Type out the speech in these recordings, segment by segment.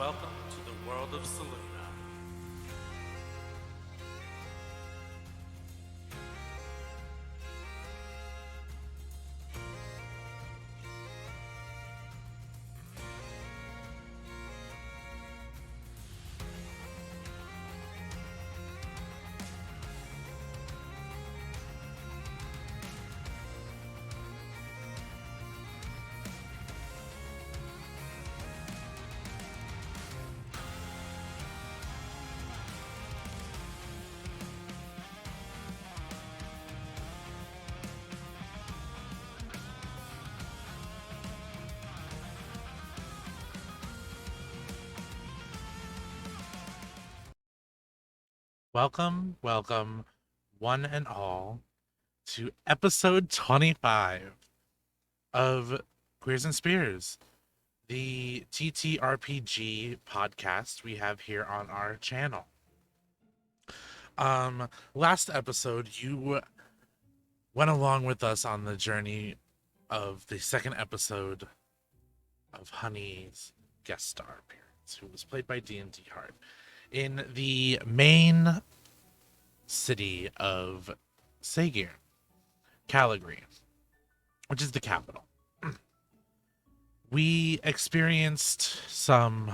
welcome to the world of Selena. Welcome, one and all, to episode 25 of Queers and Spears, the TTRPG podcast we have here on our channel. Last episode, you went along with us on the journey of the second episode of Honey's guest star appearance, who was played by D&D Hart, in the main city of Sagir, Caligari, which is the capital. We experienced some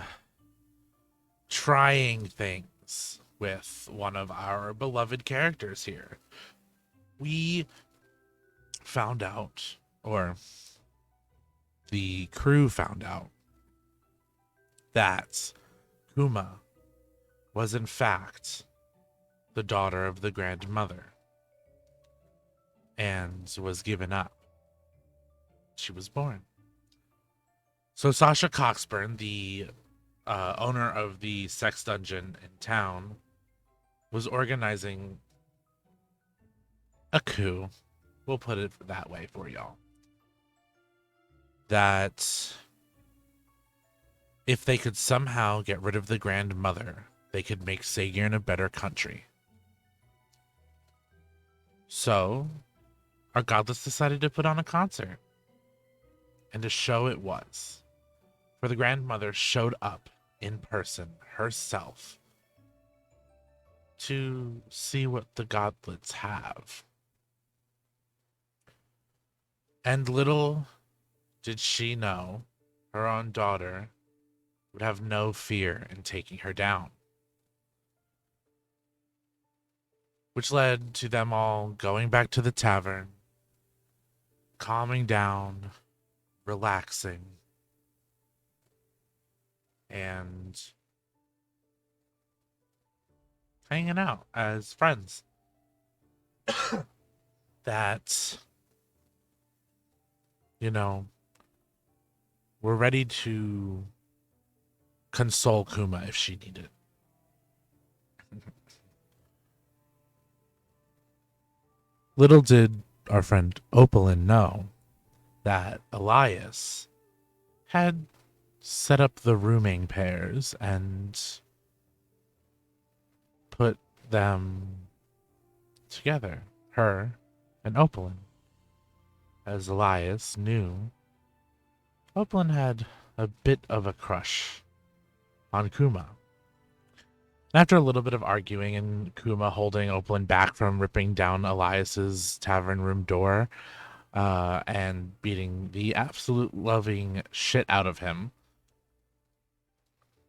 trying things with one of our beloved characters here. We found out, or the crew found out, that Kuma was in fact the daughter of the grandmother and was given up. She was born. So Sasha Coxburn, the owner of the sex dungeon in town, was organizing a coup. We'll put it that way for y'all. That if they could somehow get rid of the grandmother, they could make Sagirn a better country. So, our godless decided to put on a concert. And a show it was. For the grandmother showed up in person herself to see what the godlets have. And little did she know her own daughter would have no fear in taking her down. Which led to them all going back to the tavern, calming down, relaxing, and hanging out as friends. That, we're ready to console Kuma if she needed. Little did our friend Opalin know that Elias had set up the rooming pairs and put them together, her and Opalin. As Elias knew, Opalin had a bit of a crush on Kuma. After a little bit of arguing and Kuma holding Opalin back from ripping down Elias's tavern room door and beating the absolute loving shit out of him,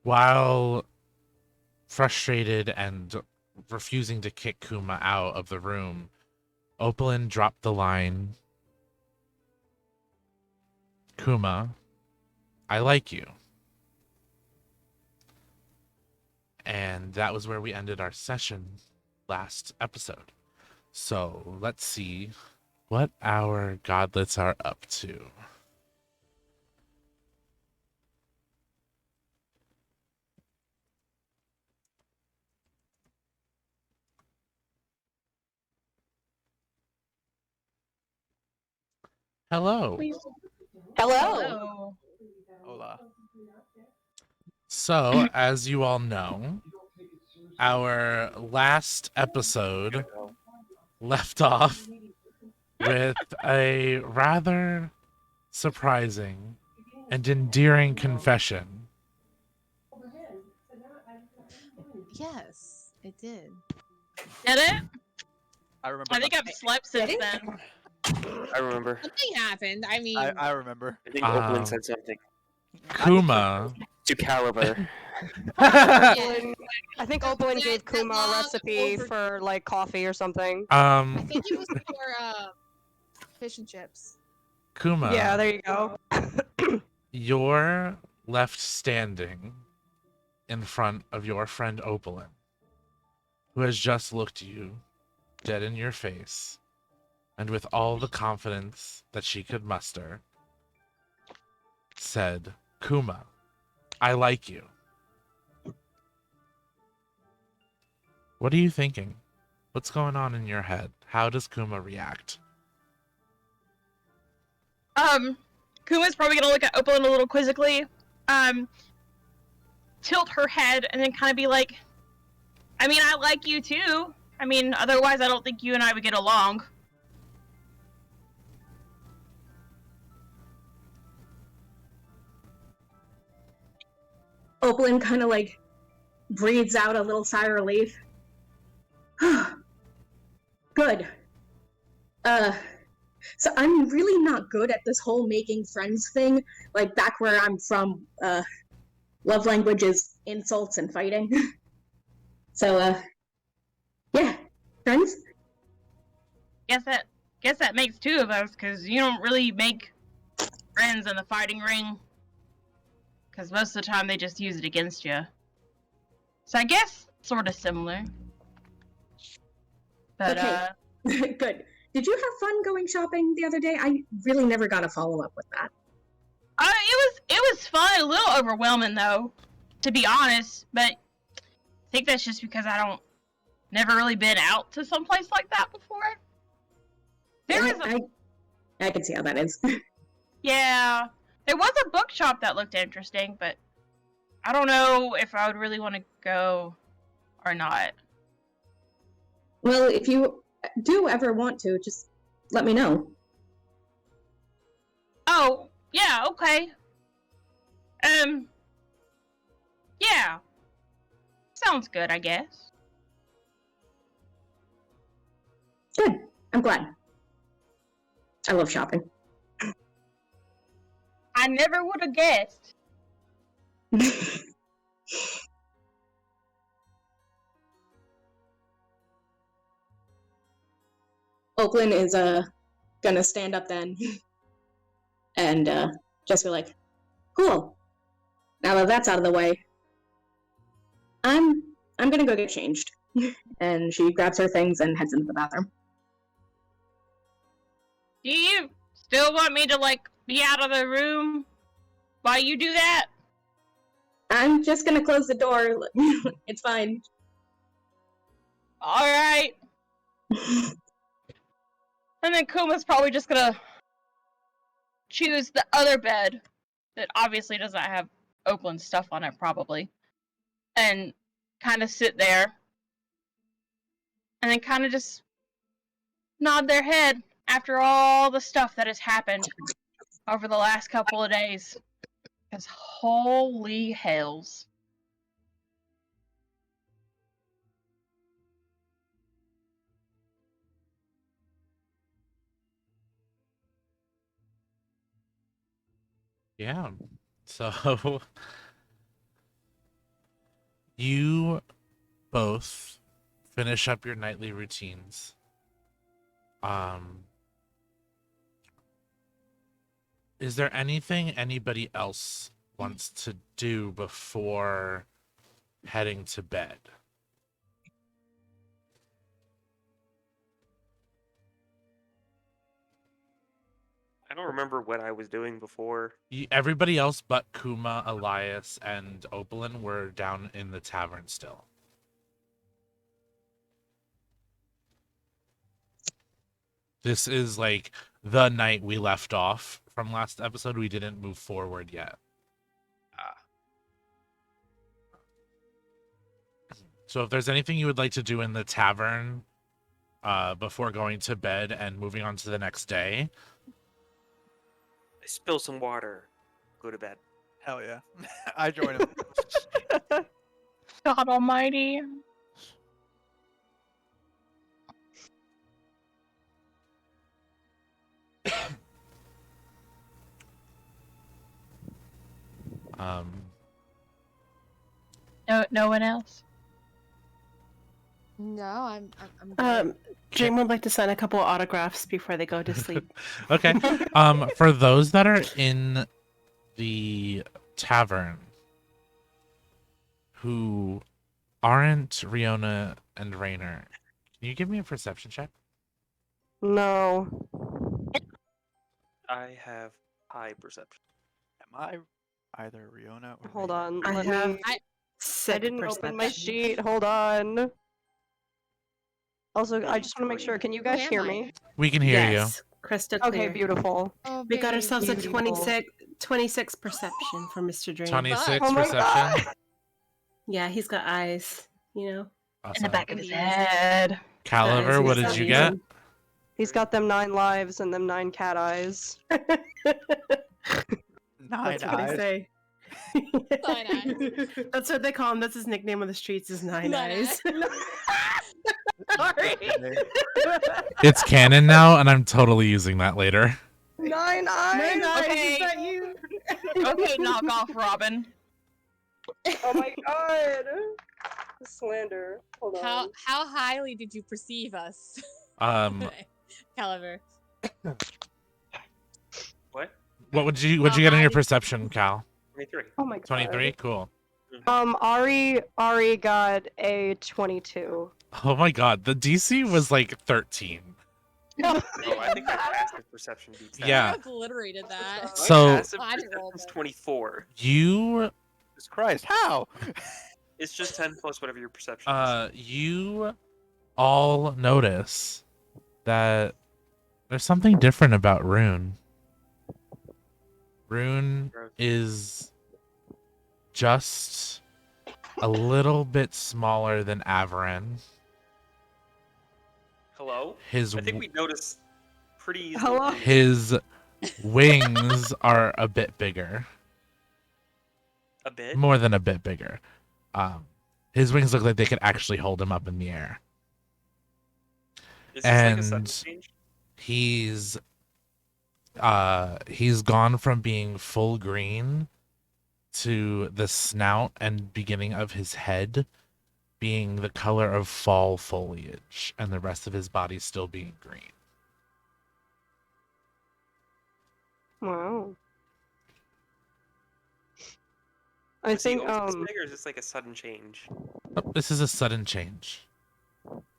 while frustrated and refusing to kick Kuma out of the room, Opalin dropped the line, "Kuma, I like you." And that was where we ended our session last episode. So let's see what our godlets are up to. Hello. Hello. Hola. So, as you all know, our last episode left off with a rather surprising and endearing confession Yes, it did. Did it? I remember. I think I've slept since then. I remember. Something happened. I mean, I remember. I think Oakland said something Kuma. to Caliber. yeah. I think Opalyn That- gave that Kuma a long recipe over- for like coffee or something. I think it was for fish and chips. Kuma. Yeah, there you go. You're left standing in front of your friend Opalyn, who has just looked you dead in your face, and with all the confidence that she could muster, said, Kuma, I like you. What are you thinking? What's going on in your head? How does Kuma react? Kuma's probably gonna look at Opalyn a little quizzically, tilt her head, and then kind of be like, I mean, I like you too. I mean, otherwise I don't think you and I would get along. Opalyn kind of like breathes out a little sigh of relief. Good. So I'm really not good at this whole making friends thing. Like back where I'm from, love language is insults and fighting. So, yeah, friends? Guess that makes two of us, because you don't really make friends in the fighting ring. Because most of the time they just use it against you. So I guess sort of similar. But, Okay. Good. Did you have fun going shopping the other day? I really never got a follow-up with that. it was fun, a little overwhelming though, to be honest, but I think that's just because never really been out to someplace like that before. I can see how that is. Yeah, there was a bookshop that looked interesting, but I don't know if I would really want to go or not. Well, if you do ever want to, just let me know. Oh, yeah, okay. Yeah. Sounds good, I guess. Good. I'm glad. I love shopping. I never would have guessed. Oakland is gonna stand up then and just be like, cool. Now that that's out of the way, I'm gonna go get changed. And she grabs her things and heads into the bathroom. Do you still want me to, like, be out of the room while you do that? I'm just gonna close the door. It's fine. Alright. And then Kuma's probably just gonna choose the other bed that obviously doesn't have Oakland stuff on it, probably. And kind of sit there. And then kind of just nod their head after all the stuff that has happened over the last couple of days. Because holy hells. Yeah. So you both finish up your nightly routines. Is there anything anybody else wants to do before heading to bed? I don't remember what I was doing before. Everybody else but Kuma, Elias, and Opalyn were down in the tavern still. This is like the night we left off from last episode. We didn't move forward yet. So if there's anything you would like to do in the tavern before going to bed and moving on to the next day, I spill some water. Go to bed. Hell yeah. I join him. God Almighty. Um, No one else. No, I'm good. Dream would like to sign a couple autographs before they go to sleep. okay. For those that are in the tavern who aren't Riona and Rainer, can you give me a perception check? No. I have high perception. Am I either Riona or Hold Rainer? on. I Let have me. sick I didn't open my perception. sheet. Hold on. Also, I just want to make sure. Can you guys Where hear am I? me? We can hear Yes, crystal Okay, clear. beautiful. Oh, We got very ourselves a beautiful. 26 perception for Mr. you. Dream. 26 Oh my perception. God. Yeah, he's got eyes, you know. In the Awesome. back of his Amazing. head. Caliber, Eyes what is did you get? amazing. He's got them 9 lives and them 9 cat eyes. Nine That's what eyes. they say. Nine eyes. That's what they call him. That's his nickname on the streets is Nine Nine Eyes. Sorry. It's canon now, and I'm totally using that later. 9 eyes. Nine Eyes, Okay. is that you? Okay, knock off Robin. Oh my God. Slander. Hold on. How highly did you perceive us, Caliber? What? What'd you get on your perception, Cal? 23. Oh my God. 23? Cool. Ari got a 22. Oh my god, the DC was like 13. Oh, I think my passive perception beats that. Yeah. You obliterated that. My So- passive Oh, I didn't roll perception's that. 24. You Jesus Christ, how? It's just 10 plus whatever your perception is. you all notice that there's something different about Rune. Rune Gross. is just a little bit smaller than Averin. Hello? His I think we noticed pretty easily. Hello? his wings are a bit bigger. A bit? More than a bit bigger. His wings look like they could actually hold him up in the air. Is this like a sudden and- change? He's gone from being full green to the snout and beginning of his head being the color of fall foliage, and the rest of his body still being green. Wow. I Is he think always this big, or is this like a sudden change? Oh, this is a sudden change.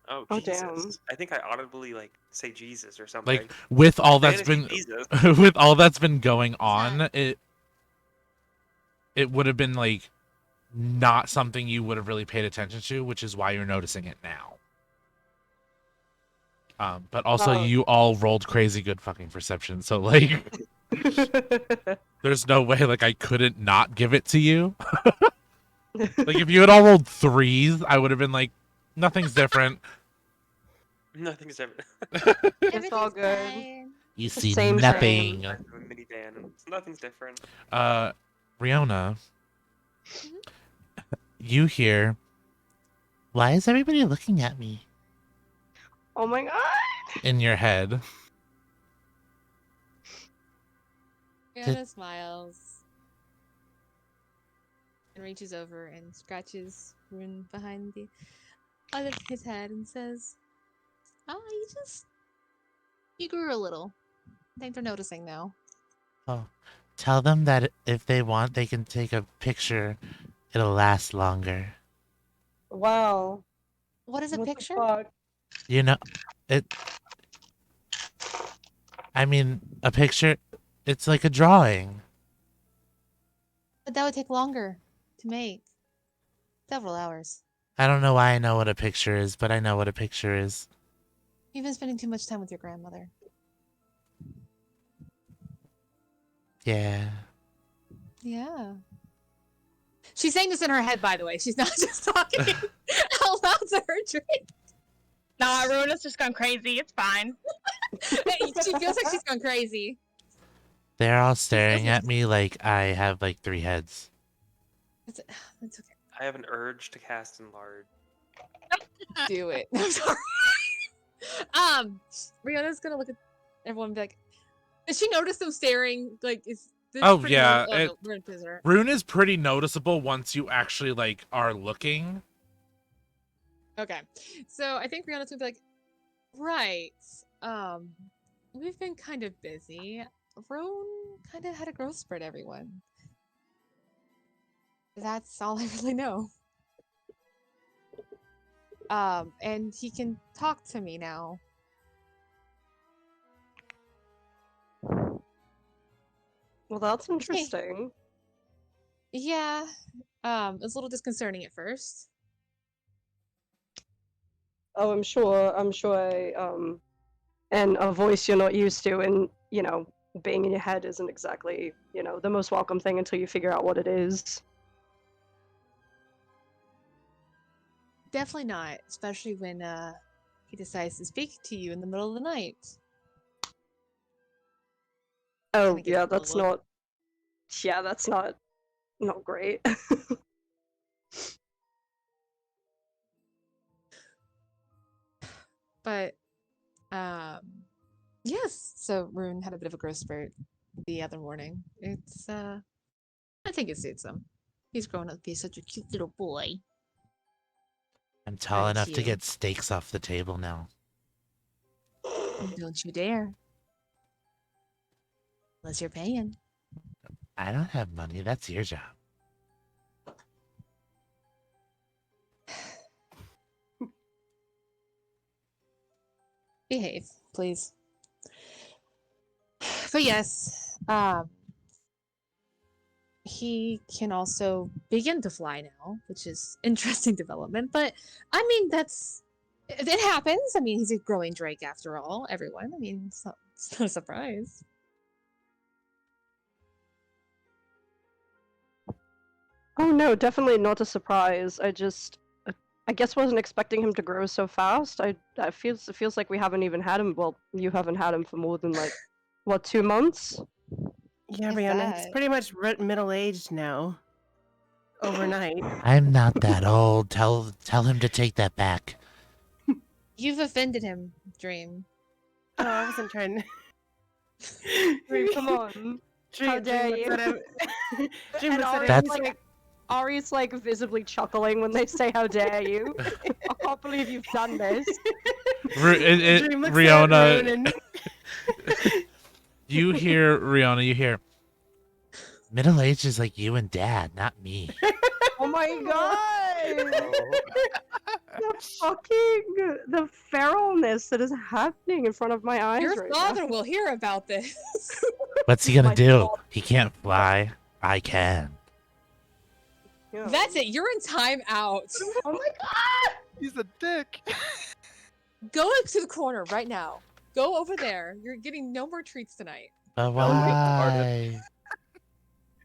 Oh, Oh, Jesus. damn. I think I audibly like say Jesus or something. Like with all that's Fantasy been Jesus. with all that's been going on, it would have been like not something you would have really paid attention to, which is why you're noticing it now. But also Well- you all rolled crazy good fucking perception, so like there's no way like I couldn't not give it to you. Like if you had all rolled 3s, I would have been like, nothing's different. Nothing's ever. It's all good. fine. You The see same nothing. I'm a minivan, and nothing's different. Riona, you hear, why is everybody looking at me? Oh my God. In your head. Rihanna smiles and reaches over and scratches Rune behind the other of his head and says, "Oh, you grew a little. I think they're noticing now." Oh, tell them that if they want, they can take a picture. It'll last longer. Wow. What is a What the picture? fuck? You know, I mean, a picture, it's like a drawing. But that would take longer to make. Several hours. I don't know why I know what a picture is, but I know what a picture is. You've been spending too much time with your grandmother. Yeah. Yeah. She's saying this in her head, by the way. She's not just talking out loud to her dream. Nah, Runa's just gone crazy. It's fine. She feels like she's gone crazy. They're all staring at me like I have like 3 heads. It's okay. I have an urge to cast Enlarge. Do it. I'm sorry. Riona's gonna look at everyone and be like, does she notice them staring? Like, is this Oh, pretty yeah, Oh, no, we're in prisoner. Rune is pretty noticeable once you actually like are looking. Okay. So I think Riona's gonna be like, right. We've been kind of busy. Roan kind of had a growth spurt, everyone. That's all I really know. And he can talk to me now. Well, that's interesting. Yeah. It's a little disconcerting at first. Oh, I'm sure. And a voice you're not used to, and being in your head isn't exactly, the most welcome thing until you figure out what it is. Definitely not, especially when he decides to speak to you in the middle of the night. Oh, Kinda gives yeah, you a that's look. not. Yeah, that's not great. But yes, so Rune had a bit of a growth spurt the other morning. It's I think it suits him. He's grown up to be such a cute little boy. I'm tall Aren't enough to you? get steaks off the table now. Don't you dare. Unless you're paying. I don't have money. That's your job. Behave, please. But yes, he can also begin to fly now, which is interesting development. But I mean, it happens. I mean, he's a growing drake after all. Everyone. I mean, it's not a surprise. Oh no, definitely not a surprise. I guess wasn't expecting him to grow so fast. It feels like we haven't even had him. Well, you haven't had him for more than like, what, 2 months? Yeah, If Rihanna, he's that. pretty much middle-aged now. Overnight. I'm not that old. Tell him to take that back. You've offended him, Dream. Oh, I wasn't trying to... Dream, come on. How dare you? Dream And looks at Ari's him, he's Ari's like visibly chuckling when they say "How dare you!" I can't believe you've done this. Dream looks at Riona, Rune and... you hear Riona. You hear middle age is like you and Dad, not me. Oh my god! Oh. the feralness that is happening in front of my eyes Your right father now. will hear about this. What's he gonna My do? God. He can't fly. I can. Yeah. That's it. You're in timeout. Oh my god! He's a dick. Go to the corner right now. Go over there. You're getting no more treats tonight But my why?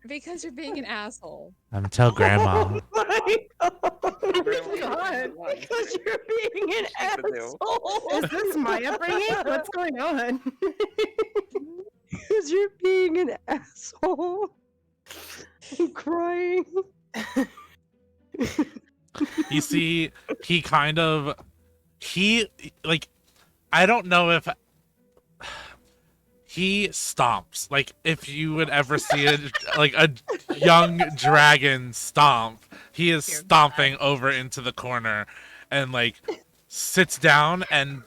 because you're being an asshole. I'm tell Grandma. Oh my god! God. Because you're being an She's a dill. asshole! Is this my upbringing? What's going on? Because you're being an asshole. I'm crying. You see, he like, I don't know if he stomps. Like, if you would ever see a young dragon stomp, he is Dear stomping over into the corner and like sits down and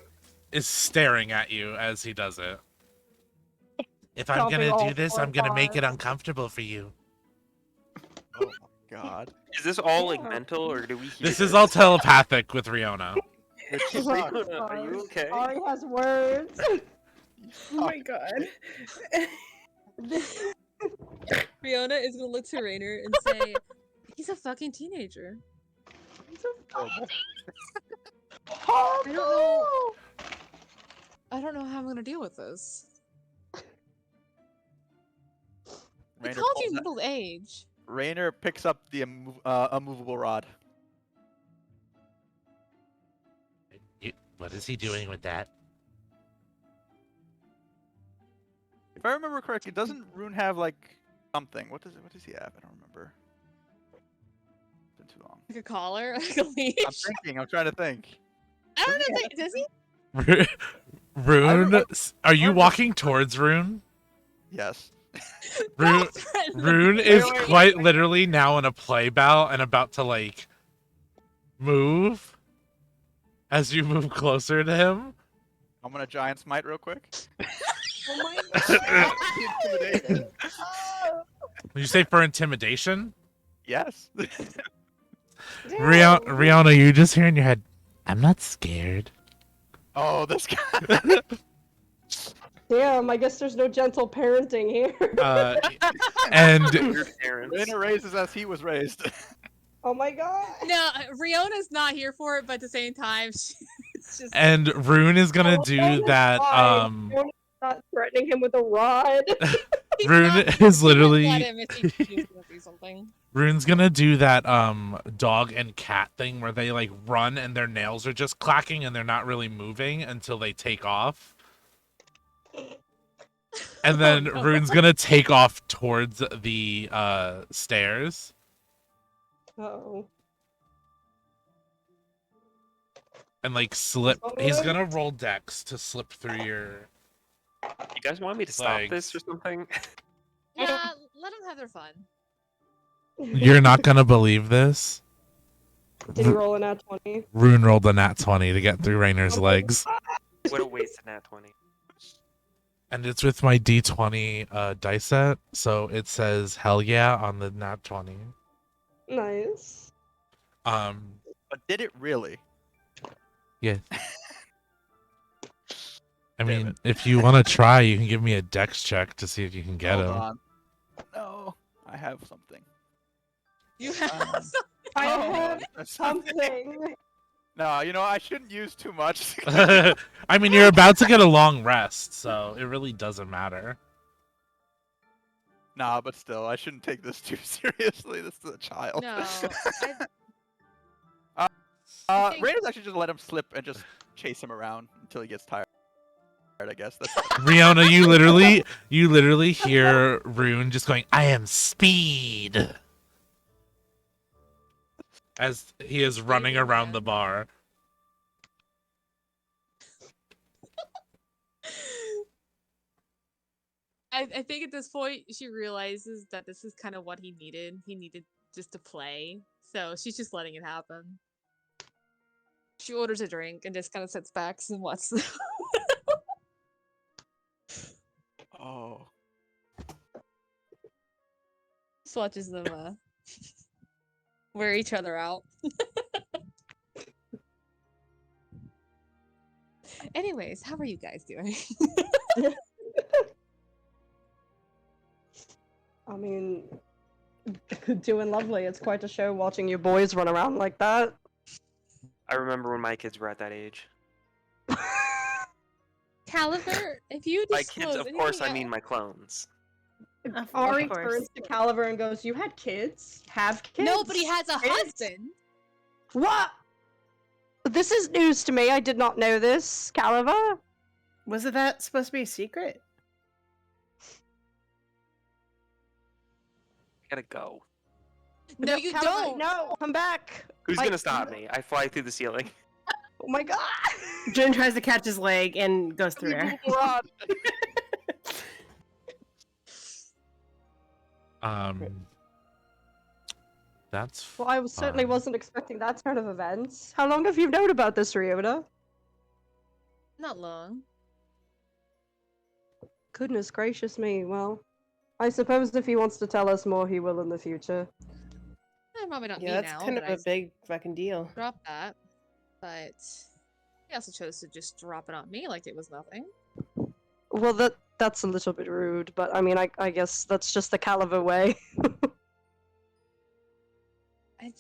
is staring at you as he does it. If I'm Stomping gonna all do this, four I'm gonna make it paws. uncomfortable for you. Oh my god. Is this all like Yeah. mental, or do we hear This is all telepathic with Riona. Riona, are you okay? Ari has words. Oh my god. Riona is gonna look to Rainer and say, "He's a fucking teenager." Oh, I don't know how I'm gonna deal with this. He Rainer, called pulls you out- middle age. Rainer picks up the immovable rod. What is he doing with that? If I remember correctly, doesn't Rune have like something? What does he have? I don't remember. too long. Like a collar, like a leash. I'm thinking. I'm trying to think. I don't know. Does he? Rune, remember- are you remember- walking towards Rune? Yes. Rune, Don't threaten the Rune boy. is quite literally now in a play bow and about to like move as you move closer to him. I'm gonna giant smite real quick. Oh my Intimidation. Did you say for intimidation? Yes. Rihanna, you just hear in your head, I'm not scared. Oh, this guy. Damn, I guess there's no gentle parenting here. And Weird parents. Raina raises as he was raised. Oh my god. No, Riona's not here for it, but at the same time, it's just. and Rune is gonna Oh, do Riona's that. fine. Riona's not threatening him with a rod. he's Rune not- is he wouldn't literally- let him if he was gonna do something. Rune's gonna do that dog and cat thing where they like run and their nails are just clacking and they're not really moving until they take off. And then no. Rune's gonna take off towards the stairs. Oh. And like slip. He's Alright. gonna roll dex to slip through your. You guys want me to stop this or something? Yeah, let them have their fun. You're not gonna believe this. Did he roll an at 20? Rune rolled a nat 20 to get through Rainer's legs. What a waste of nat 20. And it's with my D20 dice set, so it says hell yeah on the nat 20. Nice. But did it really? Yeah. I Damn mean, it. if you want to try, you can give me a dex check to see if you can get Hold him. on. No, I have something. You have. I Oh, have there's something. No, you know I shouldn't use too much. I mean, you're about to get a long rest, so it really doesn't matter. Nah, but still, I shouldn't take this too seriously. This is a child. No, think- Raiders actually just let him slip and just chase him around until he gets tired. I guess that's. Riona, you literally hear Rune just going, "I am speed," as he is running around the bar. I think at this point she realizes that this is kind of what he needed. He needed just to play, so she's just letting it happen. She orders a drink and just kind of sits back and watches. Oh. Just watches them wear each other out. Anyways, how are you guys doing? I mean, doing lovely. It's quite a show watching your boys run around like that. I remember when my kids were at that age. Caliver, if you By disclose kids, of anything course, I else- mean my clones. Ari course. turns to Caliver and goes, "You had kids? Have kids? Nobody has a Kids? husband. What? This is news to me. I did not know this, Caliver. Was it that supposed to be a secret? I gotta go. No, you Caliver, don't. No, come back. Who's I- gonna stop me? I fly through the ceiling. Oh my god. Jin tries to catch his leg and goes through air. That's Well, I certainly fine. wasn't expecting that turn of events. How long have you known about this, Ryota? Not long. Goodness gracious me. Well, I suppose if he wants to tell us more, he will in the future. Probably not Yeah, me that's now. kind of that I a big fucking deal. dropped that, but he also chose to just drop it on me like it was nothing. Well, that's a little bit rude, but I mean, I guess that's just the Caliver way. I,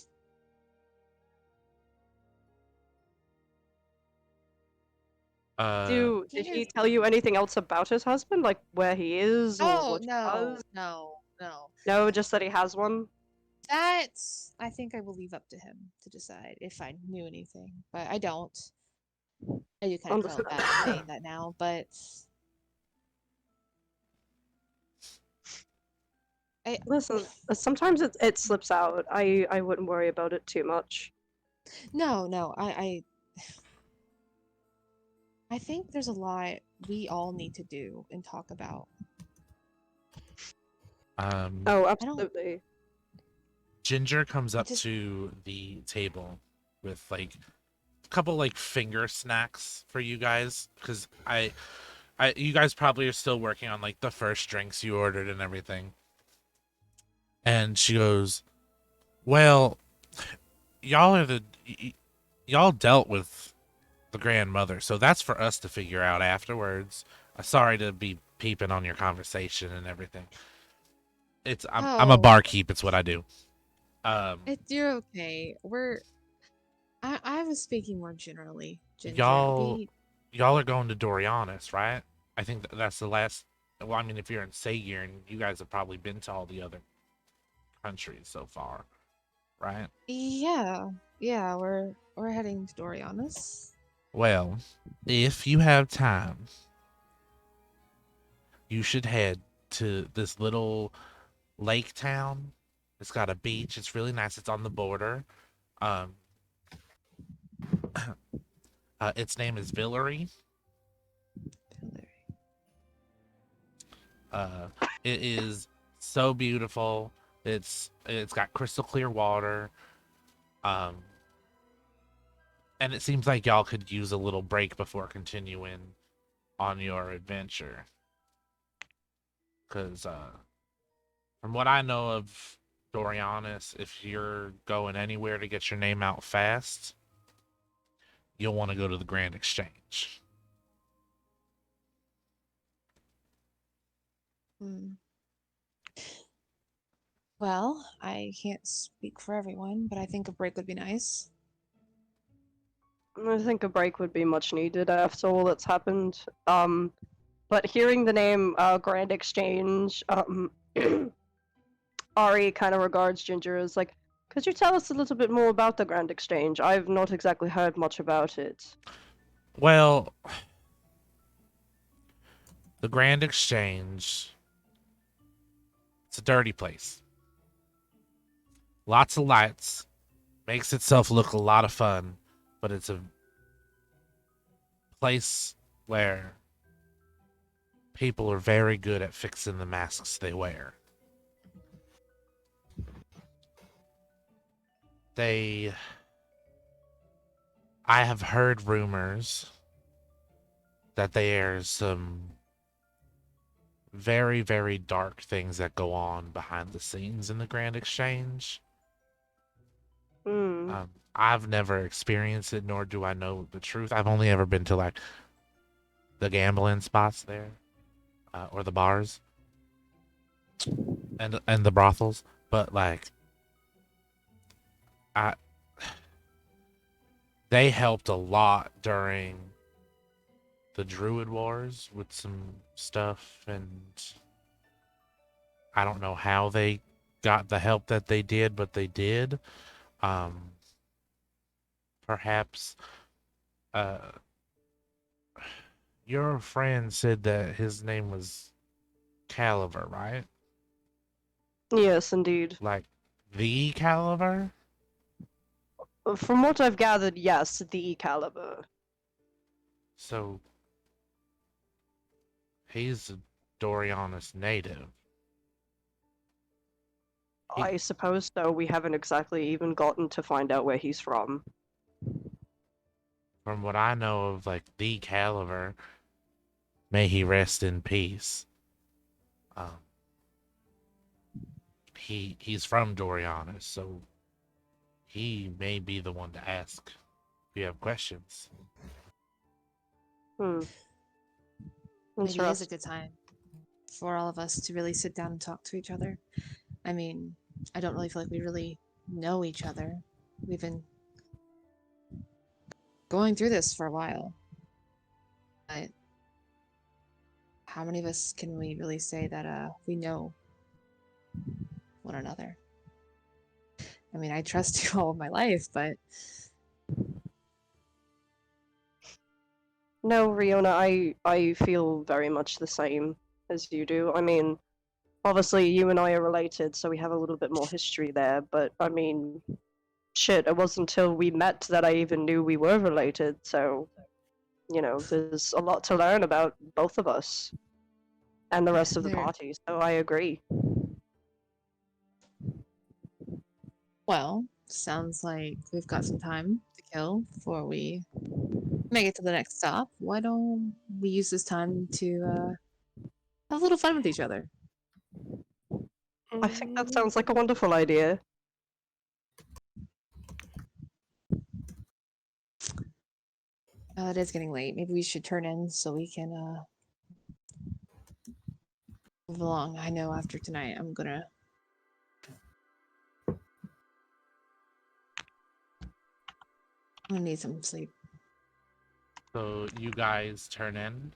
Did he tell you anything else about his husband? Like where he is? Or oh what he no, does? no. No, just that he has one. That I think I will leave up to him to decide if I knew anything, but I don't. I do kind of feel bad saying that now, but Listen, sometimes it slips out. I wouldn't worry about it too much. No, I think there's a lot we all need to do and talk about. Oh, I don't. absolutely. Ginger comes I up just. to the table with like a couple like finger snacks for you guys because you guys probably are still working on like the first drinks you ordered and everything. And she goes, "Well, y'all are y'all dealt with the grandmother, so that's for us to figure out afterwards. Sorry to be peeping on your conversation and everything. I'm a Oh, barkeep. It's what I do. you're okay. I was speaking more generally, Ginger. Y'all y'all are going to Dorianis, right? I think that's the last. Well, I mean, if you're in Sagier, and you guys have probably been to all the other countries so far, right? Yeah, we're heading to Dorianis. Well, if you have time, you should head to this little lake town. It's got a beach. It's really nice. It's on the border. Um, its name is Villery. Uh, it is so beautiful. It's got crystal clear water. Um, and it seems like y'all could use a little break before continuing on your adventure. Because from what I know of Dorianis, if you're going anywhere to get your name out fast, you'll want to go to the Grand Exchange. Hmm. Well, I can't speak for everyone, but I think a break would be nice. I think a break would be much needed after all that's happened. But hearing the name Grand Exchange, Ari kind of regards Ginger as like, could you tell us a little bit more about the Grand Exchange? I've not exactly heard much about it. Well, the Grand Exchange, it's a dirty place. Lots of lights, makes itself look a lot of fun, but it's a place where people are very good at fixing the masks they wear. I have heard rumors that there's some very, very dark things that go on behind the scenes in the Grand Exchange. Hmm. I've never experienced it, nor do I know the truth. I've only ever been to like the gambling spots there, or the bars, and the brothels. But like, I they helped a lot during the Druid Wars with some stuff, and I don't know how they got the help that they did, but they did. Um, Perhaps uh, your friend said that his name was Caliver, right? Yes, indeed. Like the Caliver? From what I've gathered, yes, the caliber. So he's a Dorianis native. He, I suppose so. We haven't exactly even gotten to find out where he's from. from what I know of, like the Caliver, may he rest in peace. Um, he's from Dorianis, so he may be the one to ask if you have questions. Hmm. Maybe it is a Interesting. good time for all of us to really sit down and talk to each other. I mean, I don't really feel like we really know each other. We've been going through this for a while. But how many of us can we really say that we know one another? I mean, I trust you all of my life, but No, Riona, I feel very much the same as you do. I mean, Obviously, you and I are related, so we have a little bit more history there, but I mean, shit, it wasn't until we met that I even knew we were related, so, you know, there's a lot to learn about both of us and the rest of the There- party, so I agree. Well, sounds like we've got some time to kill before we make it to the next stop. Why don't we use this time to have a little fun with each other? I think that sounds like a wonderful idea. It is getting late. Maybe we should turn in so we can move along. I know after tonight I'm gonna need some sleep. So you guys turn in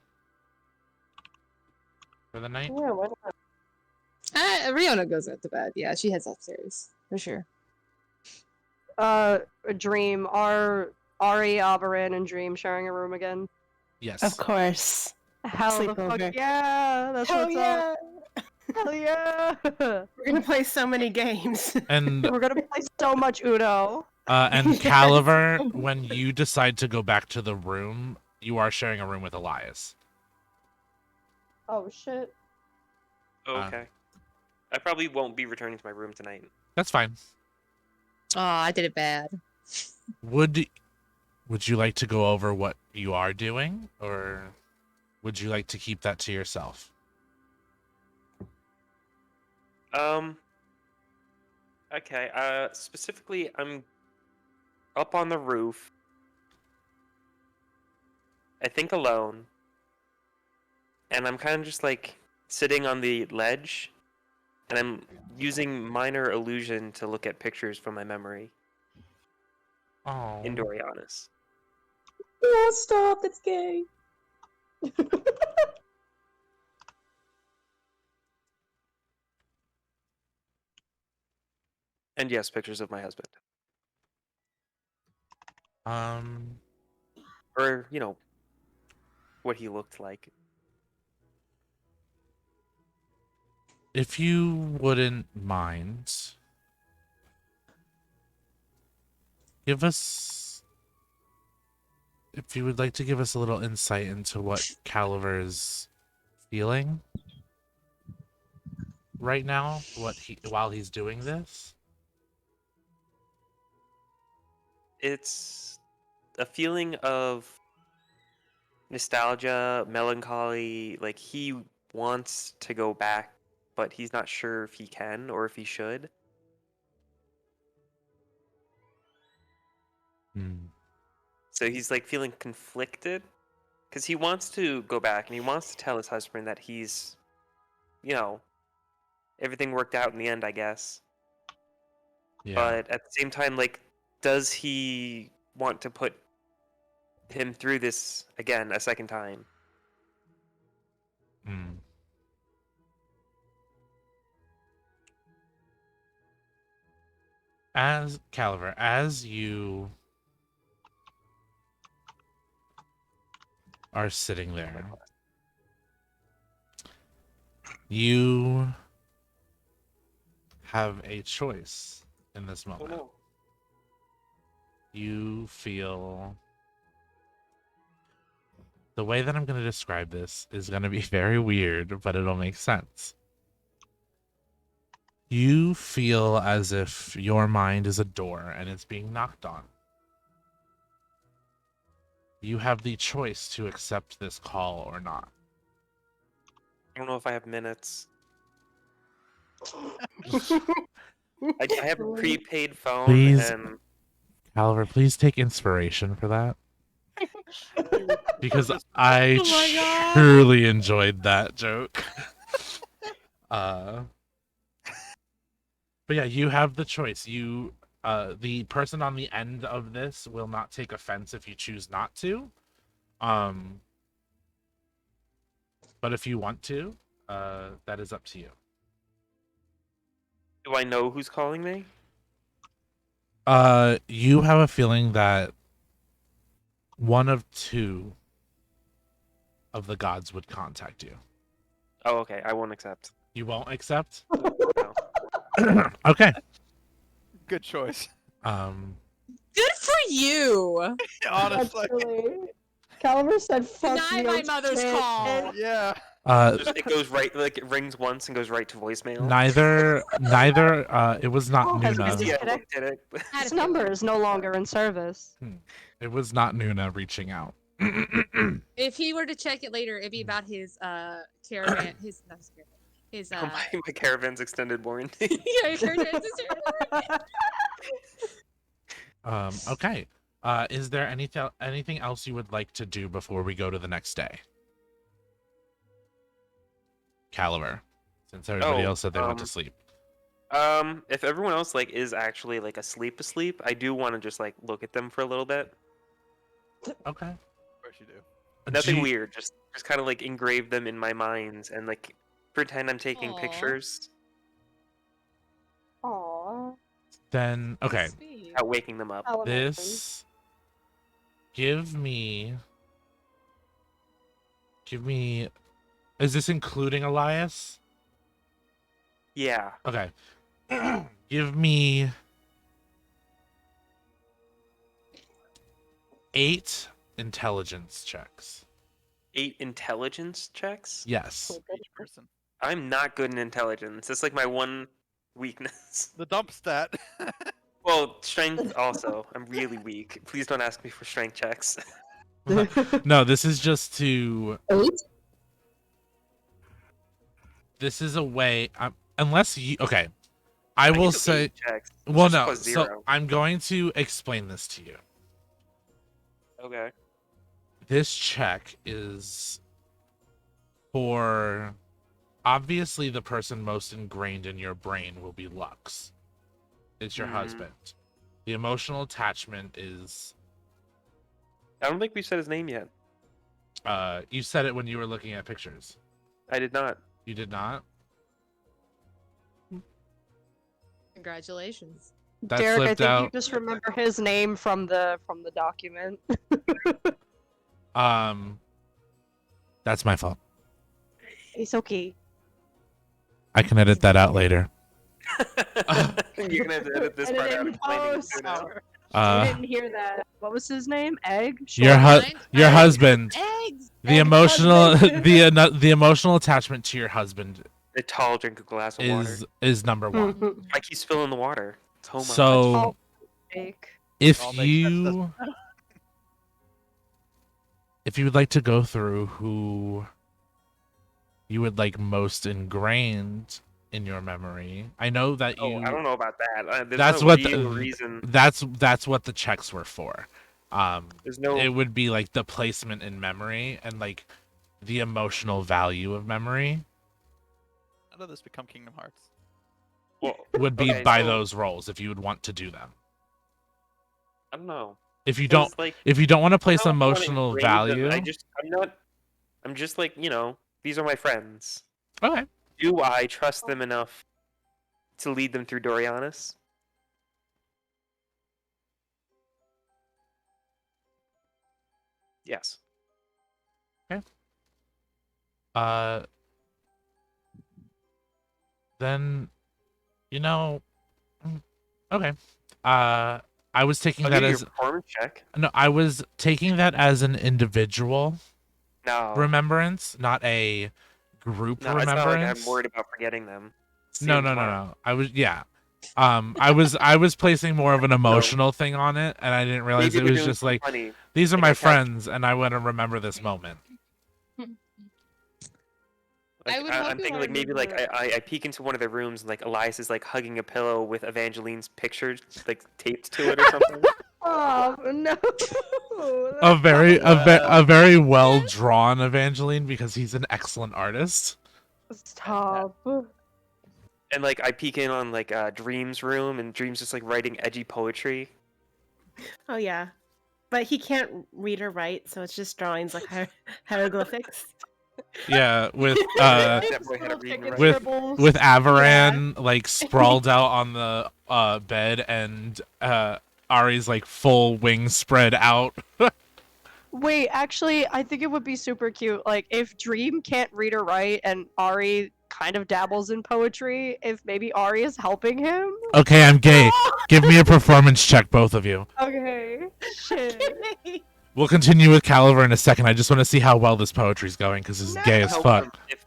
for the night? Yeah, why not? Riona goes up to bed. Yeah, she heads upstairs for sure. Dream, are Ari, Aberin, and Dream sharing a room again? Yes. Of course. Hell the fuck Sleepover. yeah! That's Hell what's yeah! up! Hell yeah! We're gonna play so many games. And We're gonna play so much Uno. and Yes. Caliver, when you decide to go back to the room, you are sharing a room with Elias. Oh shit. Okay. I probably won't be returning to my room tonight. That's fine. Oh, I did it bad. Would you like to go over what you are doing, or would you like to keep that to yourself? Okay. Specifically, I'm up on the roof. I think alone. And I'm kind of just like sitting on the ledge, and I'm using minor illusion to look at pictures from my memory Oh. in Dorianis. Oh, stop! That's gay. And yes, pictures of my husband. Or, you know, what he looked like. If you wouldn't mind, give us, if you would like to give us a little insight into what Caliver is feeling right now, while he's doing this. It's a feeling of nostalgia, melancholy, like he wants to go back, but he's not sure if he can or if he should. So he's like feeling conflicted because he wants to go back and he wants to tell his husband that he's, you know, everything worked out in the end, I guess. Yeah. But at the same time, like, does he want to put him through this again a second time? As Caliver, as you are sitting there, you have a choice in this moment. no. You feel, the way that I'm going to describe this is going to be very weird, but it'll make sense. You feel as if your mind is a door and it's being knocked on. You have the choice to accept this call or not. I don't know if I have minutes. I have a prepaid phone, Please. and Caliver, please take inspiration for that. Because I Oh my God. truly enjoyed that joke. But yeah, you have the choice. You, the person on the end of this will not take offense if you choose not to. But if you want to, that is up to you. do I know who's calling me? You have a feeling that one of two of the gods would contact you. Oh, okay. I won't accept. You won't accept? No. Okay. Good choice. Good for you. Honestly. Caliber said, "Fuck Deny you, my mother's kid." call. Yeah. It goes right, like it rings once and goes right to voicemail. neither it was not Oh, has Nuna. been Yeah, I disconnected. looked at it. Had a This feeling. number is no longer in service. It was not Nuna reaching out. If he were to check it later, it'd be about his caravan. His not his caravan. His Oh, my caravan's extended warranty. yeah, caravan. Okay. Is there anything else you would like to do before we go to the next day? Caliber, since everybody Oh, else said they went to sleep. If everyone else like is actually like asleep, I do want to just like look at them for a little bit. Okay. Of course you do. Nothing Do you- weird, just kind of like engrave them in my mind and like pretend I'm taking Aw. pictures Aww. Then okay. Sweet. without waking them up. This give me is this including Elias? Yeah. Okay. Give me 8 intelligence checks. 8 intelligence checks? Yes. Each person. I'm not good in intelligence. That's like my one weakness. The dump stat. Well, strength also. I'm really weak. Please don't ask me for strength checks. No, this is just to 8? this is a way unless you okay. I can will do say 8 checks. It's well just no. plus So 0. I'm going to explain this to you. Okay. This check is for obviously the person most ingrained in your brain will be Lux. It's your Mhm. husband. The emotional attachment is I don't think we said his name yet. you said it when you were looking at pictures. I did not. You did not? Congratulations. That Derek, I slipped think you out. just remember his name from the document. That's my fault. It's okay. I can edit that out later. You're gonna have to edit this Edit part it out in of planning post. too now. You didn't hear that. What was his name? Egg? Your Short. your husband. Eggs. The Egg emotional husband. the emotional attachment to your husband A tall drink of glass of water. is number one. Mhm. I keep spilling the water. It's much. So tall Egg. if All makes sense, doesn't you if you would like to go through who you would like most ingrained in your memory, I know that Oh, you I don't know about that. There's that's no what real the, reason. that's what the checks were for. There's no. It would be like the placement in memory and like the emotional value of memory How did this become Kingdom Hearts? Well, would be okay, by so, those roles if you would want to do them. I don't know. If you 'Cause, don't like, if you don't want to I place don't wanna emotional engrave them. value. I'm just like, these are my friends. Okay. Do I trust them enough to lead them through Dorianis? Yes. Then okay. I was taking I'll that give you as a performance check. no, I was taking that as an individual No. remembrance, not a group No, it's not like remembrance. I'm worried about forgetting them. See No, them no, no, tomorrow. no. I was I was placing more of an emotional thing on it, and I didn't realize Maybe it they're was doing just some like funny. these are like my I catch- friends, and I want to remember this moment. I Like, would hope I'm you thinking like maybe like remember- I peek into one of the rooms and like Elias is like hugging a pillow with Evangeline's picture like taped to it or something. Oh no. A very well drawn Evangeline because he's an excellent artist. Stop. And like I peek in on like Dream's room and Dream's just like writing edgy poetry. Oh yeah, but he can't read or write, so it's just drawings like hieroglyphics. Yeah, with That boy had a reading and with- writing. with Avaran like sprawled out on the bed and Ari's like full wings spread out. Wait, actually, I think it would be super cute. Like, if Dream can't read or write and Ari kind of dabbles in poetry, if maybe Ari is helping him. Okay, I'm gay. Give me a performance check, both of you. Okay. Shit. We'll continue with Caliver in a second. I just want to see how well this poetry's going because it's gay as Help fuck. him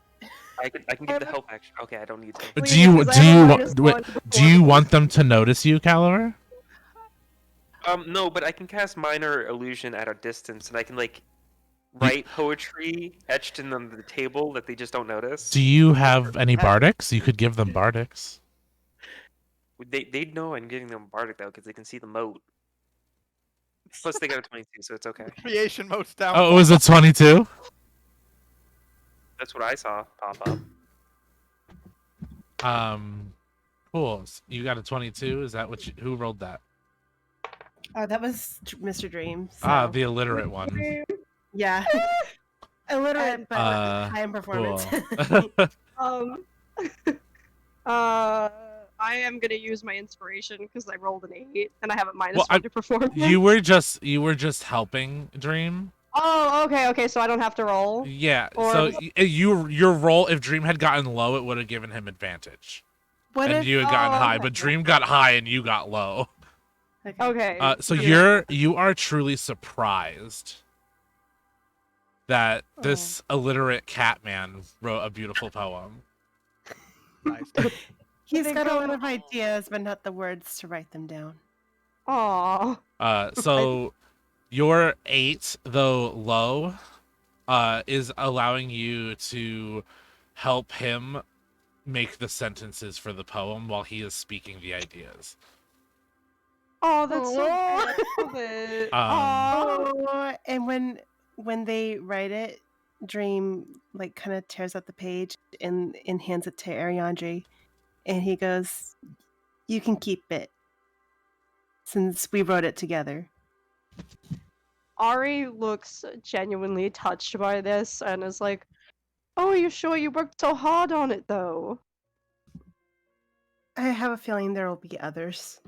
if I can give the help action. Okay, I don't need to. Please, Do you 'cause I have a minus wait, one do you performance. want them to notice you, Caliver? No, but I can cast minor illusion at a distance, and I can like write poetry etched in on the table that they just don't notice. Do you have any bardics? You could give them bardics. They'd know I'm giving them bardic though, because they can see the moat. Plus, they got a 22, so it's okay. Creation mode's down. Oh, was it 22? That's what I saw pop up. Cool. You got a 22. Is that what who rolled that? Oh, that was Mr. Dream. Ah, so- the illiterate one. Yeah. Illiterate, but high in performance. Cool. I am gonna use my inspiration because I rolled an 8 and I have a minus Well, 1 to performance. you were just helping Dream. Oh, okay, so I don't have to roll. Yeah. Or- So your roll, if Dream had gotten low, it would have given him advantage, What and if you had gotten Oh, high. okay. But Dream got high and you got low. Okay. So yeah. you are truly surprised that this illiterate cat man wrote a beautiful poem. Nice. He's They got a go- lot of ideas, but not the words to write them down. Aw. So your 8, though low, is allowing you to help him make the sentences for the poem while he is speaking the ideas. Oh, that's so Aw. good. I love it. Um, Aw. Oh, and when they write it, Dream like kind of tears up the page and hands it to Ariandri, and he goes, "You can keep it, since we wrote it together." Ari looks genuinely touched by this and is like, "Oh, are you sure you worked so hard on it, though?" I have a feeling there will be others.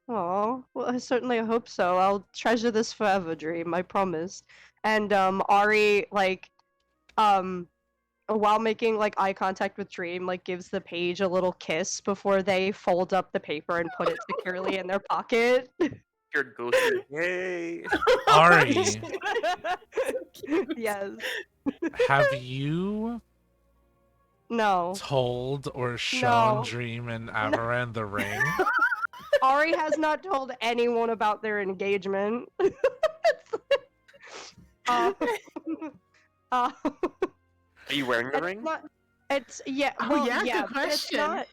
Oh, well, I certainly hope so. I'll treasure this forever, Dream, I promise. And Ari, like, while making like eye contact with Dream, like gives the page a little kiss before they fold up the paper and put it securely in their pocket. You're ghosted. Yay! Ari, Yes. have you No. told or shown No. Dream and Amaran the ring? Ari has not told anyone about their engagement. uh, uh, Are you wearing the it's ring? not. It's yeah. Oh, Well, yeah, good yeah. But it's question. not.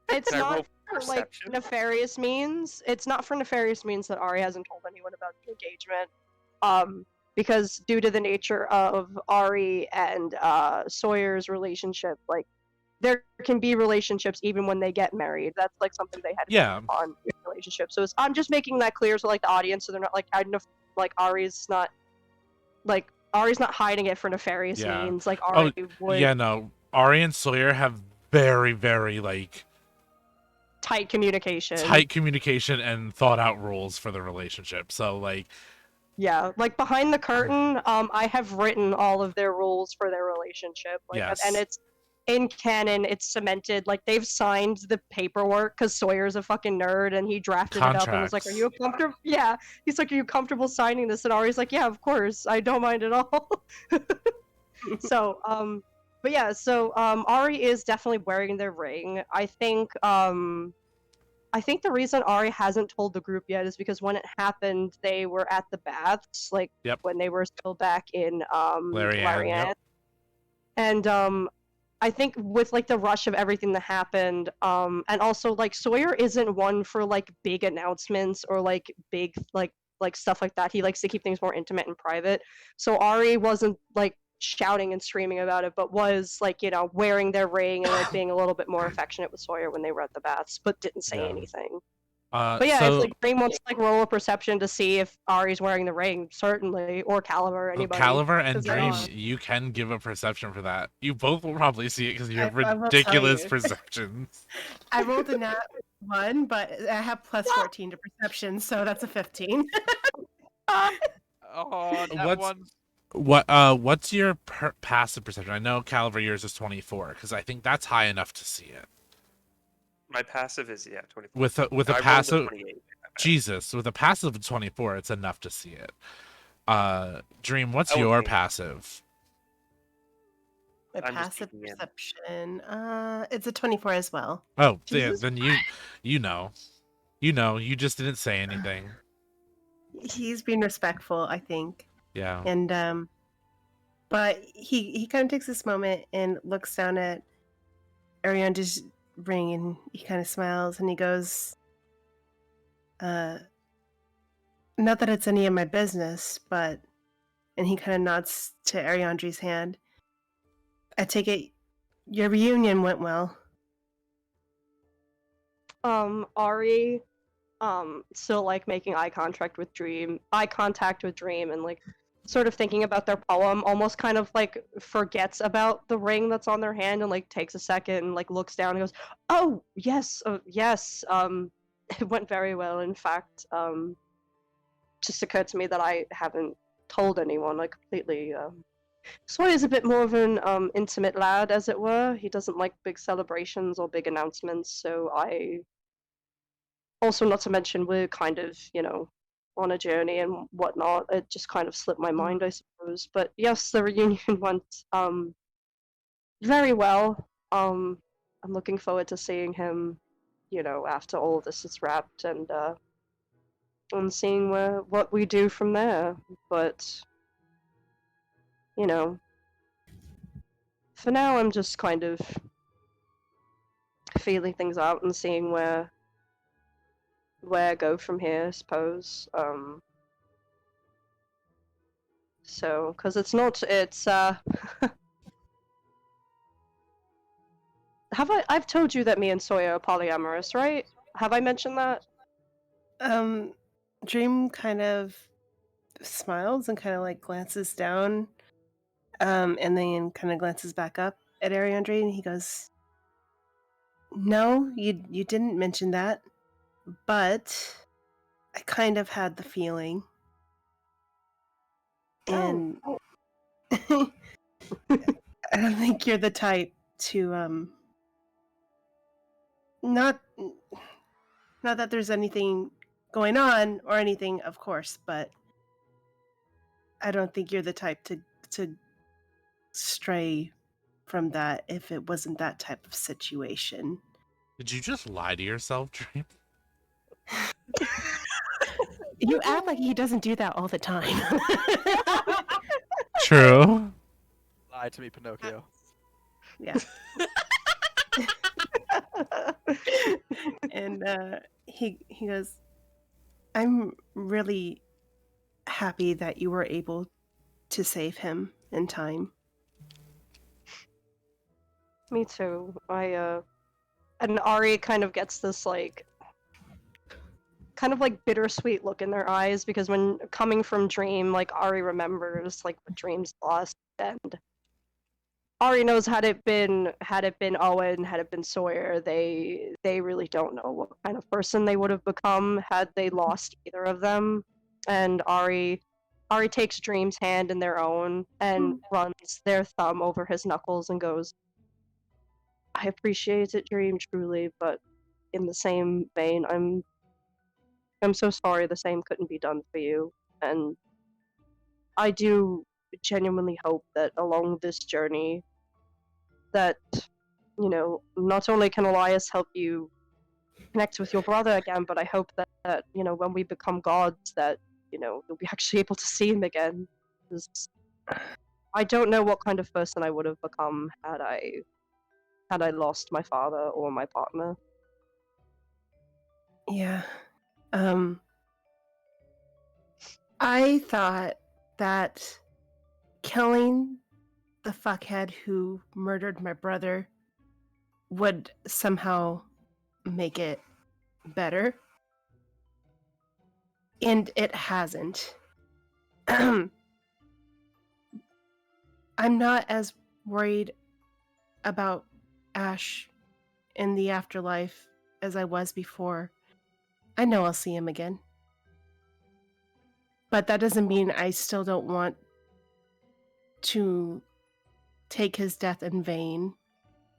It's Can I roll not for like perception? nefarious means. It's not for nefarious means that Ari hasn't told anyone about the engagement. Because due to the nature of Ari and Sawyer's relationship, like there can be relationships even when they get married. That's like something they had to Yeah. on in a relationship. So I'm just making that clear to like the audience, so they're not like I know like Ari's not hiding it for nefarious Yeah. means. Like Oh, Ari would Yeah, no. Ari and Sawyer have very, very like tight communication. tight communication and thought out rules for the relationship. So like Yeah, like behind the curtain, I have written all of their rules for their relationship. Like, Yes. and it's in canon. It's cemented. Like they've signed the paperwork because Sawyer's a fucking nerd and he drafted it up and was like, "Are you comfortable?" Yeah, he's like, "Are you comfortable signing this?" And Ari's like, "Yeah, of course. I don't mind at all." So, but yeah, so Ari is definitely wearing their ring. I think the reason Ari hasn't told the group yet is because when it happened, they were at the baths, like Yep. when they were still back in Larian, yep. And I think with like the rush of everything that happened, and also like Sawyer isn't one for like big announcements or like big like stuff like that. He likes to keep things more intimate and private. So Ari wasn't like shouting and screaming about it, but was like, you know, wearing their ring and like being a little bit more affectionate with Sawyer when they were at the baths, but didn't say Yeah. anything. But yeah, so if like Dream wants to like roll a perception to see if Ari's wearing the ring, certainly, or Caliber, anybody. Caliver and 'cause they're Dream, on. you can give a perception for that. You both will probably see it because you have I will tell ridiculous you. perceptions. I rolled a nat 1, but I have plus 14 to perception, so that's a 15. Oh, that What's- one's What's your passive perception? I know Caliber yours is 24 because I think that's high enough to see it. My passive is 24. With a I rolled a passive 28. Jesus, with a passive of 24, it's enough to see it. Dream, what's I won't your say- passive? My I'm just passive peeking in. perception. It's a 24 as well. Oh, yeah, Jesus then you know. You know, you just didn't say anything. He's being respectful, I think. Yeah. And but he kind of takes this moment and looks down at Arianda's ring, and he kind of smiles and he goes, not that it's any of my business, but, and he kind of nods to Ariandre's hand. I take it your reunion went well. Ari, still like making eye contact with Dream, and like sort of thinking about their poem, almost kind of like forgets about the ring that's on their hand and like takes a second and like looks down and goes, "Oh yes, yes, it went very well. In fact, just occurred to me that I haven't told anyone. I completely Soy is a bit more of an intimate lad, as it were. He doesn't like big celebrations or big announcements, so I also, not to mention, we're kind of, on a journey and whatnot. It just kind of slipped my mind, I suppose. But yes, the reunion went very well. I'm looking forward to seeing him, after all of this is wrapped and seeing what we do from there. But, for now, I'm just kind of feeling things out and seeing where I go from here, I suppose. So, because it's I've told you that me and Sawyer are polyamorous, right? Have I mentioned that? Dream kind of smiles and kind of like glances down, and then kind of glances back up at Ariandre, and he goes, "No, you didn't mention that, but I kind of had the feeling." And I don't think you're the type to not that there's anything going on or anything, of course, but I don't think you're the type to stray from that if it wasn't that type of situation. Did you just lie to yourself, Dream? You act like he doesn't do that all the time. True. Lie to me, Pinocchio. Yeah. And he goes, "I'm really happy that you were able to save him in time." Me too. And Ari kind of gets this kind of like bittersweet look in their eyes, because when coming from Dream, like Ari remembers like what Dream's lost, and Ari knows had it been Owen, had it been Sawyer, they really don't know what kind of person they would have become had they lost either of them. And Ari takes Dream's hand in their own and runs their thumb over his knuckles and goes, "I appreciate it, Dream, truly, but in the same vein, I'm so sorry the same couldn't be done for you, and I do genuinely hope that along this journey that, not only can Elias help you connect with your brother again, but I hope that when we become gods, that, you'll be actually able to see him again. 'Cause I don't know what kind of person I would have become had I lost my father or my partner." Yeah. I thought that killing the fuckhead who murdered my brother would somehow make it better. And it hasn't. I'm not as worried about Ash in the afterlife as I was before. I know I'll see him again. But that doesn't mean I still don't want to take his death in vain.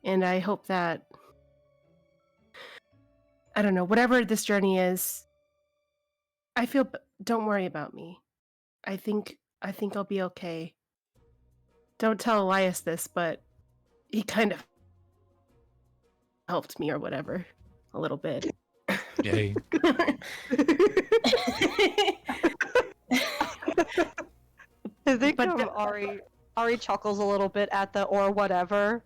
And I hope that, I don't know, whatever this journey is, don't worry about me. I think I'll be okay. Don't tell Elias this, but he kind of helped me or whatever a little bit. Yay. I think But the- Ari chuckles a little bit at the or whatever.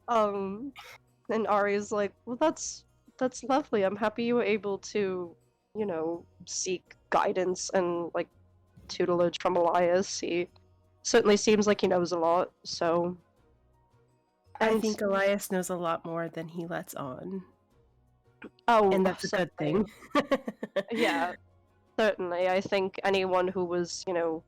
And Ari's like, well, that's lovely. I'm happy you were able to, you know, seek guidance and like tutelage from Elias. He certainly seems like he knows a lot. So I And- think Elias knows a lot more than he lets on. oh, And that's a good certainly. thing. Yeah, certainly. I think anyone who was, you know,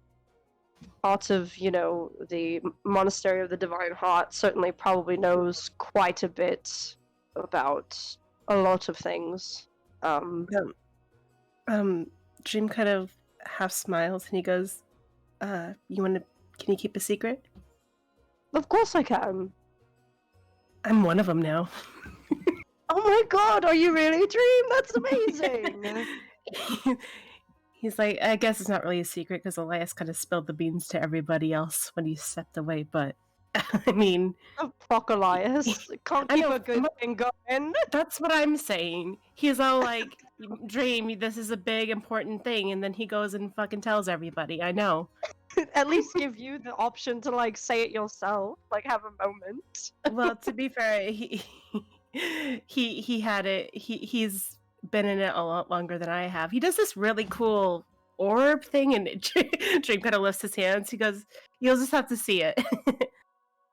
part of, you know, the Monastery of the Divine Heart certainly probably knows quite a bit about a lot of things. Dream kind of half smiles and he goes, can you keep a secret? Of course I can. I'm one of them now. Oh my god, are you really, Dream? That's amazing! He's like, I guess it's not really a secret because Elias kind of spilled the beans to everybody else when he stepped away, but I mean, Oh, fuck Elias. Can't I keep know, a good thing going. that's what I'm saying. He's all like, Dream, this is a big important thing, and then he goes and fucking tells everybody. I know. At least give you the option to, like, say it yourself. Like, have a moment. Well, to be fair, he had it. He's been in it a lot longer than I have. He does this really cool orb thing, and Dream kind of lifts his hands. He goes, "You'll just have to see it."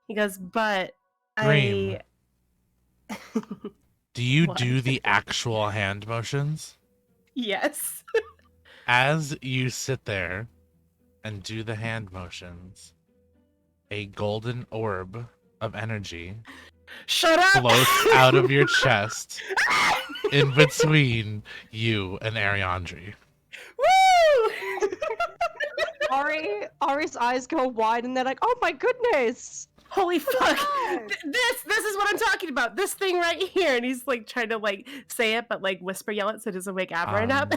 He goes, "But Dream. Do you What? do the actual hand motions? Yes." As you sit there and do the hand motions, a golden orb of energy Shut up! floats out of your chest in between you and Ariandri. Woo! Ari's eyes go wide and they're like, oh my goodness! Holy fuck! God. This is what I'm talking about. This thing right here, and he's like trying to like say it, but like whisper yell it so it doesn't wake Aberrant up.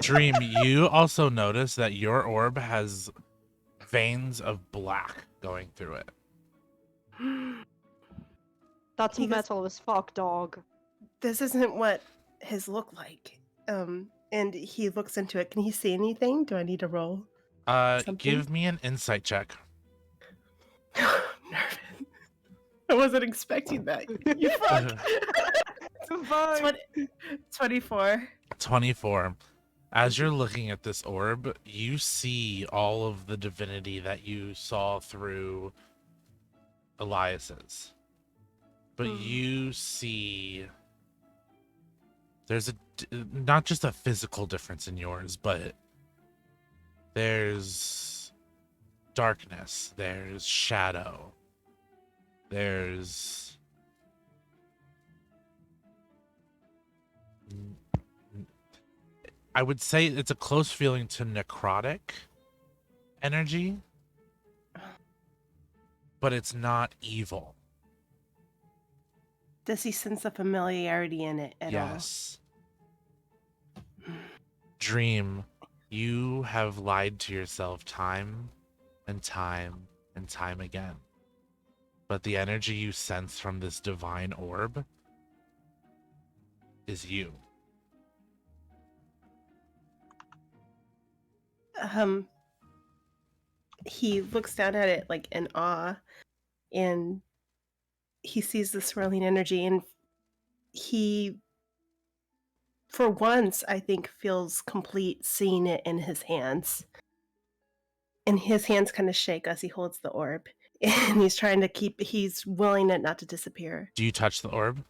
Dream, you also notice that your orb has veins of black going through it. That's He goes- metal as fuck, dog. This isn't what his look like. And he looks into it. Can he see anything? Do I need to roll? Something? Give me an insight check. Nervous. I wasn't expecting that. You fuck. 24. 24. As you're looking at this orb, you see all of the divinity that you saw through Elias's. But you see there's not just a physical difference in yours, but there's darkness, there's shadow, there's I would say it's a close feeling to necrotic energy, but it's not evil. Does he sense a familiarity in it at all? Yes. Dream, you have lied to yourself time and time and time again. But the energy you sense from this divine orb is you. He looks down at it like in awe, and he sees the swirling energy, and he, for once, I think, feels complete seeing it in his hands. And his hands kind of shake as he holds the orb. And he's willing it not to disappear. Do you touch the orb?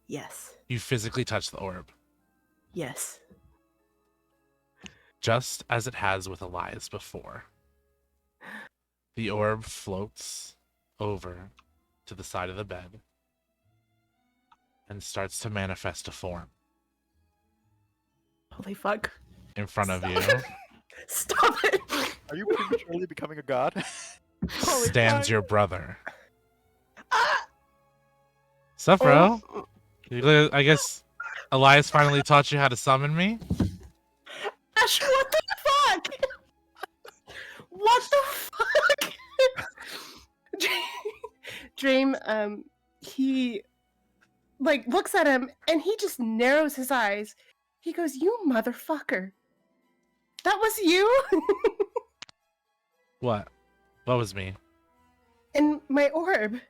Yes. You physically touch the orb. Yes. Just as it has with Elias before. The orb floats over to the side of the bed and starts to manifest a form Holy fuck. in front of you. Stop it. Are you prematurely becoming a god? Holy Stands fuck. your brother. Ah! Sup, bro? Oh, I guess Elias finally taught you how to summon me? Ash, what the fuck? What the fuck? Dream, he like looks at him and he just narrows his eyes. He goes, "You motherfucker. That was you?" What? What was me? And my orb.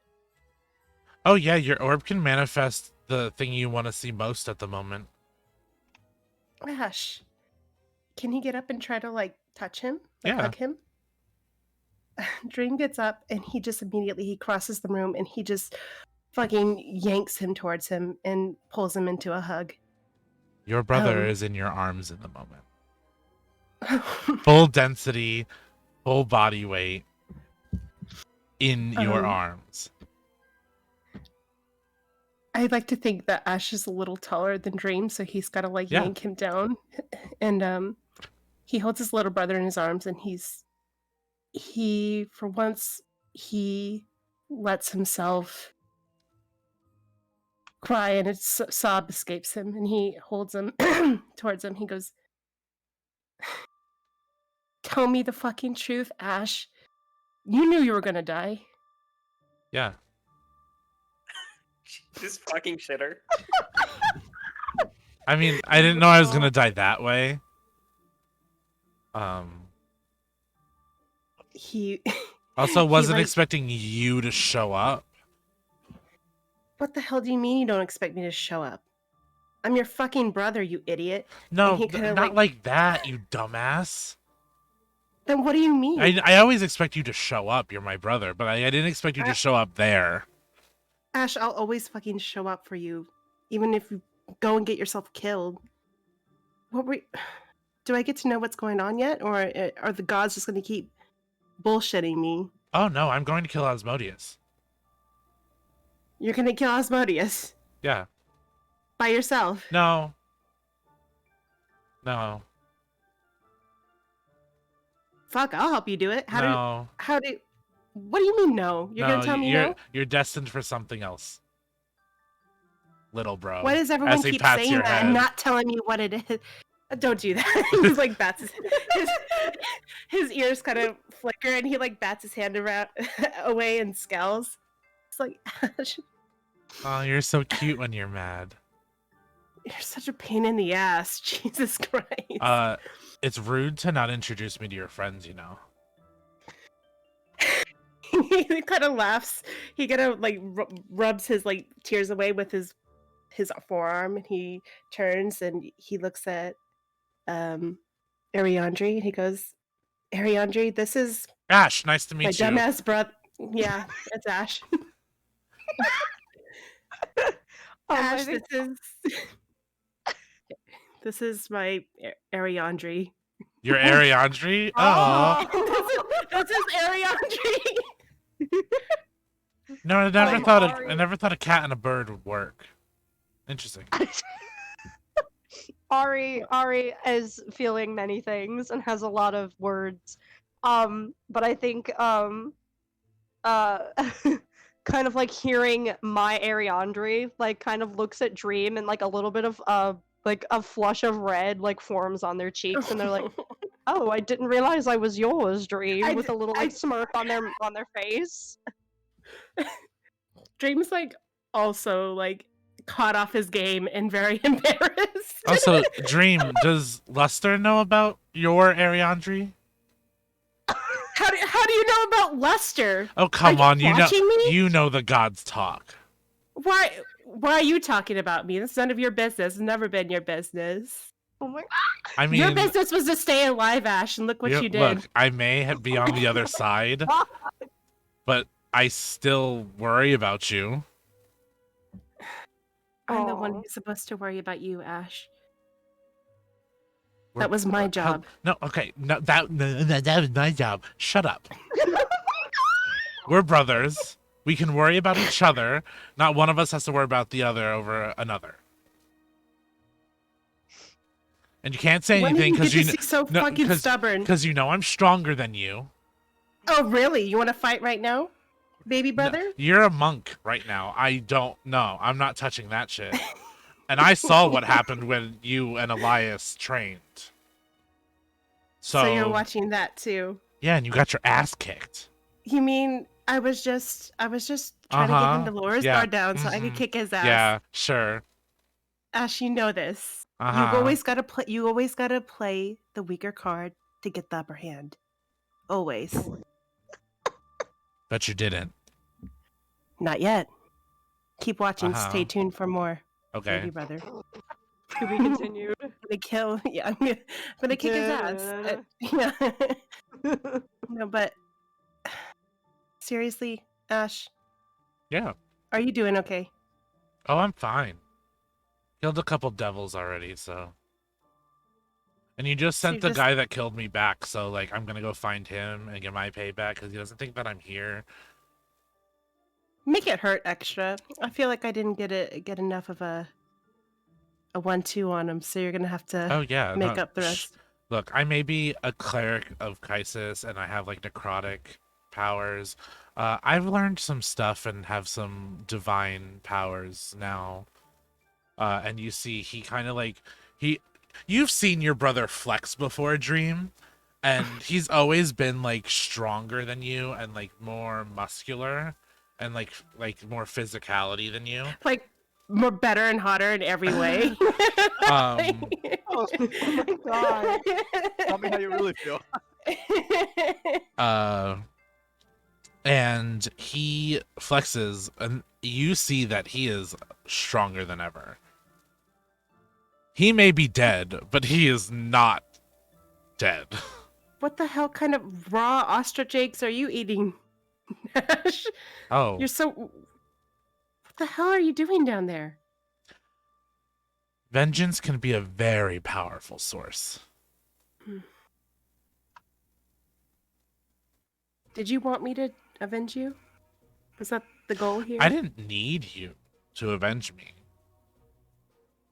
Oh yeah, your orb can manifest the thing you want to see most at the moment. Ash, can he get up and try to like touch him? Like Yeah. hug him? Dream gets up and he just immediately he crosses the room and he just fucking yanks him towards him and pulls him into a hug. Your brother Um. is in your arms in the moment. Full density, full body weight in your Um, arms. I'd like to think that Ash is a little taller than Dream, so he's got to like Yeah. yank him down. And he holds his little brother in his arms, and he for once he lets himself cry, and a sob escapes him, and he holds him towards him. He goes, "Tell me the fucking truth, Ash. You knew you were gonna die." Yeah. This fucking shitter. I mean, I didn't know I was gonna die that way. He Also he, wasn't like- expecting you to show up. What the hell do you mean you don't expect me to show up? I'm your fucking brother, you idiot. No, he kinda, not like that, you dumbass. Then what do you mean? I always expect you to show up. You're my brother, but I didn't expect you to show up there. Ash, I'll always fucking show up for you, even if you go and get yourself killed. What were? Do I get to know what's going on yet, or are the gods just going to keep bullshitting me? Oh no, I'm going to kill Asmodeus. You're going to kill Asmodeus Yeah. by yourself. No. No. Fuck, I'll help you do it. No. What do you mean no? You're going to tell me no? You're destined for something else. Little bro. Why does everyone as he keep pats saying your that and head. not telling me what it is? Don't do that. He's like bats his ears kind of flicker and he like bats his hand around away and scowls. It's like, Ash, Oh, you're so cute when you're mad. you're such a pain in the ass. Jesus Christ. It's rude to not introduce me to your friends, you know. He kind of laughs. He kind of like rubs his like tears away with his forearm, and he turns and he looks at Ariandri and he goes, "Ariandri, this is Ash, nice to my meet you. dumbass brother." Yeah, it's Ash. I Ash, think- this is my Ariandri. You're Ariandri? Oh. This is Ariandri. No, I never thought a cat and a bird would work. Interesting. Ari is feeling many things and has a lot of words. But I think kind of like hearing my Ariandri like kind of looks at Dream and like a little bit of like a flush of red like forms on their cheeks and they're like, "Oh, I didn't realize I was yours, Dream," with a little like smirk on their face. Dream's like also like caught off his game and very embarrassed. Also, Dream, does Luster know about your Ariandri? How do you know about Luster? Oh, come Are on, you watching me? you know the gods talk. Why are you talking about me? That's none of your business. It's never been your business. Oh my I mean, Your business was to stay alive, Ash, and look what you did. Look, I may be on the other side, but I still worry about you. I'm the one Aw. who's supposed to worry about you, Ash. We're- That was my job. No, okay, no, that was my job. Shut up. We're brothers. We can worry about each other. Not one of us has to worry about the other over another. And you can't say When did anything you because get you to kn- be so no, fucking stubborn? because you know I'm stronger than you. Oh, really? You want to fight right now, baby No, brother? you're a monk right now. I don't know. I'm not touching that shit. And I saw what happened when you and Elias trained. So you're watching that too. Yeah, and you got your ass kicked. You mean I was just trying to get him to lower his Yeah. guard down so I could Mhm. kick his ass. Yeah, sure. Ash, you know this. Uh-huh. You've always got to play. You always got to play the weaker card to get the upper hand. Always. But you didn't. Not yet. Keep watching. Uh-huh. Stay tuned for more, Okay. baby brother. To be continued. I'm gonna kill. Yeah, I'm gonna kick his ass. Yeah. No, but seriously, Ash, Yeah. are you doing okay? Oh, I'm fine. Killed a couple devils already, so. And you just So sent you the just- guy that killed me back, so like I'm gonna go find him and get my payback because he doesn't think that I'm here. Make it hurt extra. I feel like I didn't get enough of a 1-2 on him, so you're gonna have to Oh yeah, make no, up the rest. Look, I may be a cleric of Kaisis and I have like necrotic powers. I've learned some stuff and have some divine powers now. And you see, he kind of like you've seen your brother flex before, Dream, and he's always been like stronger than you and like more muscular and like more physicality than you. Like more better and hotter in every way. Um, Oh my god. Tell me how you really feel. And he flexes, and you see that he is stronger than ever. He may be dead, but he is not dead. What the hell kind of raw ostrich eggs are you eating, Nash? Oh, You're so. What the hell are you doing down there? vengeance can be a very powerful source. Did you want me to avenge you? Was that the goal here? I didn't need you to avenge me.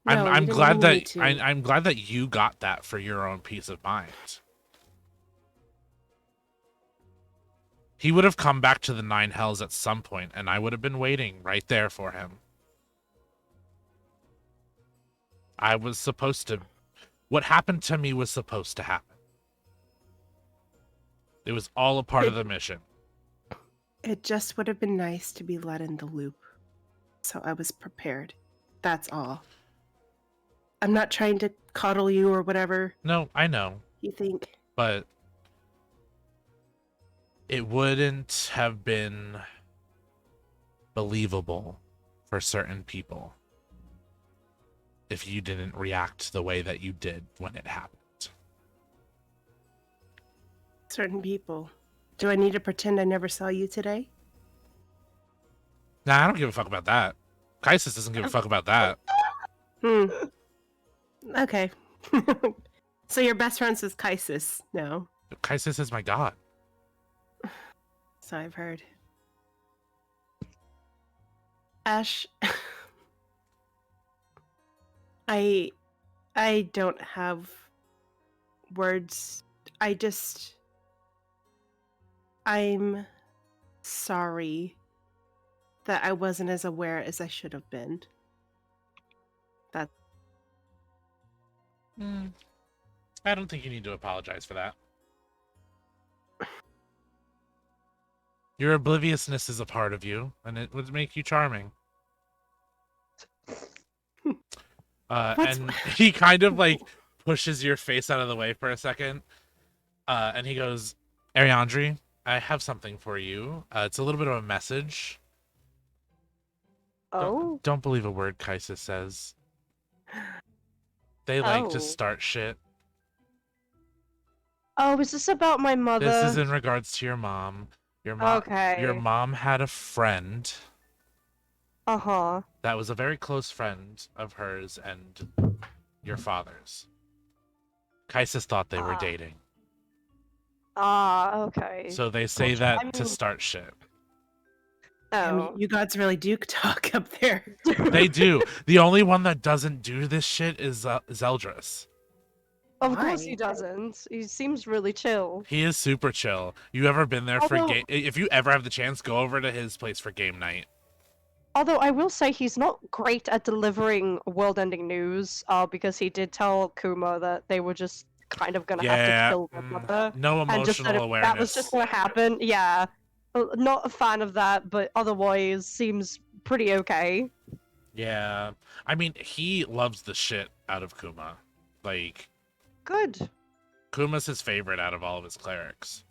No, you I'm didn't glad need that me to. I'm glad that you got that for your own peace of mind. He would have come back to the Nine Hells at some point, and I would have been waiting right there for him. I was supposed to. What happened to me was supposed to happen. It was all a part of the mission. It just would have been nice to be let in the loop. So I was prepared. That's all. I'm not trying to coddle you or whatever No, I know, you think. but it wouldn't have been believable for certain people if you didn't react the way that you did when it happened. Certain people. Do I need to pretend I never saw you today? Nah, I don't give a fuck about that. Kaisis doesn't give a fuck about that. Okay. So your best friends with Kaisis? No. Kaisis is my god. So I've heard. Ash, I don't have words. I'm sorry that I wasn't as aware as I should have been. That I don't think you need to apologize for that. Your obliviousness is a part of you, and it would make you charming. What's- And he kind of like pushes your face out of the way for a second, and he goes, Ariandri, I have something for you. It's a little bit of a message. Oh. Don't believe a word Kaisis says. They like Oh. to start shit. Oh, is this about my mother? This is in regards to your mom. Your mom. Okay. Your mom had a friend Uh-huh. that was a very close friend of hers and your father's. Kaisis thought they were Ah. dating. Okay. So they say that I to mean- start shit. I mean, Oh. you gods really do talk up there. They do. The only one that doesn't do this shit is Zeldris. Of course Why? he doesn't. He seems really chill. He is super chill. You ever been there for Although- game? If you ever have the chance, go over to his place for game night. Although I will say he's not great at delivering world-ending news, because he did tell Kuma that they were just kind of gonna have to Yeah, kill their brother, no and just that emotional awareness. that was just gonna happen. Yeah, not a fan of that, but otherwise seems pretty okay. Yeah, I mean, he loves the shit out of Kuma. Like, Good. Kuma's his favorite out of all of his clerics.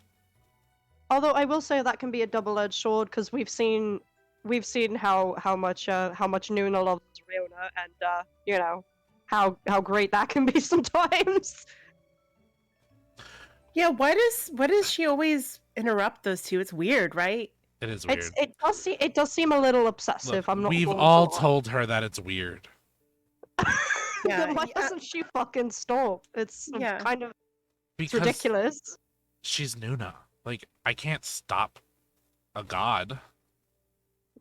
Although I will say that can be a double-edged sword because we've seen how much Nuna loves Riona, and you know how great that can be sometimes. Yeah, why does she always interrupt those two? It's weird, right? It is weird. It does seem a little obsessive. Look, I'm not. we've going all to lie. told her that it's weird. Yeah, Then why yeah. doesn't she fucking stop? It's Yeah. kind of Because ridiculous. she's Nuna. Like, I can't stop a god.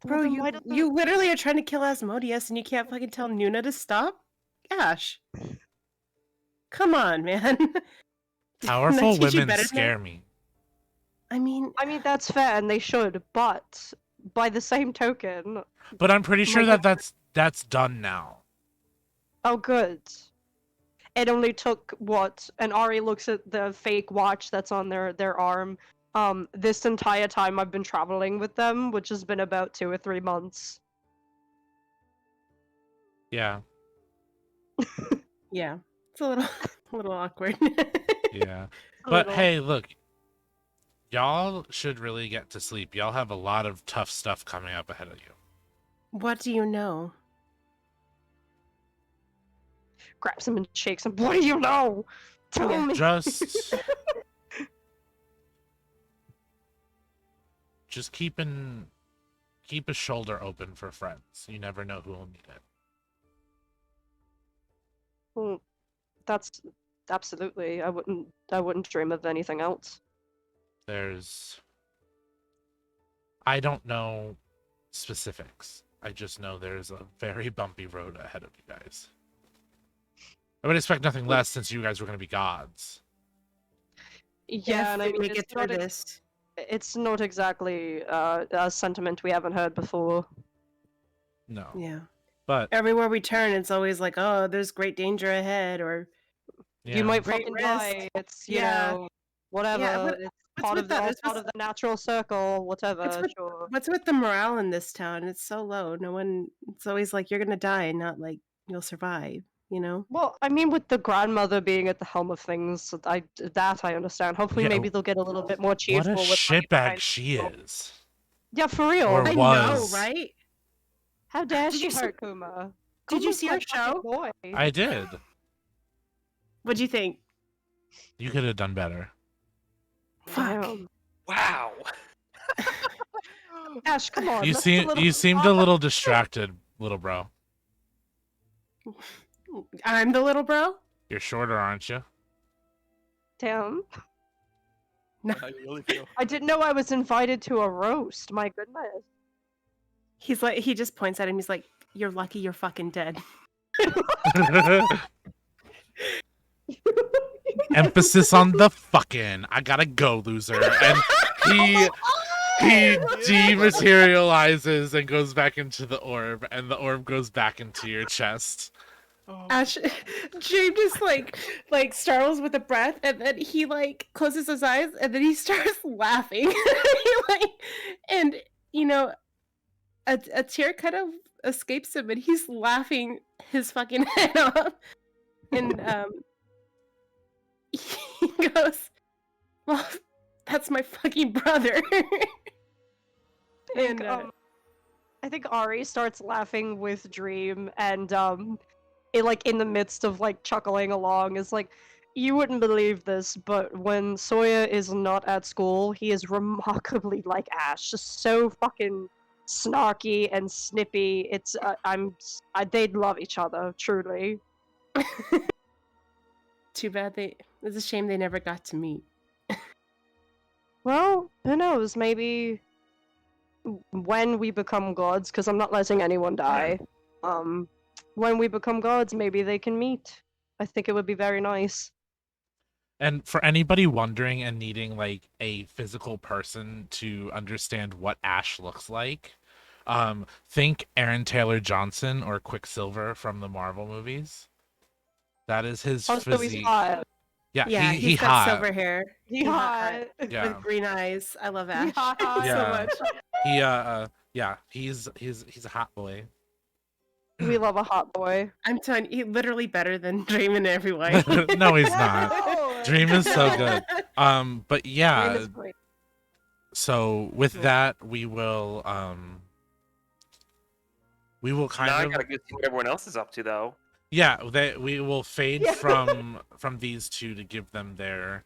Bro, Then why doesn't- you literally are trying to kill Asmodeus and you can't fucking tell Nuna to stop? Gosh. Come on, man. Powerful Teach you women better than scare that? me. I mean, that's fair, and they should. But by the same token, But I'm pretty sure My that that's done now. oh, good. It only took what? And Ari looks at the fake watch that's on their arm. This entire time I've been traveling with them, which has been about 2 or 3 months. Yeah, yeah. It's a little a little awkward. yeah. A But little. hey, look. Y'all should really get to sleep. Y'all have a lot of tough stuff coming up ahead of you. What do you know? Grabs him and shakes him. What do you know? Tell Yeah. me. Just keep a shoulder open for friends. You never know who will need it. Well, that's absolutely. I wouldn't dream of anything else. I don't know specifics. I just know there's a very bumpy road ahead of you guys. I would expect nothing less since you guys were going to be gods. Yeah, and I mean, we get it's through not, this. it's not exactly a sentiment we haven't heard before. No. Yeah. But Everywhere we turn, it's always like, oh, there's great danger ahead, or yeah. You might Great fucking risk. die. It's Yeah. know whatever. what- it's what's part with of the that? it's part of the natural circle. Whatever. What's with- Sure. what's with the morale in this town? It's so low. No one. It's always like you're gonna die, not like you'll survive. You know. Well, I mean, with the grandmother being at the helm of things, I understand. Hopefully, Yeah, maybe they'll get a little bit more What cheerful. a with money shitbag behind she people. is. Yeah, for real. Or I was. know, right? How dare Did she you see- hurt Kuma? Did you Kuma's see my her fucking show? Boy. I did. What'd you think? You could have done better. Fuck. Damn. Wow. Ash, come on. You that's a little- seemed a little distracted, little bro. I'm the little bro. You're shorter, aren't you? Damn. How you really feel? I didn't know I was invited to a roast. My goodness. He's like, he just points at him. He's like, "You're lucky you're fucking dead." Emphasis on the fucking. I gotta go, loser. And he dematerializes and goes back into the orb, and the orb goes back into your chest. Oh, Ash, James just like startles with a breath, and then he like closes his eyes, and then he starts laughing. And you know, a tear kind of escapes him, and he's laughing his fucking head off. And he goes, "Well, that's my fucking brother." think, And I think Ari starts laughing with Dream, and in the midst of like chuckling along, is like, you wouldn't believe this, but when Sawyer is not at school, he is remarkably like Ash, just so fucking snarky and snippy. It's they'd love each other, truly. too bad it's a shame they never got to meet. Well, who knows? Maybe when we become gods, because I'm not letting anyone die. When we become gods, maybe they can meet. I think it would be very nice. And for anybody wondering and needing like a physical person to understand what Ash looks like, think Aaron Taylor Johnson or Quicksilver from the Marvel movies. That is his Oh, so he's physique. hot. Yeah, Yeah, he he's got hot. silver hair. He hot. Yeah. With green eyes. I love Ash hot. so Yeah. much. He yeah, he's a hot boy. We love a hot boy. I'm telling you, literally better than Dream in every way. No, he's not. Dream is so good. But Dream yeah, is great. so with that we will kind Now I of gotta go see what everyone else is up to, though. yeah, we will fade Yeah. from these two to give them their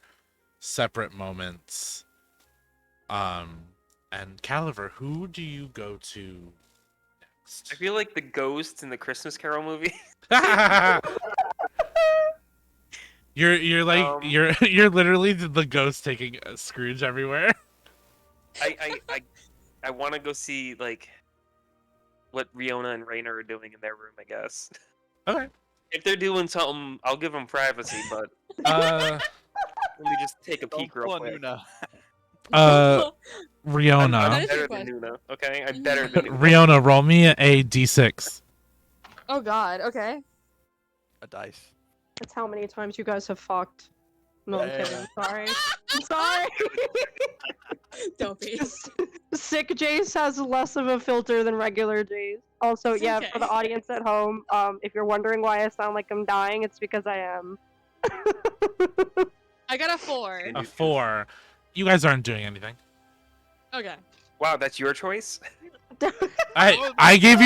separate moments. And Caliver, who do you go to next? I feel like the ghosts in the Christmas Carol movie. You're like you're literally the ghost taking Scrooge everywhere. I want to go see like what Riona and Rainer are doing in their room. I guess Okay. if they're doing something, I'll give them privacy. But Uh, let me just take a Don't peek pull real a quick. Nuna. I'm Riona. That is better your than question. Nuna. Okay, I'm better than Nuna. Riona, roll me a d6. Oh God. Okay. A dice. That's how many times you guys have fucked. No, I'm Yeah. kidding. Sorry. I'm sorry. Don't be. Sick Jace has less of a filter than regular Jace. Also, It's yeah, okay. for the audience at home, if you're wondering why I sound like I'm dying, it's because I am. I got a 4. A 4. You guys aren't doing anything. Okay. Wow, that's your choice. I gave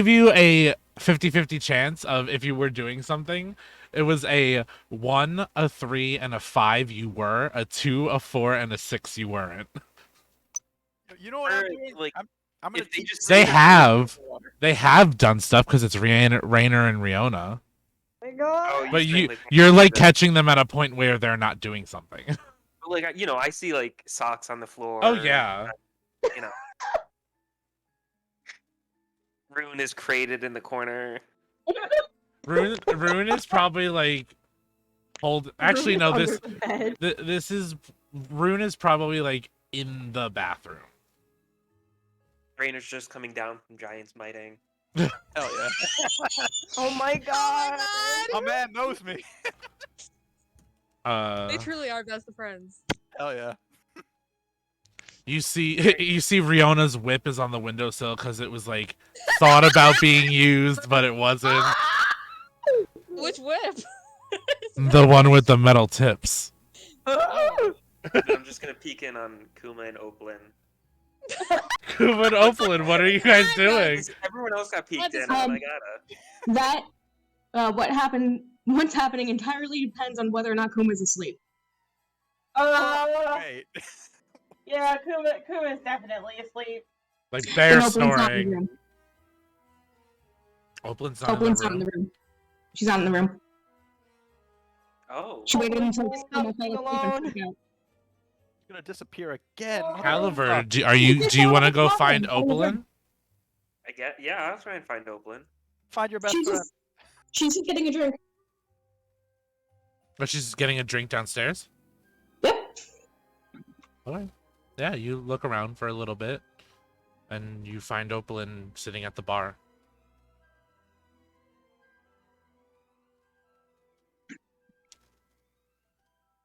you a 50-50 chance of if you were doing something. It was a 1, a 3, and a 5 you were, a 2, a 4, and a 6 you weren't. You know what I'm Or, doing? like, I'm gonna if they teach just They say- have. They have done stuff because it's Rainer and Riona. My God. Oh, But saying, like, you're like that- catching them at a point where they're not doing something. like I see like socks on the floor. Oh yeah. You know. Rune is crated in the corner. Rune is probably like actually no, Under this the bed. this is Rune is probably like in the bathroom. Rainer's just coming down from Giants Mighting. Hell yeah. Oh my God. My man knows me. They truly are best of friends. Hell yeah. You see Riona's whip is on the windowsill because it was like thought about being used, but it wasn't. Which whip? The one with the metal tips. Oh. I'm just gonna peek in on Kuma and Oplin. Kuma and Opalin, what are you guys Oh my God. doing? Everyone else got peeked in, Um, and I gotta. That what's happening entirely depends on whether or not Kuma's asleep. Wait. Yeah, Kuma's definitely asleep. Like bear And Opalin's not in the snoring. room. Opalin's not in Opalin's the not in room. the room. She's not in the room. Oh. She waited until Opalin's Kuma not fell asleep alone. and freaked out. It's gonna disappear again. What the Caliver, fuck? do you want to go find Opalin? I get. Yeah, I'll try and find Oplin. Find your best She's friend. just getting a drink. But she's getting a drink downstairs. Yep. Okay. Yeah, you look around for a little bit, and you find Opalin sitting at the bar.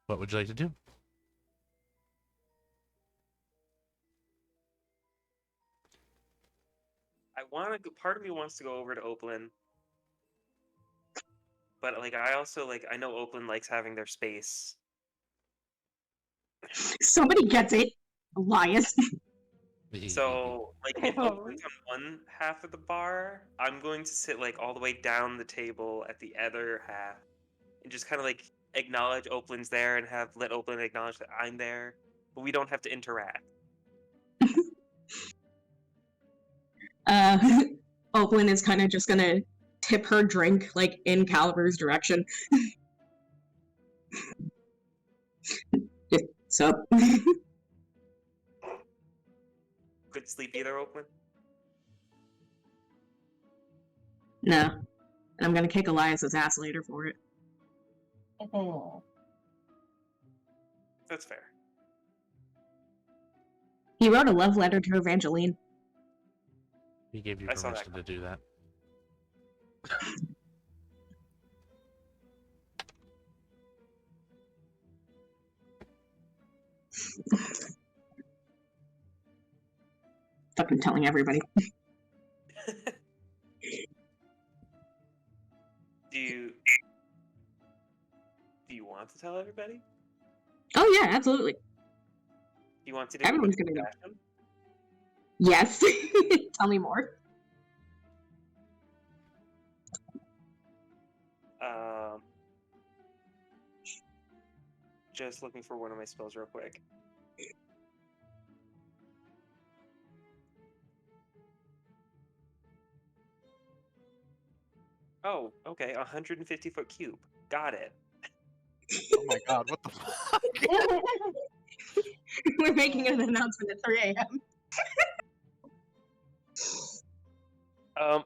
What would you like to do? I want to. Part of me wants to go over to Oplin, but like I also like I know Oplin likes having their space. Somebody gets it. Elias. So like if Oh. Oplin's on one half of the bar, I'm going to sit like all the way down the table at the other half, and just kind of like acknowledge Oplin's there and let Oplin acknowledge that I'm there, but we don't have to interact. Oakland is kind of just gonna tip her drink like in Caliber's direction. So Good sleep either, Oplin. no, and I'm gonna kick Elias's ass later for it. That's fair. He wrote a love letter to Evangeline. He gave you I saw that permission to do that. Fucking telling everybody. Do you want to tell everybody? Oh yeah, absolutely. Do you want to do Everyone's it with gonna know. fashion? Yes. Tell me more. Just looking for one of my spells real quick. Oh, okay, 150-foot cube. Got it. Oh my god, what the fuck? We're making an announcement at 3 a.m.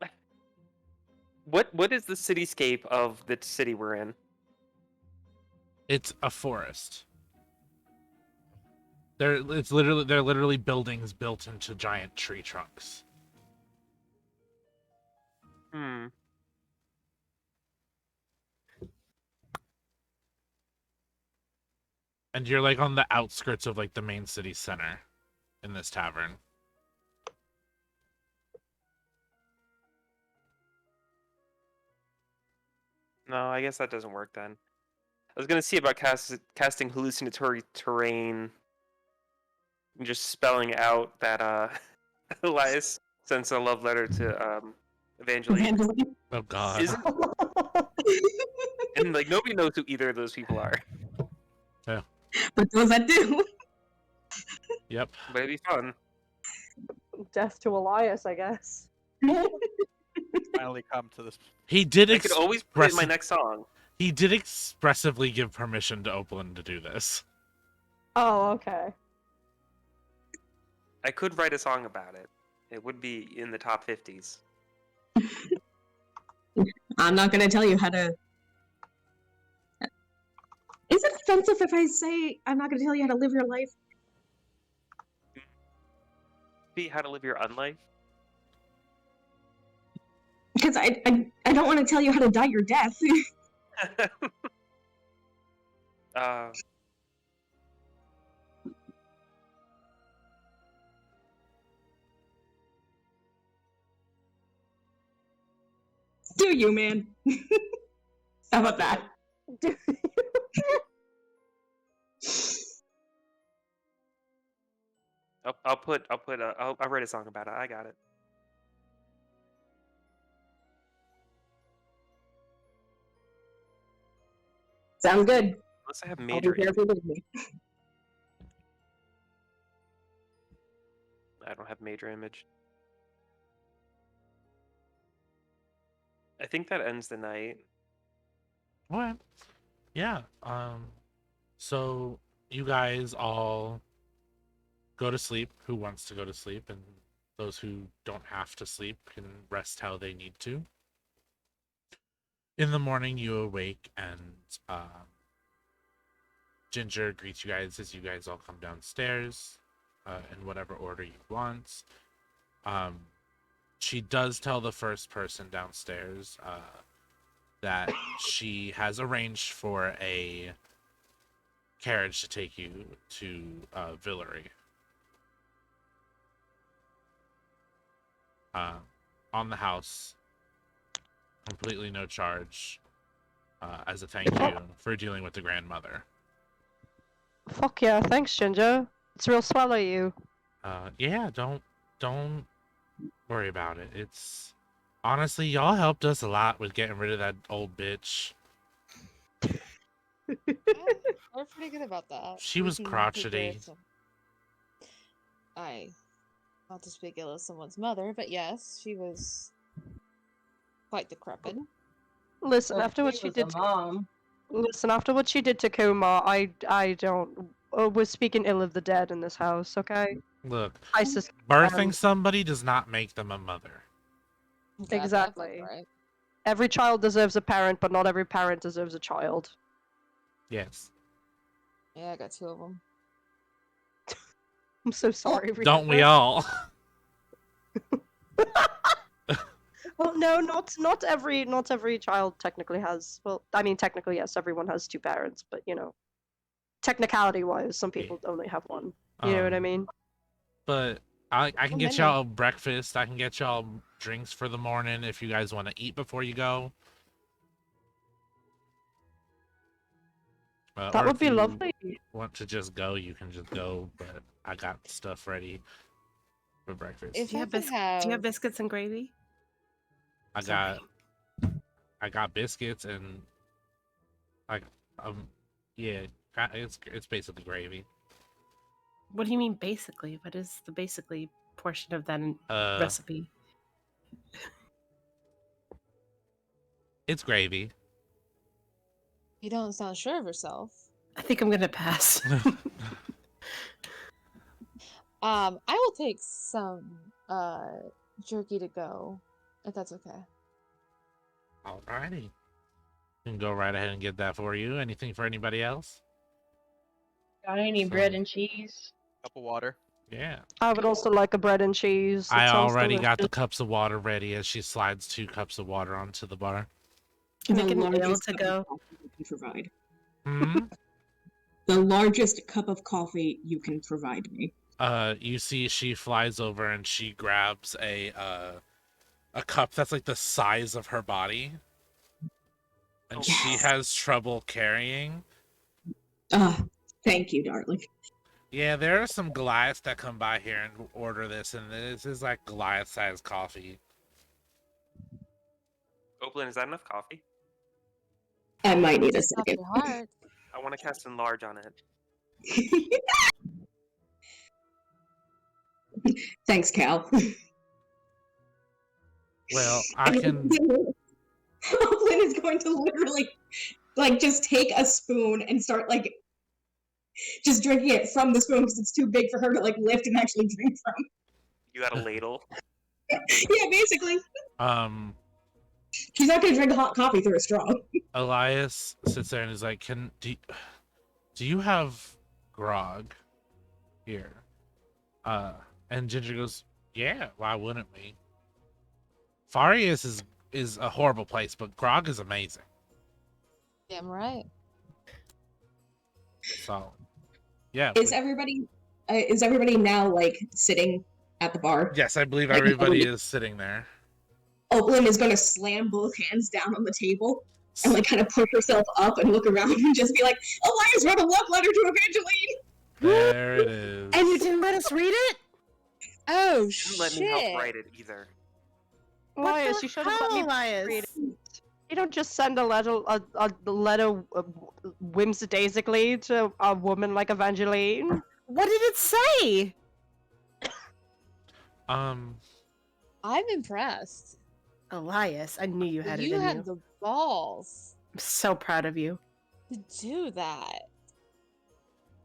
What is the cityscape of the city we're in? It's a forest. They're literally buildings built into giant tree trunks. Hmm. And you're like on the outskirts of like the main city center in this tavern. No, I guess that doesn't work then. I was gonna see about casting hallucinatory terrain and just spelling out that Elias sends a love letter to Evangeline. Oh god. Isn't and like nobody knows who either of those people are. But those that do. Yep. But it'd be fun. Death to Elias, I guess. Finally come to this. He did I could always put it in my express- next song. He did expressively give permission to Opaline to do this. Oh, okay. I could write a song about it. It would be in the top 50s. I'm not gonna tell you how to. Is it offensive if I say I'm not gonna tell you how to live your life? Be how to live your unlife. Because I don't want to tell you how to die your death. Do you, man? How about that? I'll write a song about it. I got it. Sounds good. Unless I have I'll major. be here if you need me. I don't have major image. I think that ends the night. What? Yeah. So you guys all go to sleep. Who wants to go to sleep, and those who don't have to sleep can rest how they need to. In the morning, you awake, and Ginger greets you guys as you guys all come downstairs, in whatever order you want. She does tell the first person downstairs that she has arranged for a carriage to take you to Villery. On the house, completely no charge, as a thank you for dealing with the grandmother. Fuck yeah, thanks, Ginger. It's real swell of you. Yeah, don't worry about it. It's honestly, y'all helped us a lot with getting rid of that old bitch. Yeah, we're pretty good about that. She We was can take care of crotchety. Not to speak ill of someone's mother, but yes, she was quite decrepit. Listen, Well, after what she she was did a to mom. listen, after what she did to Kumar, I don't. We're speaking ill of the dead in this house, okay? Look, ISIS. birthing somebody does not make them a mother. Got that Exactly. fucked right. Every child deserves a parent, but not every parent deserves a child. Yes. Yeah, I got 2 of them. I'm so sorry. Don't we Reaper. all? Well, no, not every child technically has. Well, I mean, technically yes, everyone has 2 parents, but you know, technicality wise, some people only have 1. You know what I mean? But I can Well, get many. y'all breakfast. I can get y'all drinks for the morning if you guys want to eat before you go. That or would if be you lovely. Want to just go, you can just go. But I got stuff ready for breakfast. If Do you I have could have, Do you have biscuits and gravy? I Sorry. got biscuits and like yeah, it's basically gravy. What do you mean basically? What is the basically portion of that recipe? It's gravy. you don't sound sure of yourself. I think I'm gonna pass. I will take some jerky to go, if that's okay. Alrighty. You can go right ahead and get that for you. Anything for anybody else? Got any So- bread and cheese? Cup of water. Yeah. I would also like a bread and cheese. It I sounds already got the delicious. cups of water ready as she slides 2 cups of water onto the bar. Can The I get an ale largest to cup go? of coffee you can provide. Hmm? The largest cup of coffee you can provide me. You see she flies over and she grabs a cup that's like the size of her body. And she Yes. has trouble carrying. Thank you, darling. Yeah, there are some Goliaths that come by here and order this, and this is like Goliath-sized coffee. Oplin, is that enough coffee? I might need a Just off second. your heart. I want to cast Enlarge on it. Thanks, Cal. Well, I can. Lynn is going to literally, just take a spoon and start, just drinking it from the spoon because it's too big for her to, lift and actually drink from. You got a ladle. Yeah, basically. She's not going to drink hot coffee through a straw. Elias sits there and is like, do you have grog here? And Ginger goes, yeah, why wouldn't we? Farius is a horrible place, but grog is amazing. Damn right. So, yeah. Is everybody now, sitting at the bar? Yes, I believe Like, everybody is sitting there. Oakland is going to slam both hands down on the table and, kind of push herself up and look around and just be like, Elias wrote a love letter to Evangeline! There it is. And you didn't let us read it? Oh, You didn't let me help write it either. Elias, you should have let me Elias? read it. You don't just send a letter whimsidaically to a woman like Evangeline. What did it say? I'm impressed. Elias, I knew you had it You in had you. the balls I'm so proud of you. to do that.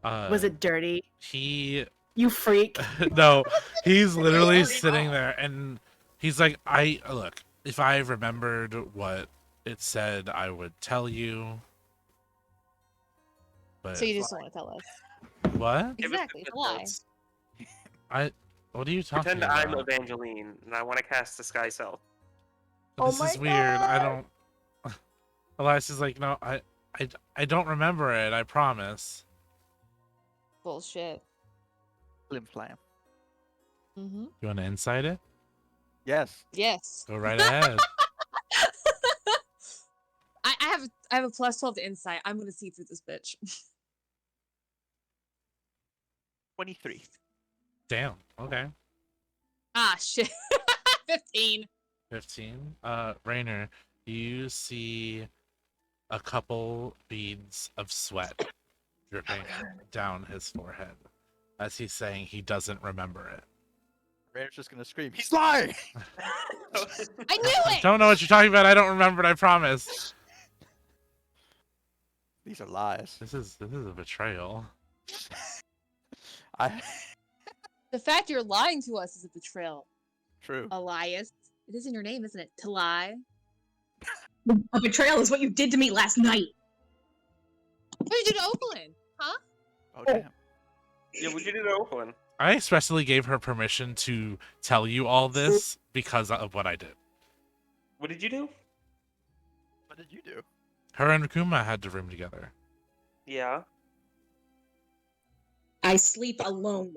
Was it dirty? He You freak. no, he's literally sitting there and he's like, look, if I remembered what it said, I would tell you. But So you just don't want to tell us. what? Give us the Exactly, good why? notes. What are you talking Pretend about? I'm Evangeline and I want to cast Disguise Self. This is weird. I don't. Elias is like, no, I don't remember it. I promise. Bullshit. Flim flam. Mm-hmm. You want to insight it? Yes. Yes. Go right ahead. I have a plus 12 to insight. I'm gonna see through this bitch. 23. Damn. Okay. Ah shit. 15. 15. Rainer, you see a couple beads of sweat dripping down his forehead as he's saying he doesn't remember it. Rainer's just gonna scream, he's lying! I knew it. Don't know what you're talking about. I don't remember it. I promise. These are lies. This is a betrayal. The fact you're lying to us is a betrayal, True. Elias. It is in your name, isn't it? To lie. A betrayal is what you did to me last night. What did you do to Oakland? Huh? Oh damn. Yeah, what'd you do to Oakland? I expressly gave her permission to tell you all this because of what I did. What did you do? What did you do? Her and Kuma had to room together. Yeah. I sleep alone.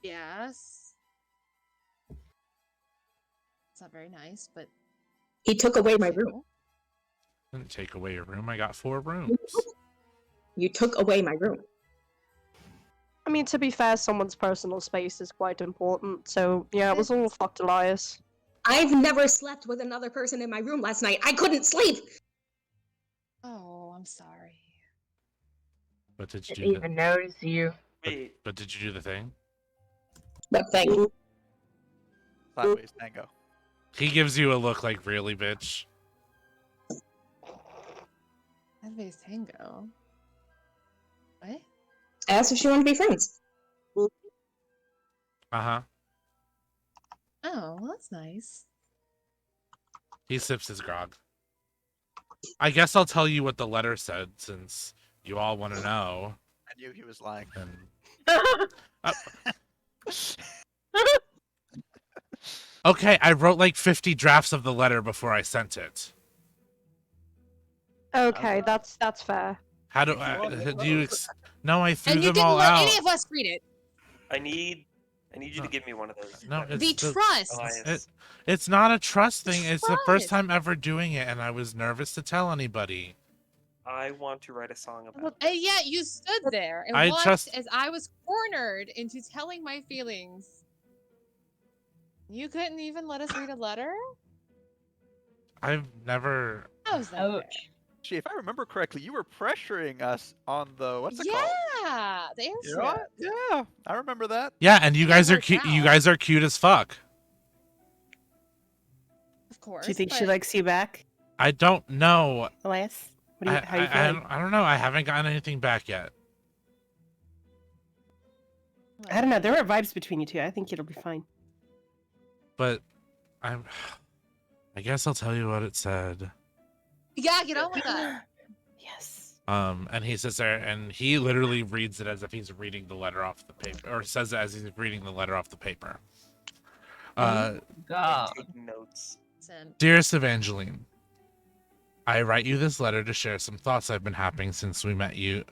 Yes. It's not very nice, but He took away my room. Didn't take away your room. I got 4 rooms. You took away my room. I mean, to be fair, someone's personal space is quite important, so yeah, it was all fucked, Elias. I've never slept with another person in my room last night. I couldn't sleep. oh, I'm sorry. But did you Didn't do even notice you. Wait. but did you do the thing? But thank you. Sideways tango. He gives you a look like, really, bitch? Sideways tango. What? I asked if she wanted to be friends. Uh-huh. Oh, well, that's nice. He sips his grog. I guess I'll tell you what the letter said, since you all want to know. I knew he was lying. And... Okay, I wrote like 50 drafts of the letter before I sent it. Okay, that's fair. How do you... No, I threw And you them didn't all let out. any of us read it. I need you to give me one of those. No, it's The trust. Elias. It's not a trust thing. It's the first Trust. time ever doing it, and I was nervous to tell anybody. I want to write a song about it. And yet you stood there and I watched just- as I was cornered into telling my feelings. You couldn't even let us read a letter? I've never... How's that? fair? Ouch. Gee, if I remember correctly, you were pressuring us on the what's it Yeah, called? the You answer. know what? Yeah, I remember that. Yeah, and you It guys are worked cute. You out. guys are cute as fuck. Of course. Do you think she but- likes you back, I don't know. Elias? What do you, how you I feeling? don't know. I haven't gotten anything back yet. I don't know. There were vibes between you two. I think it'll be fine. But I guess I'll tell you what it said. Yeah, get on with that. Yes. And he sits there and he literally reads it as if he's reading the letter off the paper, or says it as he's reading the letter off the paper. And God. take notes. Listen, Dearest Evangeline, I write you this letter to share some thoughts I've been having since we met you.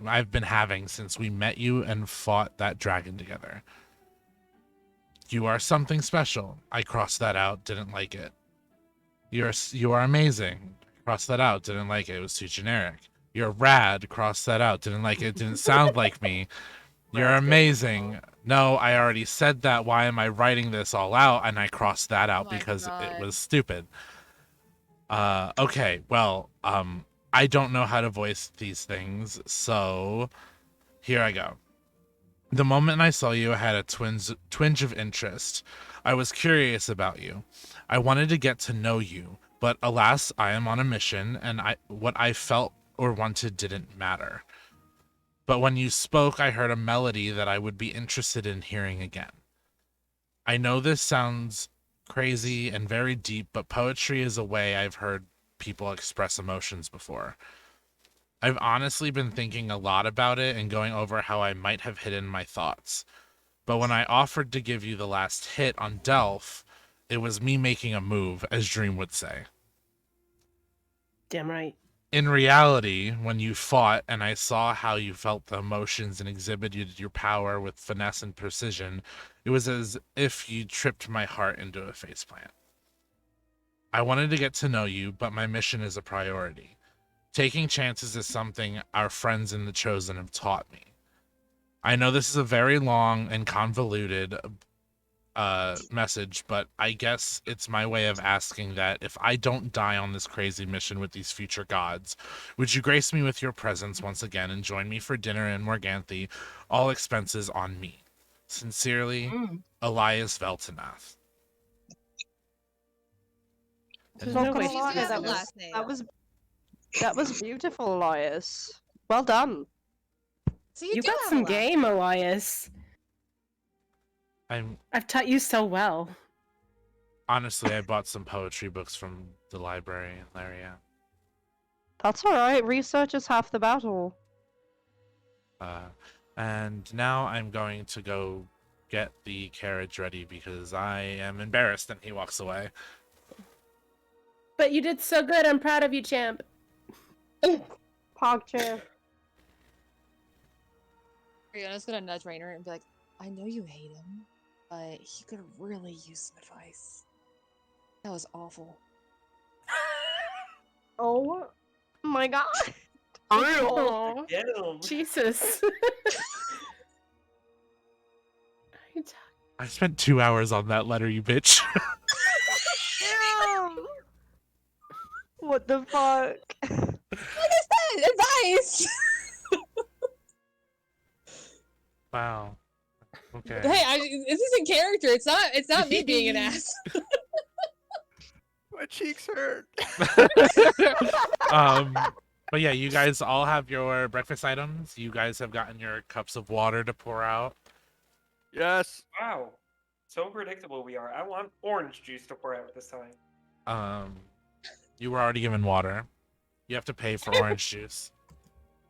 And fought that dragon together. You are something special. I crossed that out. Didn't like it. You are amazing. Crossed that out. Didn't like it. It was too generic. You're rad. Crossed that out. Didn't like it. It didn't sound like me. You're Rad's good. amazing. No, I already said that. Why am I writing this all out? And I crossed that out Oh my because it God. was stupid. Okay, well, I don't know how to voice these things, so here I go. The moment I saw you, I had a twinge of interest. I was curious about you. I wanted to get to know you, but alas, I am on a mission, and what I felt or wanted didn't matter. But when you spoke, I heard a melody that I would be interested in hearing again. I know this sounds crazy and very deep, but poetry is a way I've heard people express emotions before. I've honestly been thinking a lot about it and going over how I might have hidden my thoughts. But when I offered to give you the last hit on Delph, it was me making a move, as Dream would say. Damn right. In reality, when you fought and I saw how you felt the emotions and exhibited your power with finesse and precision, it was as if you tripped my heart into a faceplant. I wanted to get to know you, but my mission is a priority. Taking chances is something our friends in The Chosen have taught me. I know this is a very long and convoluted message, but I guess it's my way of asking that if I don't die on this crazy mission with these future gods, would you grace me with your presence once again and join me for dinner in Morganthe, all expenses on me? Sincerely, Elias Veltanath. Not No gonna way. lie, She has that a was last name. that was beautiful, Elias. Well done. So You do got have a some last game, Elias. I've taught you so well. Honestly, I bought some poetry books from the library in Laria. That's alright, research is half the battle. And now I'm going to go get the carriage ready because I am embarrassed. And he walks away. But you did so good. I'm proud of you, champ. PogChamp. Riona's gonna nudge Rainer and be like, I know you hate him, but he could really use some advice. That was awful. Oh my god. Oh, Get him. Jesus. I spent 2 hours on that letter, you bitch. What the fuck? Like I said, advice! Wow. Okay. Hey, this is in character. It's not me being an ass. My cheeks hurt. But yeah, you guys all have your breakfast items. You guys have gotten your cups of water to pour out. Yes. Wow. So predictable we are. I want orange juice to pour out this time. You were already given water. You have to pay for orange juice.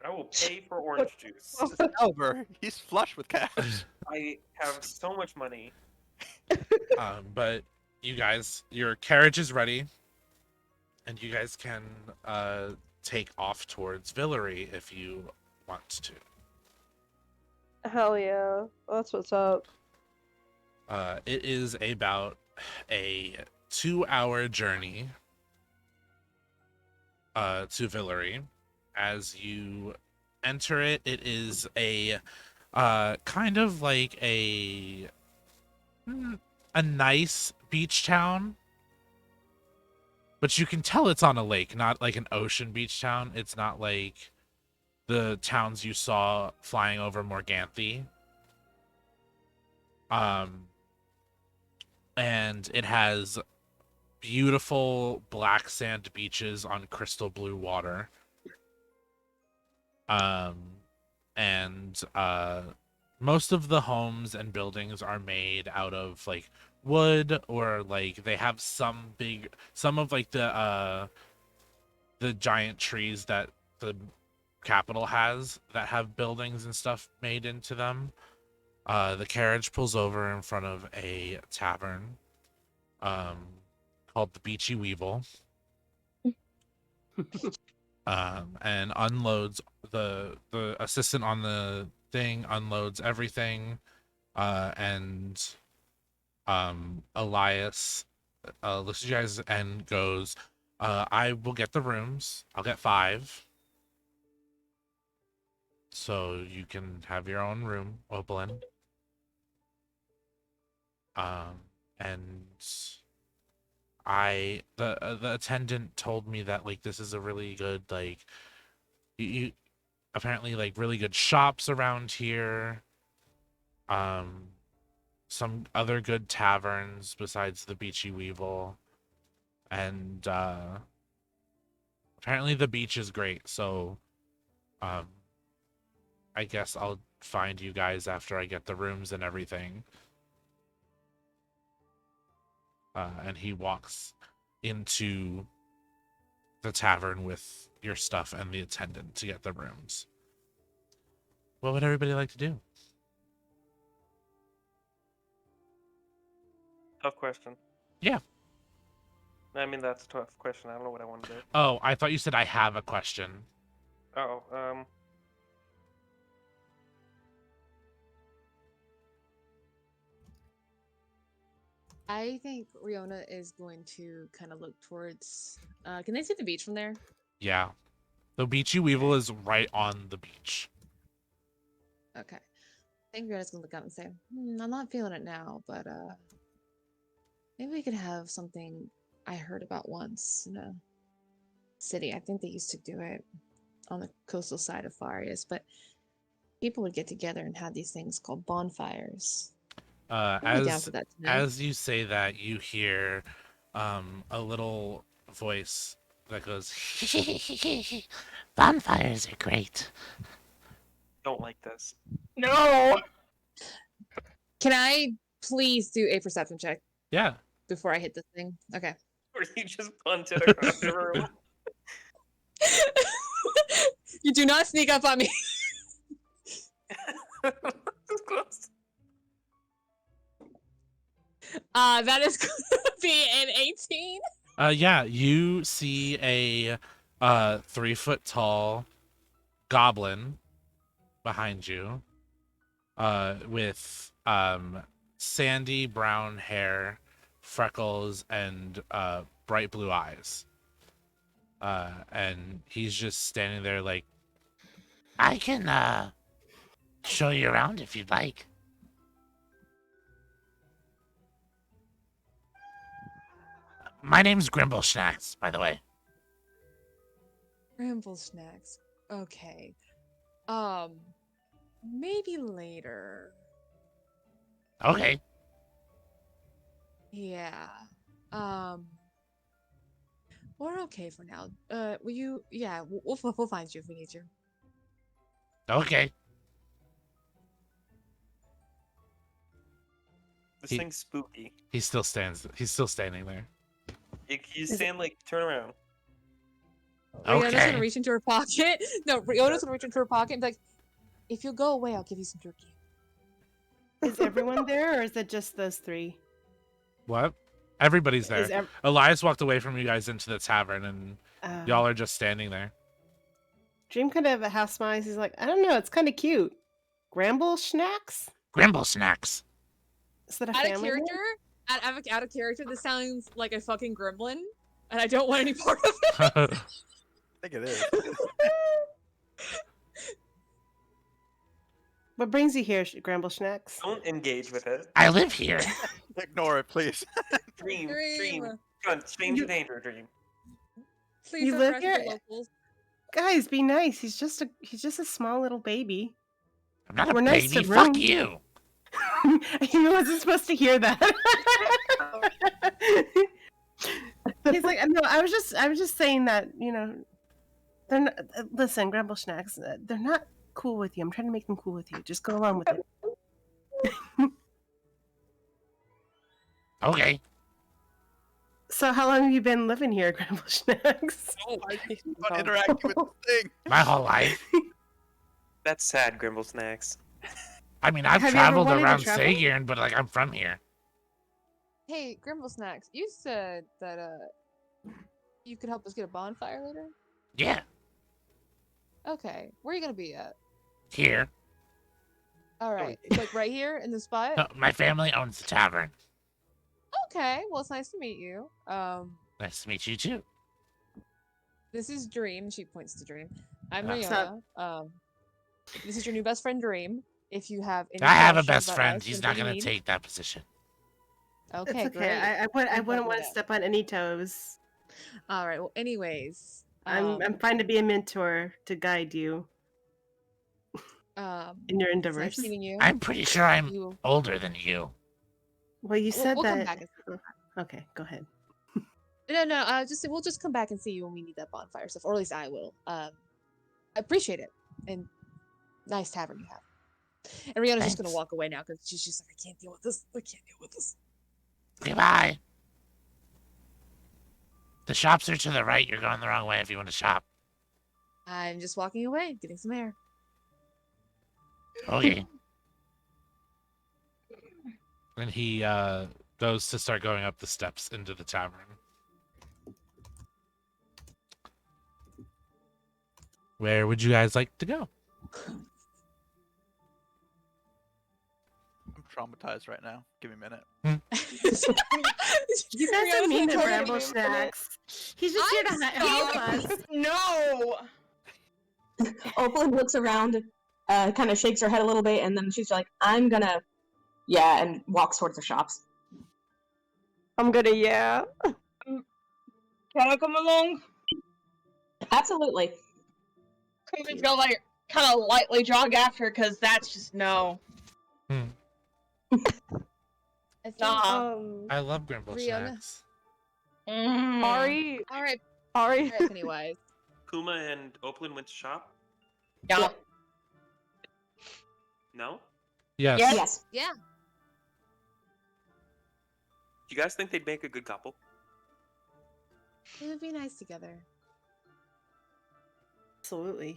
I will pay for orange juice. Albert, he's flush with cash. I have so much money. But you guys, your carriage is ready, and you guys can take off towards Villery if you want to. Hell yeah. That's what's up. It is about a 2-hour journey to Villery. As you enter it, it is a kind of like a nice beach town, but you can tell it's on a lake, not like an ocean beach town. It's not like the towns you saw flying over Morganthe. And it has beautiful black sand beaches on crystal blue water. And most of the homes and buildings are made out of like wood, or like they have some of like the giant trees that the capital has that have buildings and stuff made into them. The carriage pulls over in front of a tavern called the Beachy Weevil. And unloads the assistant on the thing unloads everything, and Elias looks at you guys and goes, I will get the rooms. I'll get 5, so you can have your own room, Opalyn. And the attendant told me that like this is a really good like you apparently like really good shops around here, some other good taverns besides the Beachy Weevil, and apparently the beach is great. So I guess I'll find you guys after I get the rooms and everything. And he walks into the tavern with your stuff and the attendant to get the rooms. What would everybody like to do? Tough question. Yeah. I mean, that's a tough question. I don't know what I want to do. Oh, I thought you said I have a question. Oh, I think Riona is going to kind of look towards. Can they see the beach from there? Yeah. The Beachy Weevil is right on the beach. Okay. I think Riona's gonna look out and say, I'm not feeling it now, but maybe we could have something I heard about once in a city. I think they used to do it on the coastal side of Farias, but people would get together and have these things called bonfires. I'd be down for that tonight. As you say that, you hear a little voice that goes, bonfires are great. don't like this. No. Can I please do a perception check Yeah. before I hit this thing? Okay. Or you just punted across the room. You do not sneak up on me. It's close. That is going to be an 18. Yeah, you see a 3-foot tall goblin behind you, with sandy brown hair, freckles, and bright blue eyes. And he's just standing there like, I can show you around if you'd like. My name's Grimble Snacks, by the way. Ramble snacks. Okay. Maybe later. Okay. Yeah. We're okay for now. Will you? Yeah, we'll find you if we need you. Okay. This He- thing's spooky. He still stands. He's still standing there. You stand like turn around. Riona's Okay. gonna reach into her pocket. No, Riona's gonna reach into her pocket and be like, "If you'll go away, I'll give you some jerky." Is everyone there, or is it just those three? What? Everybody's there. Is ev- Elias walked away from you guys into the tavern, and y'all are just standing there. Dream kind of half smiles. He's like, I don't know. It's kind of cute. Gramble Snacks? Grimble Snacks. Is that a Out of family name? character, out of character, this sounds like a fucking gremlin, and I don't want any part of it. I think it is. What brings you here, Gramble Snacks? Don't engage with it. I live here. Ignore it, please. Dream. Dream. Come on, stranger danger, Dream. Please You don't live crash with the here? locals. Guys, be nice. He's just a small little baby. I'm not a We're nice baby. to Fuck room. you. He wasn't supposed to hear that. He's like, no, I was just saying that, they're not, listen, Gramble Snacks, they're not cool with you. I'm trying to make them cool with you. Just go along with it. Okay. So how long have you been living here, Gramble Snacks? Not interacting with the thing. My whole life. That's sad, Grimble Snacks. I mean, I've Have you ever traveled wanted to around travel? Sagiern, but like I'm from here. Hey, Grimble Snacks, you said that you could help us get a bonfire later. Yeah, Okay, where are you gonna be at? here. All right, like right here in the spot. No, my family owns the tavern. Okay, well it's nice to meet you. Nice to meet you too. This is Dream. She points to Dream. I'm What's Riona. This is your new best friend, Dream. If you have any I have a questions best about friend. us, He's anything not you gonna need- take that position. Okay, It's okay. great. I wouldn't Fuck want with to that. step on any toes. All right. Well, anyways, I'm fine to be a mentor to guide you in your it's endeavors. nice meeting you. I'm pretty sure I'm You- older than you. Well, you said we'll come that. back and see. Okay, go ahead. No. We'll just come back and see you when we need that bonfire stuff, or at least I will. I appreciate it, and nice tavern you have. And Riona's just gonna Thanks. walk away now because she's just like, I can't deal with this. I can't deal with this. Goodbye. The shops are to the right. You're going the wrong way if you want to shop. I'm just walking away, getting some air. Okay. And he goes to start going up the steps into the tavern. Where would you guys like to go? I'm traumatized right now. Give me a minute. You guys are Riona's mean gonna to go Ramble to- Snacks. He's just here to help us. No. Opal looks around, kind of shakes her head a little bit, and then she's like, I'm gonna, yeah, and walks towards the shops. I'm gonna, yeah. Can I come along? Absolutely. Kuma's gonna like kind of lightly jog after, cause that's just no. I think, Nah. I love Grimble Rihanna. Snacks. Mm. Ari, all right, Ari. Pennywise. Kuma and Opalyn went to shop? Yeah. No? Yes. Yes. Yes. Yeah. Do you guys think they'd make a good couple? It would be nice together. Absolutely.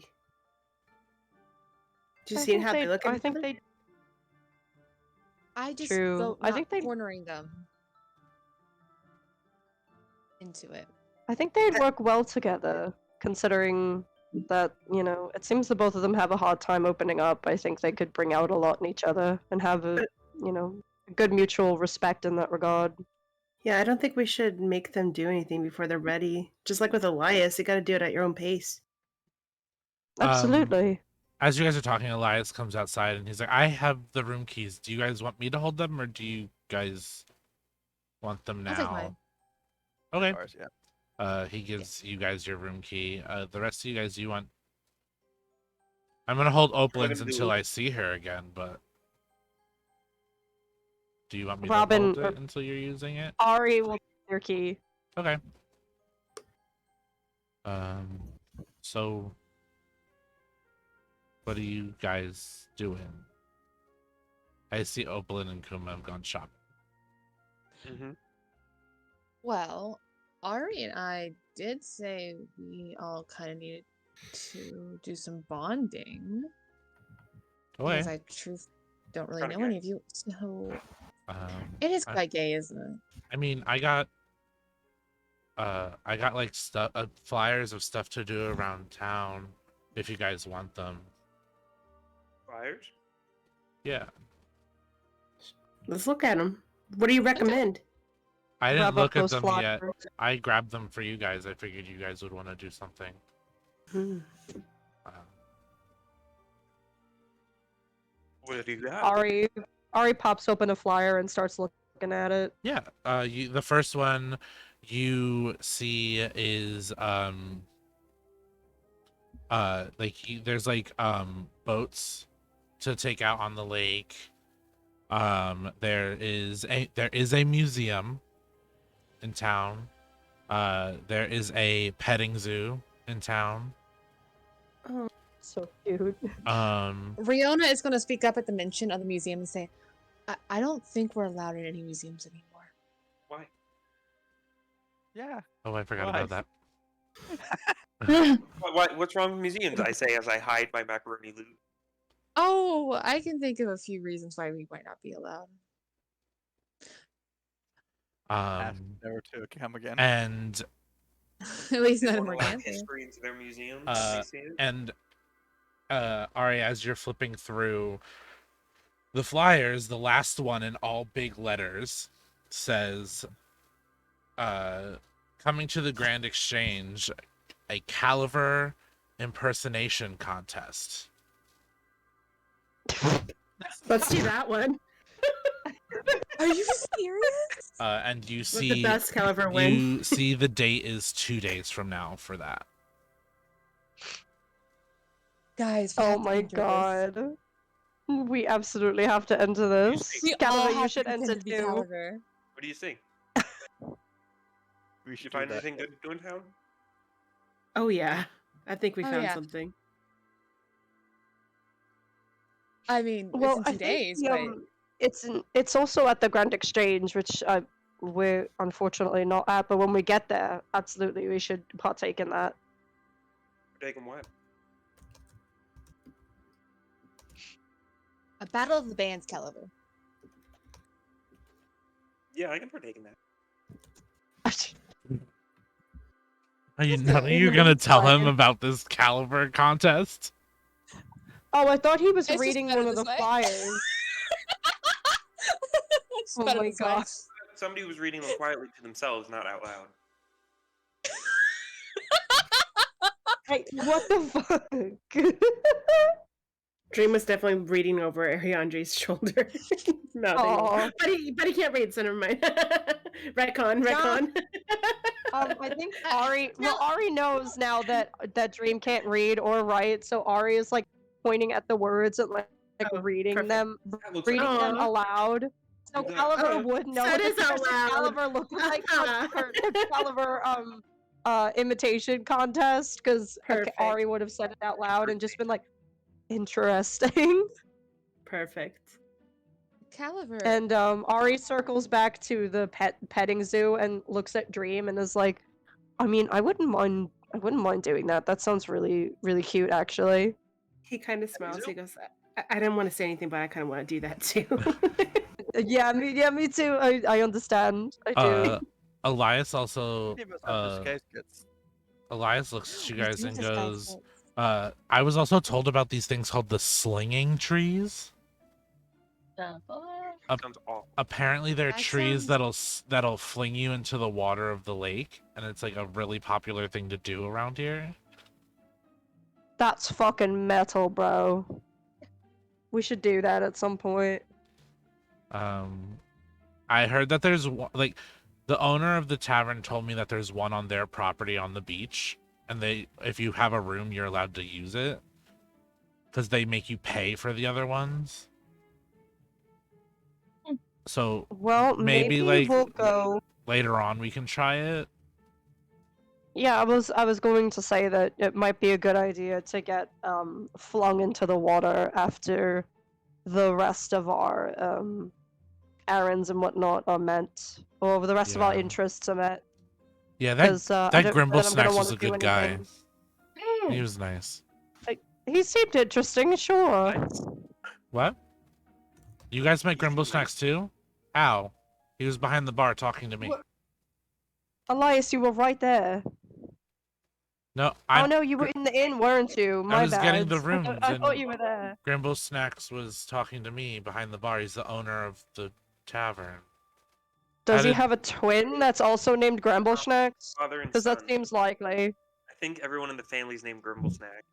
Did you I see think how they look at I each think other? they. I just True. vote I not think they- cornering them into it. I think they'd work well together, considering that, you know, it seems the both of them have a hard time opening up. I think they could bring out a lot in each other and have a, you know, good mutual respect in that regard. Yeah, I don't think we should make them do anything before they're ready. Just like with Elias, you got to do it at your own pace. Absolutely. As you guys are talking, Elias comes outside and he's like, I have the room keys. Do you guys want me to hold them or do you guys want them I'll take now? mine. Okay. Ours, yeah. He gives you guys your room key. The rest of you guys, you want... I'm gonna hold Opalins gonna do until I it. see her again, but... Do you want me Robin, to hold it until you're using it? Ari will take your key. Okay. So... What are you guys doing? I see Opalin and Kuma have gone shopping. Mm-hmm. Well, Ari and I did say we all kind of needed to do some bonding. Okay. Because I truth don't really Kinda know any gay. of you. So Um, it is I- quite gay, isn't it? I mean, I got like stuff, flyers of stuff to do around town. If you guys want them, Flyers? yeah. Let's look at them. What do you recommend? I didn't Grab up look at those them yet. flyers. I grabbed them for you guys. I figured you guys would want to do something. Hmm. Um, What do you got? Ari pops open a flyer and starts looking at it. yeah. The first one you see is there's like boats to take out on the lake. There is a museum in town. There is a petting zoo in town. So cute. Riona is going to speak up at the mention of the museum and say, I don't think we're allowed in any museums anymore. Why? Yeah. Oh, I forgot Why? about that. What's wrong with museums? I say as I hide my macaroni loot. Oh, I can think of a few reasons why we might not be allowed. Ask never to come again. And At least They not in wanna allow Morganthia. history into their museums. Uh, they see it. and Ari, as you're flipping through the flyers, the last one in all big letters says, coming to the Grand Exchange, a Caliver impersonation contest. Let's do that one. Are you serious? And you Let the see best caliber win. you see the date is 2 days from now for that. Guys, we Oh have to my enter this. god. We absolutely have to enter this. We all Gallagher, you have should to enter pretend to be too. Caliver. What do you think? We Did you should find do that. anything good to do in town? Oh yeah, I think we Oh, found yeah. something. I mean, Well, it's in 2 days, the, but it's also at the Grand Exchange, which we're unfortunately not at. But when we get there, absolutely, we should partake in that. Taking what? a battle of the bands, Caliber. Yeah, I can partake in that. Are you Just none of in you the gonna tell him meantime- about this Caliber contest? Oh, I thought he was It's just reading better one of the this way. flyers. It's Oh better my this way. god. Somebody was reading them quietly to themselves, not out loud. Hey, what the fuck? Dream was definitely reading over Ariandre's shoulder. Aw. but he can't read, so never mind. retcon. I think Ari. Well, Ari knows now that Dream can't read or write, so Ari is like pointing at the words and like Oh, reading perfect. them, That looks reading like Aw. them aloud. So Yeah. Caliber Oh, would know so it what is the out first loud. Caliber looked like for the Caliber imitation contest, because Perfect. Ari would have said it out loud and just been like, interesting. Perfect. Caliber. And Ari circles back to the petting zoo and looks at Dream and is like, I mean, I wouldn't mind doing that. That sounds really, really cute, actually. He kind of smiles. He goes, I didn't want to say anything, but I kind of want to do that too. Yeah, me too. I understand. I do. Elias also Give us our disguise kits. Elias looks at you We guys do and disguise goes, kits. I was also told about these things called the slinging trees. Sounds awful. Apparently they're That trees sounds- that'll fling you into the water of the lake, and it's like a really popular thing to do around here. That's fucking metal, bro. We should do that at some point. I heard that there's like the owner of the tavern told me that there's one on their property on the beach, and if you have a room, you're allowed to use it because they make you pay for the other ones. So Well, maybe like we'll go. later on we can try it. Yeah, I was going to say that it might be a good idea to get flung into the water after the rest of our errands and whatnot are met, or the rest of our Yeah. interests are met. Yeah, that 'Cause, I that don't know Grimble that I'm gonna Snacks was wanna a do good guy. anything. He was nice. He seemed interesting, sure. Nice. What? You guys met He seemed Grimble Snacks too? How? He was behind the bar talking to me. What? Elias, you were right there. No, Oh no, you were in the inn, weren't you? My was bad. getting the rooms I and- thought you were there. Grimble Snacks was talking to me behind the bar. He's the owner of the tavern. Does he did- have a twin that's also named Gramble Snacks? Father and Because that son. seems likely. I think everyone in the family's named Grimble Snack.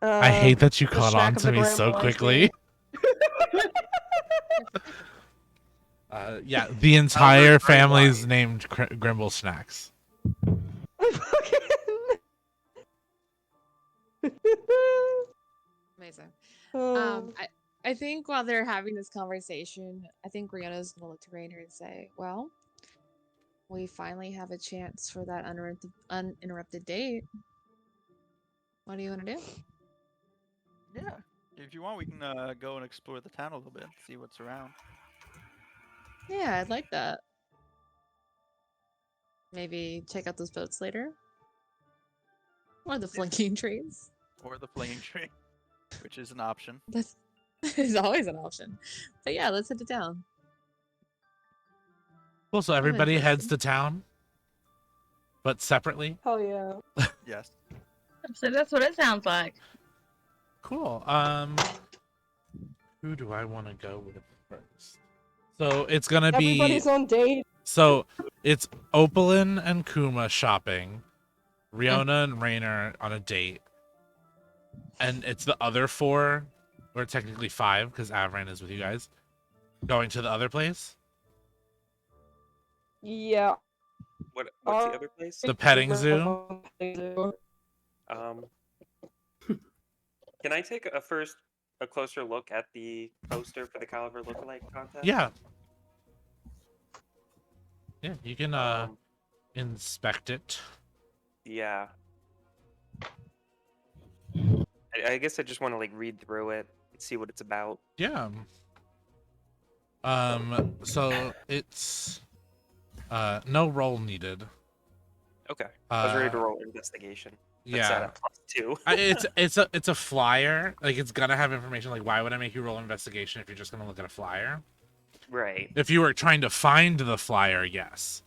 I hate that you the caught snack on of to the me so Gramble, I quickly. see. Yeah, the entire very family's wise. named Grimble Snacks. Amazing. Oh. I think while they're having this conversation, I think Riona's gonna look to Rainer and say, "Well, we finally have a chance for that uninterrupted date. What do you want to do?" Yeah. If you want, we can go and explore the town a little bit, see what's around. Yeah, I'd like that. Maybe check out those boats later, or the flanking trees. Or the flinging tree, which is an option. That's is always an option. But yeah, let's head to town. Well, so I'm everybody heads interested. to town, but separately. Hell yeah. Yes. So that's what it sounds like. Cool. Who do I want to go with first? So it's gonna be. Everybody's on date. So it's Opalin and Kuma shopping, Riona and Rainer on a date, and it's the other four, or technically five, because Avran is with you guys, going to the other place. Yeah. What's Uh, the other place? The petting zoo. Can I take a closer look at the poster for the Caliber lookalike contest? Yeah. Yeah, you can Um, inspect it. yeah. I guess I just want to like read through it and see what it's about. Yeah. So it's no roll needed. Okay. I was ready to Uh, roll investigation. That's set Yeah. at +2. It's a flyer. Like it's gonna have information. Like why would I make you roll investigation if you're just gonna look at a flyer? Right. If you were trying to find the flyer, yes.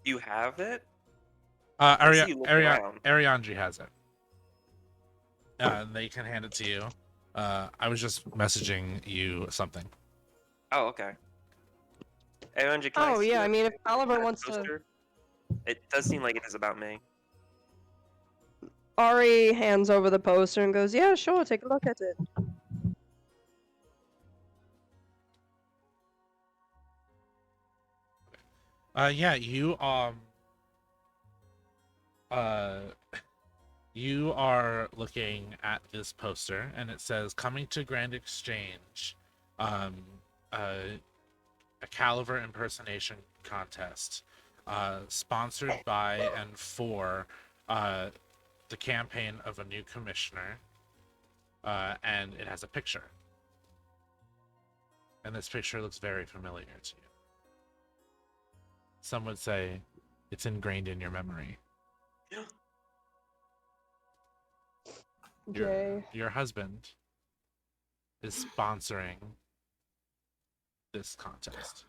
You have it? I see you look around. Ariandri has it. They can hand it to you. I was just messaging you something. Oh, okay. Aaron, can Oh see yeah, I that mean, if Caliber wants to. poster? It does seem like it is about me. Ari hands over the poster and goes, "Yeah, sure, take a look at it." Yeah, you are looking at this poster, and it says "Coming to Grand Exchange, a Caliber impersonation contest, sponsored by and for the campaign of a new commissioner, and it has a picture, and this picture looks very familiar to you." some would say it's ingrained in your memory. Jay. Your husband is sponsoring this contest.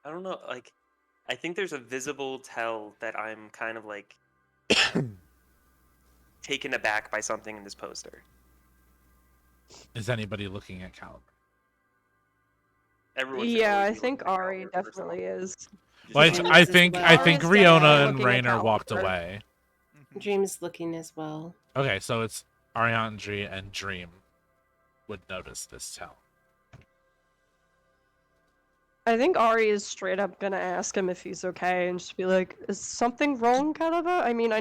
I don't know, like, I think there's a visible tell that I'm kind of like taken aback by something in this poster. Is anybody looking at Caliber? Everyone should Yeah, always I be looking think at Ari Caliber, first definitely is. Well, Dream I is as think well. I think Ara's Riona definitely and looking at Rainer walked Caliber. away. Mhm. Dream's looking as well. Okay, so it's Ariandri and Dream would notice this tell. I think Ari is straight up gonna ask him if he's okay and just be like, "Is something wrong, Caliber?" I mean,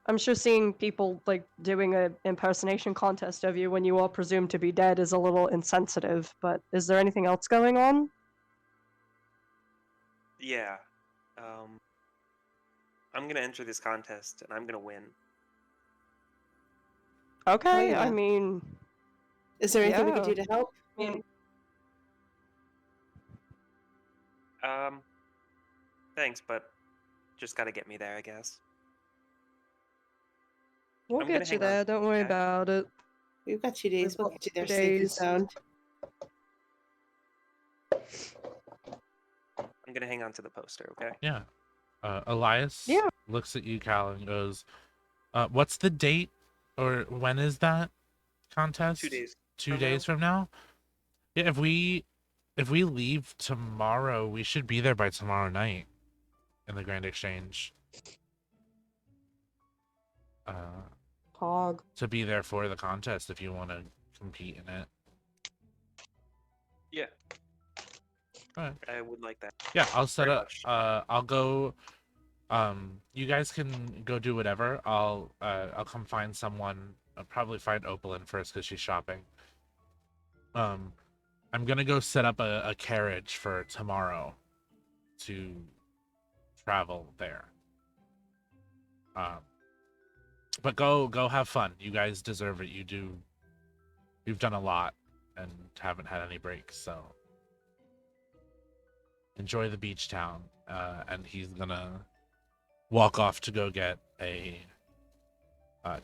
I'm sure seeing people like doing a impersonation contest of you when you are presumed to be dead is a little insensitive. But is there anything else going on? Yeah. I'm gonna enter this contest and I'm gonna win. Okay, yeah. I mean, Is there anything we can Yeah. do to help? I mean, Thanks, but just gotta get me there, I guess. we'll I'm gonna get you hang on. there. Don't worry Okay. about it. We've got 2 days. We'll got get you there 2 safe and days. sound. I'm gonna hang on to the poster, okay? Yeah. Elias Yeah. looks at you, Cal, and goes, what's the date or when is that contest? 2 days. 2 from days now? from now? Yeah, if we leave tomorrow, we should be there by tomorrow night in the Grand Exchange. Hog. To be there for the contest if you want to compete in it. Yeah. Alright. I would like that. Yeah, I'll set Very up. much. I'll go. You guys can go do whatever. I'll come find someone. I'll probably find Opalyn first because she's shopping. I'm gonna go set up a carriage for tomorrow to travel there. But go have fun. You guys deserve it. You've done a lot and haven't had any breaks, so enjoy the beach town. And he's gonna walk off to go get a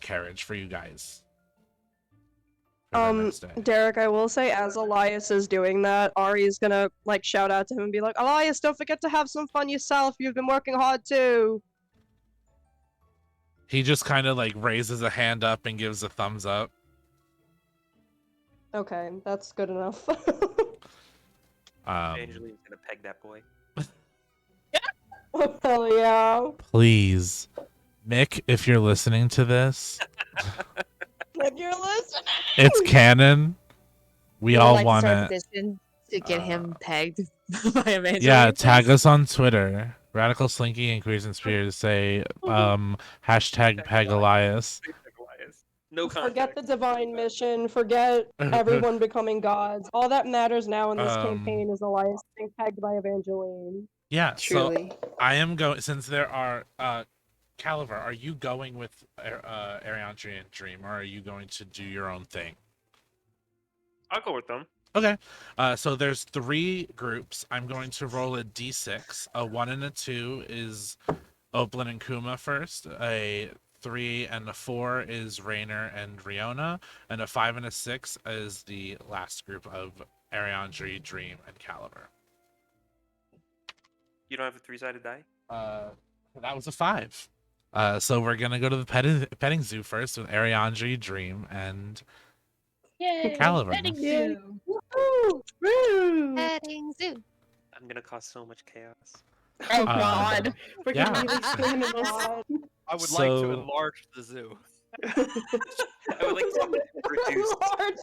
carriage for you guys. for the next day. Derek, I will say, as Elias is doing that, Ari's gonna like shout out to him and be like, "Elias, don't forget to have some fun yourself. You've been working hard too." He just kind of like raises a hand up and gives a thumbs up. Okay, that's good enough. Angeline's gonna peg that boy. Oh, hell yeah. Please, Mick, if you're listening to this, If you're listening. it's canon. We would all like to want start a it. petition to get him pegged by Evangeline. Yeah, tag us on Twitter. Radical Slinky and Queers and Spears say hashtag peg Elias. No Forget contact. the divine mission. Forget everyone becoming gods. All that matters now in this campaign is Elias being pegged by Evangeline. Yeah, Truly. so I am going, since there are Caliver, are you going with Ariandri and Dream, or are you going to do your own thing? I'll go with them. Okay, so there's 3 groups. I'm going to roll a d6. A 1 and a 2 is Opalyn and Kuma first. A 3 and a 4 is Rainer and Riona, and a 5 and a 6 is the last group of Ariandri, Dream, and Caliver. You don't have a 3-sided die? That was a 5. So we're gonna go to the petting zoo first with Ariandri, Dream, and Yay! Caliber. Petting Yay. zoo. Woo! Petting zoo. I'm gonna cause so much chaos. Oh Um, god. We're Yeah. gonna really stand in this. I would like to So- enlarge the zoo. I would like to reduce. Large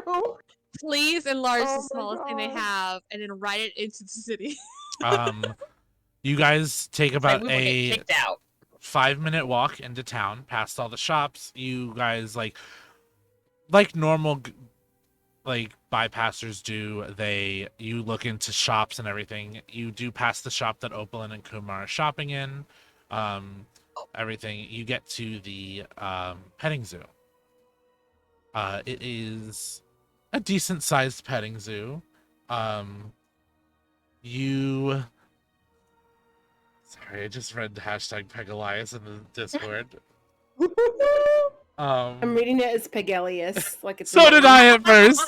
zoo. Please enlarge Oh the my smallest thing they God. have and then write it into the city. You guys take about we will get a kicked out. 5-minute walk into town, past all the shops. You guys like normal like bypassers do. You look into shops and everything. You do pass the shop that Opalyn and Kuma are shopping in. Everything. You get to the petting zoo. It is a decent sized petting zoo. You. Sorry, I just read hashtag Pegalias in the Discord. I'm reading it as Pegalius, like it's. So did I at first.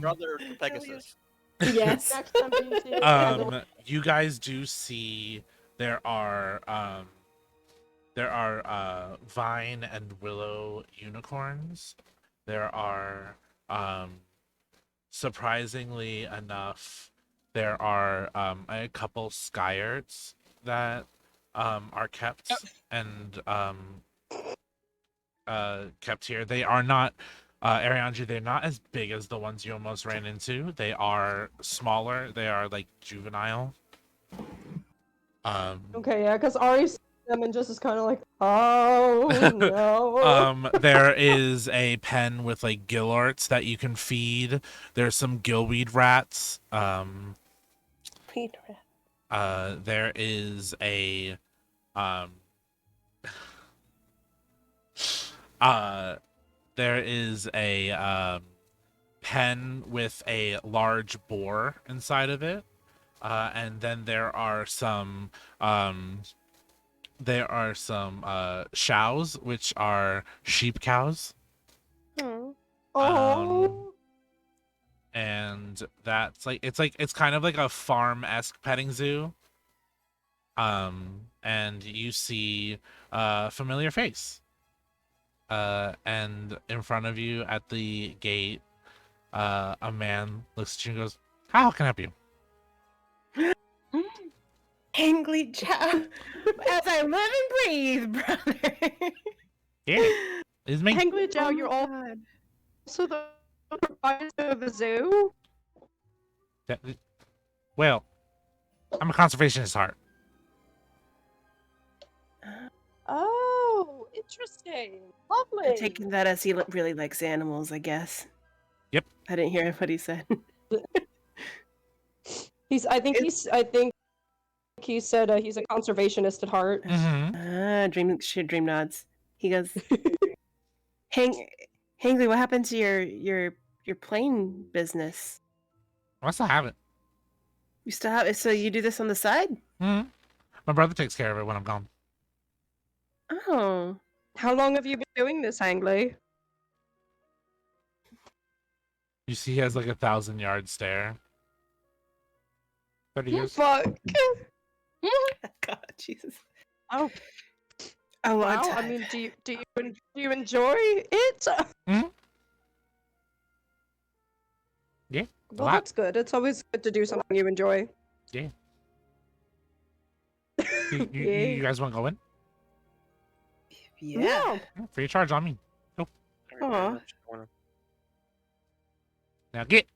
Brother Pegasus. Yes. You guys do see there are vine and willow unicorns. There are surprisingly enough, there are a couple skyarts that are kept and kept here. They are not Ariandri, they're not as big as the ones you almost ran into. They are smaller. They are like juvenile. Okay, yeah, because Ari sees them and just is kind of like, oh no. There is a pen with like gillarts that you can feed. There's some gillweed rats. There is a there is a pen with a large boar inside of it, and then there are some chows, which are sheep cows. And that's like it's kind of like a farm-esque petting zoo. And you see a familiar face. And in front of you at the gate, a man looks at you and goes, "How can I help you?" Hangly Chow, as I live and breathe, brother. Yeah, it's me. Hangly Chow, you're all God. also the proprietor of the zoo? Well, I'm a conservationist at heart. Oh, interesting. Lovely. I'm taking that as he really likes animals, I guess. Yep. I didn't hear what he said. I think he said he's a conservationist at heart. Dream nods. He goes, Hangly, what happened to your plane business? I still have it. You still have it? So you do this on the side? My brother takes care of it when I'm gone. Oh. How long have you been doing this, Hangly? You see, he has like 1,000-yard stare. 30 years. Fuck. God, Jesus. Oh. A long Wow. time. I mean, do you enjoy it? Yeah. Well, that's good. It's always good to do something you enjoy. Yeah. You guys want to go in? Yeah. No. Yeah, free of charge on me. Go. All right, Aw. very much. I wanna- Now get.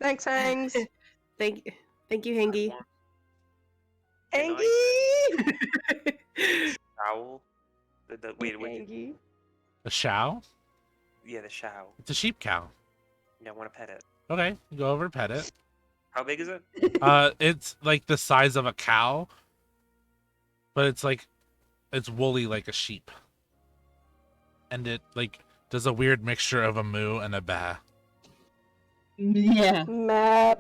Thanks, Hangs. Thank you, Hangy. Hangy. Owl. Wait. Hangy. The chow? Yeah, the chow. It's a sheep cow. Yeah, I want to pet it. Okay, you go over, pet it. How big is it? It's like the size of a cow, but it's woolly like a sheep, and it like does a weird mixture of a moo and a ba. Yeah. Meh.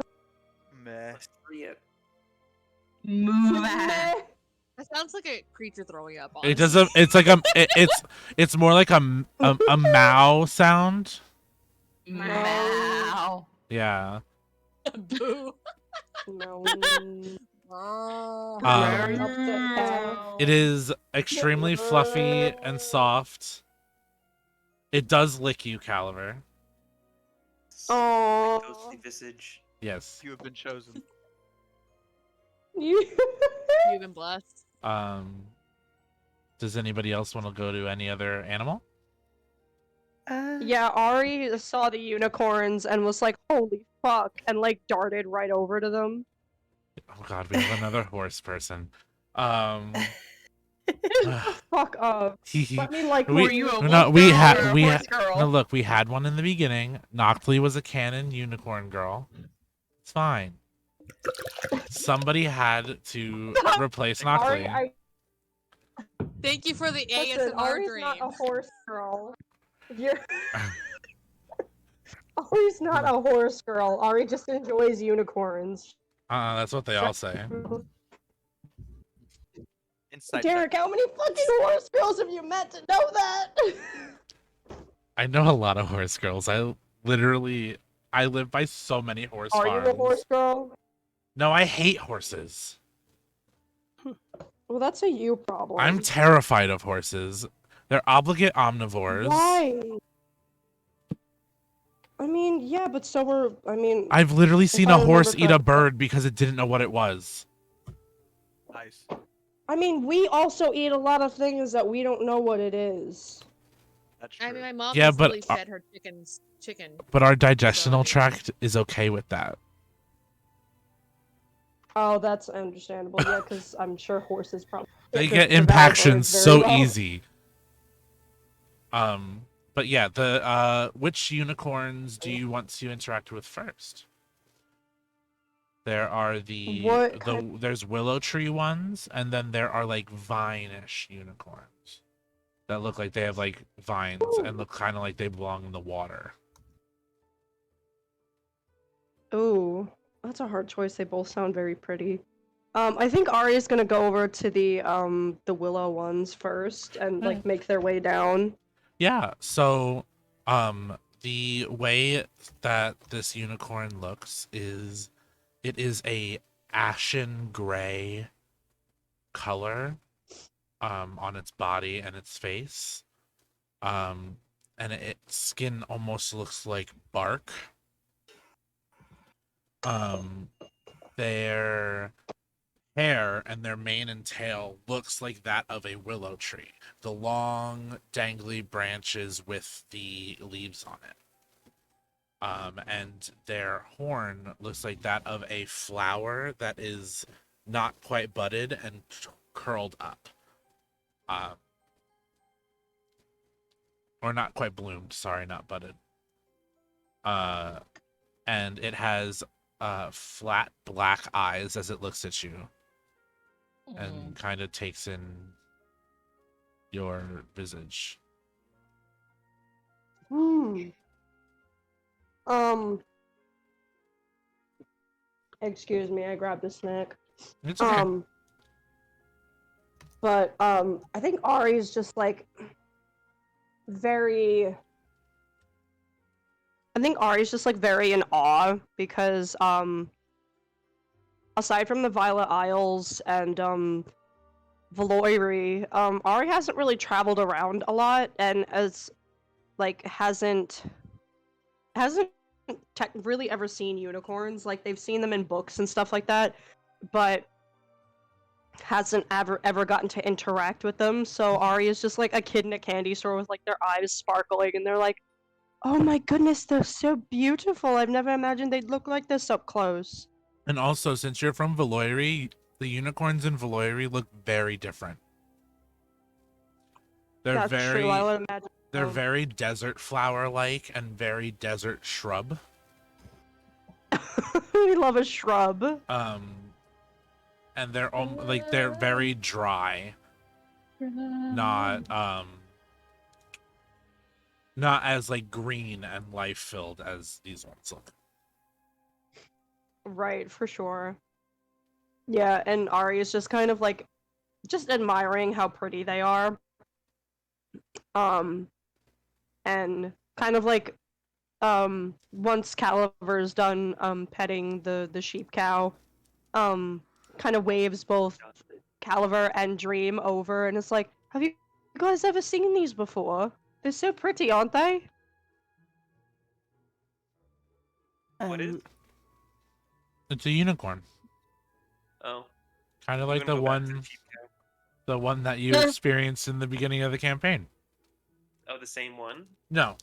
Meh. Let's see it. Move Meh. That sounds like a creature throwing up. It doesn't. It's like it's more like a mow sound. Wow. Yeah. Boo. No. It is extremely fluffy and soft. It does lick you, Caliver. Aww. Ghostly visage. Yes. You have been chosen. You- You've been blessed. Does anybody else want to go to any other animal? Yeah, Ari saw the unicorns and was like, holy fuck, and like darted right over to them. Oh god, we have another horse person. Fuck up. Let me like We- Were you a no, wolf we girl had- or a we horse had- girl? No, look, we had one in the beginning. Noctly was a canon unicorn girl. It's fine. Somebody had to replace Ari, Noctly. Thank you for the listen, ASMR Ari's dream. not a horse girl. You're Ari's not a horse girl. Ari just enjoys unicorns. That's what they all say. Inside Derek, how many fucking horse girls have you met to know that? I know a lot of horse girls. I live by so many horse Are farms. you a horse girl? No, I hate horses. Well, that's a you problem. I'm terrified of horses. They're obligate omnivores. Why? I mean, yeah, but so were. I mean, I've literally seen I a horse remember eat a correctly- bird because it didn't know what it was. Nice. I mean, we also eat a lot of things that we don't know what it is. That's true. I mean, my mom Yeah, recently but, fed her chickens chicken. But our digestional So- tract is okay with that. Oh, that's understandable. Yeah, because I'm sure horses probably. They could get devour impactions birds very so well. easy. But yeah, which unicorns do you want to interact with first? There are there's willow tree ones, and then there are like vine-ish unicorns that look like they have like vines and look kind of like they belong in the water. Ooh, that's a hard choice. They both sound very pretty. I think Ari is gonna go over to the willow ones first and like make their way down. Yeah, so the way that this unicorn looks is it is a ashen gray color on its body and its face. And its skin almost looks like bark. Their hair and their mane and tail looks like that of a willow tree. The long, dangly branches with the leaves on it. And their horn looks like that of a flower that is not quite budded and curled up. Or not quite bloomed, sorry, not budded. And it has flat black eyes as it looks at you and kind of takes in your visage. Excuse me, I grabbed a snack. It's okay. But I think Ari's just like very. I think Ari's just like very in awe because aside from the Violet Isles and Valoiri, Ari hasn't really traveled around a lot and hasn't really ever seen unicorns. Like they've seen them in books and stuff like that, but hasn't ever gotten to interact with them. So Ari is just like a kid in a candy store with like their eyes sparkling and they're like, oh my goodness, they're so beautiful. I've never imagined they'd look like this up close. And also, since you're from Valoiri, the unicorns in Valoiri look very different. They're That's true, I would imagine. They're very desert flower-like and very desert shrub. We love a shrub. And they're like they're very dry. Not as like green and life-filled as these ones look. Right, for sure. Yeah, and Ari is just kind of like just admiring how pretty they are. And kind of like once Caliver's done petting the sheep cow, kind of waves both Caliver and Dream over and it's like, have you guys ever seen these before? They're so pretty, aren't they? What is? It's a unicorn. Oh. Kind of like We're the gonna go back to one Sheep Cow. the one that you experienced in the beginning of the campaign. Oh, the same one? No.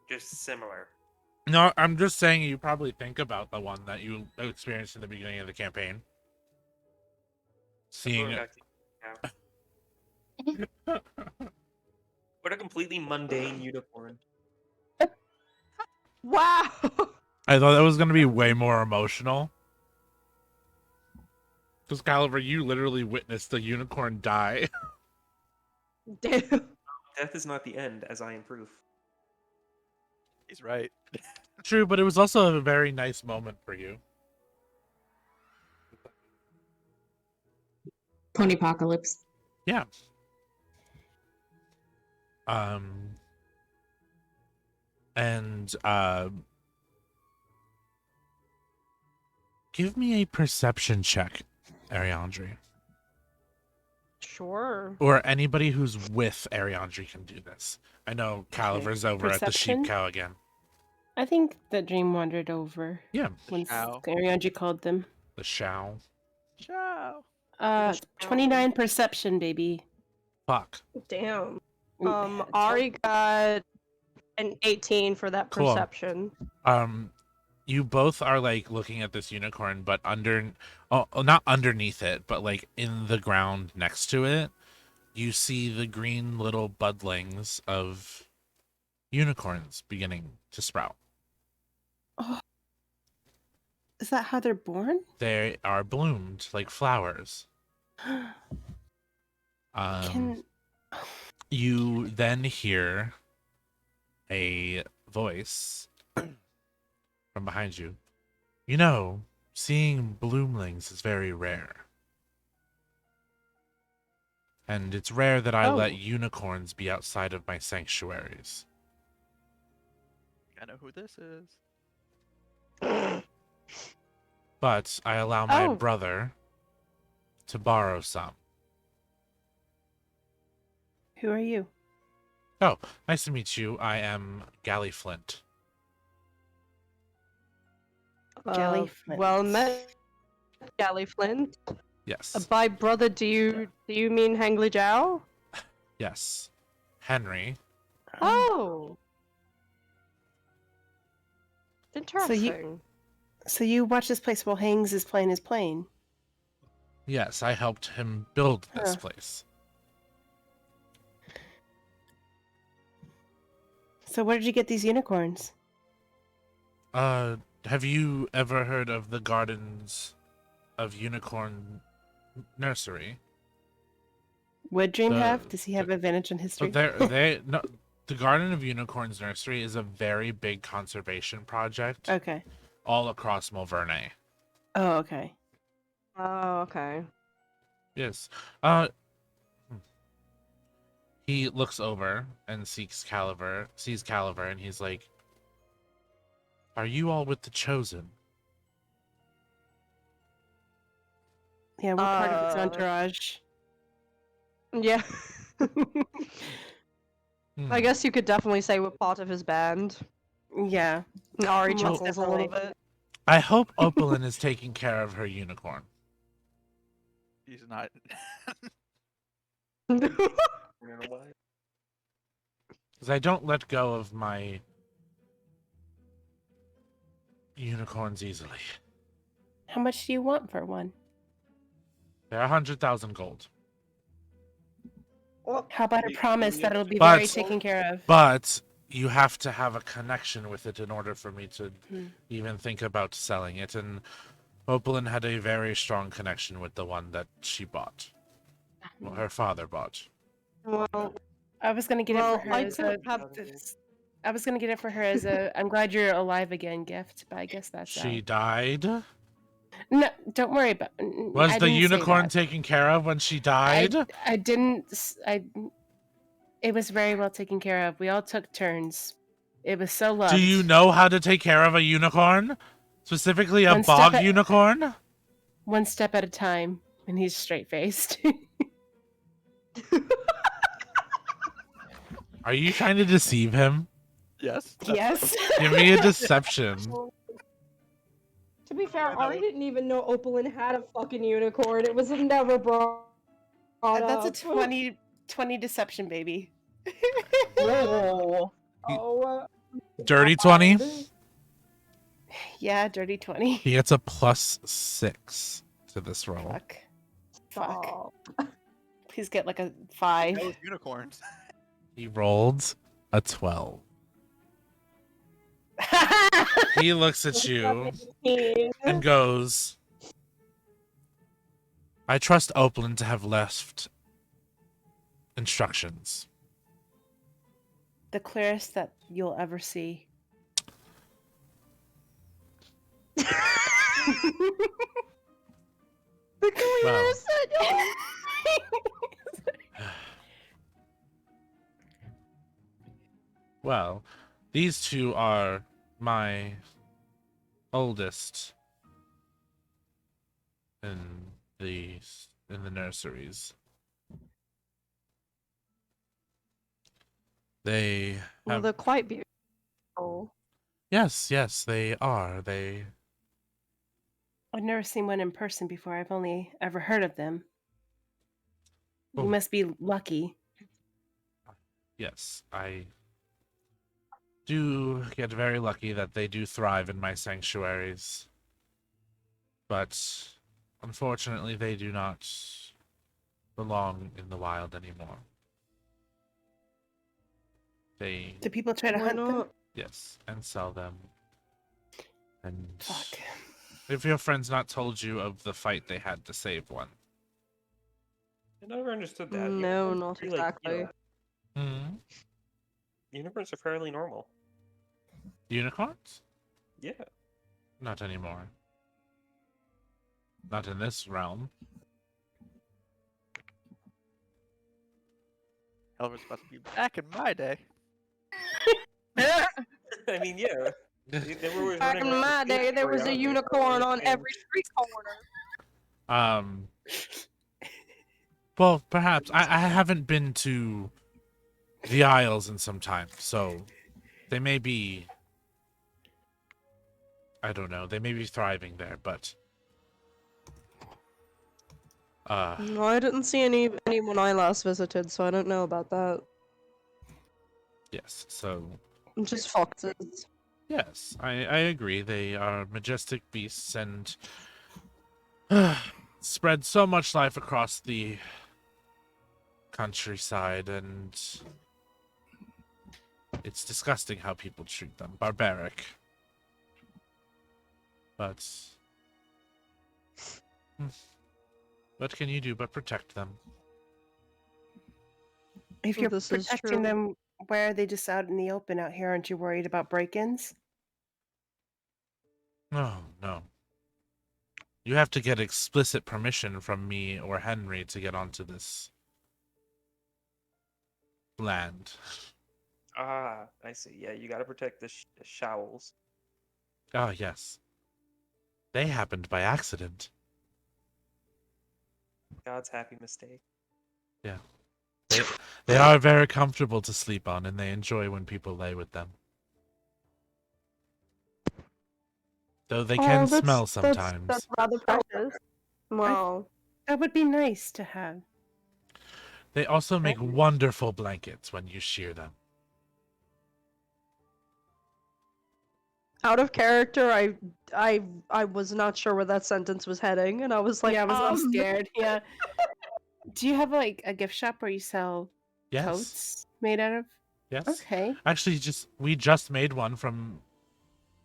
Just similar. No, I'm just saying you probably think about the one that you experienced in the beginning of the campaign. Seeing Going it. back to Sheep Cow. What a completely mundane unicorn. Wow! I thought that was going to be way more emotional. Because, Caliver, you literally witnessed the unicorn die. Damn. Death is not the end, as I am proof. He's right. True, but it was also a very nice moment for you. Ponypocalypse. Yeah. And give me a perception check, Ariandri. Sure. Or anybody who's with Ariandri can do this. I know Caliver's over at the sheep Perception? cow again. I think that Dream wandered over Yeah, when Shao. Arianji called them. the Shao. Ciao. 29 perception, baby. Fuck. Damn. Mm, Ari got an 18 for that Cool. perception. You both are like looking at this unicorn, but not underneath it, but like in the ground next to it, you see the green little budlings of unicorns beginning to sprout. Oh. Is that how they're born? They are bloomed like flowers. Can You then hear a voice from behind you. You know, seeing bloomlings is very rare. And it's rare that I Oh. let unicorns be outside of my sanctuaries. I know who this is. But I allow my Oh. brother to borrow some. who are you? Oh, nice to meet you. I am Galliflint. Galliflint. Well met, Galliflint. Yes. By brother, do you mean Hangli Jiao? Yes. Henry. Oh. Interesting. So you watch this place while Hangs is playing his plane. Yes, I helped him build this Huh. place. So where did you get these unicorns? Have you ever heard of the Gardens of Unicorn Nursery? Would Dream The- have? Does he have advantage in So history? no, the Garden of Unicorns Nursery is a very big conservation project Okay. all across Mulverne. Oh, okay. Oh, okay. Yes. He looks over and sees Caliver, and he's like, "Are you all with the Chosen?" Yeah, we're part of his Uh, entourage. Yeah. Hmm. I guess you could definitely say we're part of his band. Yeah. Ari Most chuckles a little definitely. bit. I hope Opalyn is taking care of her unicorn. He's not. You know why? Because I don't let go of my unicorns easily. How much do you want for one? They're 100,000 gold. How about a promise that it'll be But- very taken care of? But you have to have a connection with it in order for me to Hmm. even think about selling it. And Opalyn had a very strong connection with the one that she bought. Well, her father bought. Well, I was gonna get well, it for her I as could a. have. I was gonna get it for her as a "I'm glad you're alive again" gift, but I guess that's She out. died? No, don't worry about. Was I the didn't say unicorn that. taken care of when she died? I didn't. It was very well taken care of. We all took turns. It was so loved. Do you know how to take care of a unicorn? Specifically a One step bog at- unicorn? One step at a time, and he's straight faced. Are you trying to deceive him? Yes. yes. Give me a deception. To be fair, Ari didn't even know Opalyn had a fucking unicorn. It was never brought That's a up. 20 deception, baby. Whoa. Oh, Dirty 20? Yeah, dirty 20. He gets a +6 to this roll. Fuck. Fuck. oh. Please get like a 5. Those unicorns. He rolled a 12. He looks at you and goes, "I trust Opalyn to have left instructions. the clearest that you'll ever see. The clearest. Well, these two are my oldest in the nurseries. They Well, have they're quite beautiful. yes, they are. I've never seen one in person before. I've only ever heard of them. Oh. You must be lucky. Yes, I do get very lucky that they do thrive in my sanctuaries. But unfortunately, they do not belong in the wild anymore. They, Do people try to Why hunt them? not? yes, and sell them. And Fuck. if your friend's not told you of the fight they had to save one. I never understood that. No, Unicorns are not pretty, exactly. Hmm. Unicorns are fairly normal. Unicorns? Yeah. Not anymore. Not in this realm. Hell was supposed to be back in my day. I mean, yeah. They were always Back running in around my the day, there was a territory, unicorn on and- every street corner. Well, perhaps. I haven't been to the Isles in some time, so they may be... I don't know. They may be thriving there, but... No, I didn't see any when I last visited, so I don't know about that. yes, so... Just foxes. Yes, I agree. They are majestic beasts and spread so much life across the countryside, and it's disgusting how people treat them. Barbaric. But what can you do but protect them? If you're This is protecting true. them, why are they just out in the open out here? Aren't you worried about break-ins? Oh, no. You have to get explicit permission from me or Henry to get onto this land. Ah, I see. Yeah, you gotta protect the showls. Ah, yes. They happened by accident. God's happy mistake. Yeah. They are very comfortable to sleep on, and they enjoy when people lay with them. Though they can smell sometimes. That's rather precious. Wow. That would be nice to have. They also make wonderful blankets when you shear them. Out of character, I was not sure where that sentence was heading, and I was like, yeah, I was um, scared. Yeah. Do you have like a gift shop where you sell Yes. coats made out of? Yes. Okay. Actually, we just made one from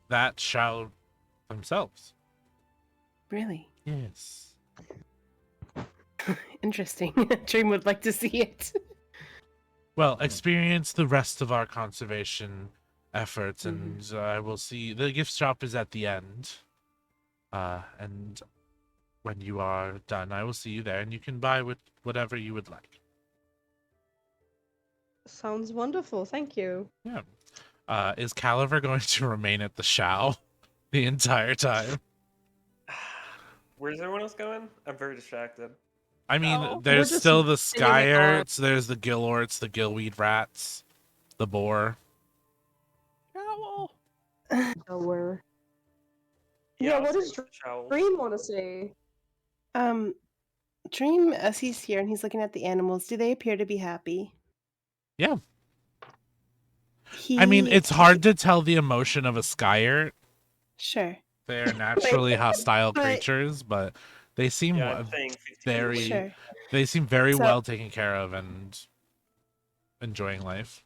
that shell themselves. Really Yes. interesting. Dream would like to see it. Well, experience the rest of our conservation efforts, and I will see. The gift shop is at the end. And when you are done, I will see you there, and you can buy whatever you would like. sounds wonderful. Thank you. Yeah. Is Caliver going to remain at the Shao the entire time? Where's everyone else going? I'm very distracted. I mean, No, we're there's just still the continuing on. Skyarts, there's the Gillorts, the Gillweed Rats, the Boar. Owl. Nowhere. Yeah, Yeah, I'll what stay does with the showls. Dream want to say? Dream, as he's here and he's looking at the animals, do they appear to be happy? Yeah. I mean, He- it's hard to tell the emotion of a Skyart. Sure. They're naturally hostile But- creatures, but they seem Yeah, I'm saying 50 very Sure. they seem very So- well taken care of and enjoying life.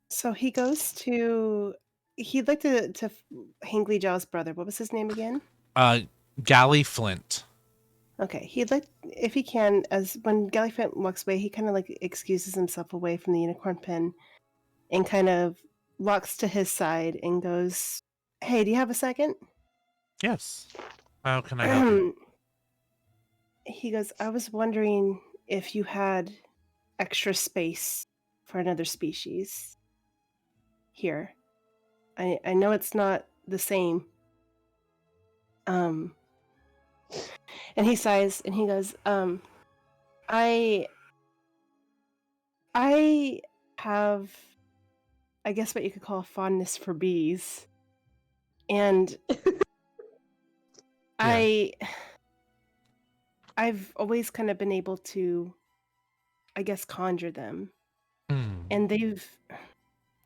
So he goes to. He'd like to Hingley Jaw's brother. What was his name again? Galley Flint. Okay, he'd like, if he can, as when Gallifrey walks away, he kind of like excuses himself away from the unicorn pen, and kind of walks to his side and goes, "Hey, do you have a second?" Yes. How can I help you? He goes, "I was wondering if you had extra space for another species here. I know it's not the same." And he sighs and he goes, I have, I guess what you could call a fondness for bees. And I've always kind of been able to, I guess, conjure them. And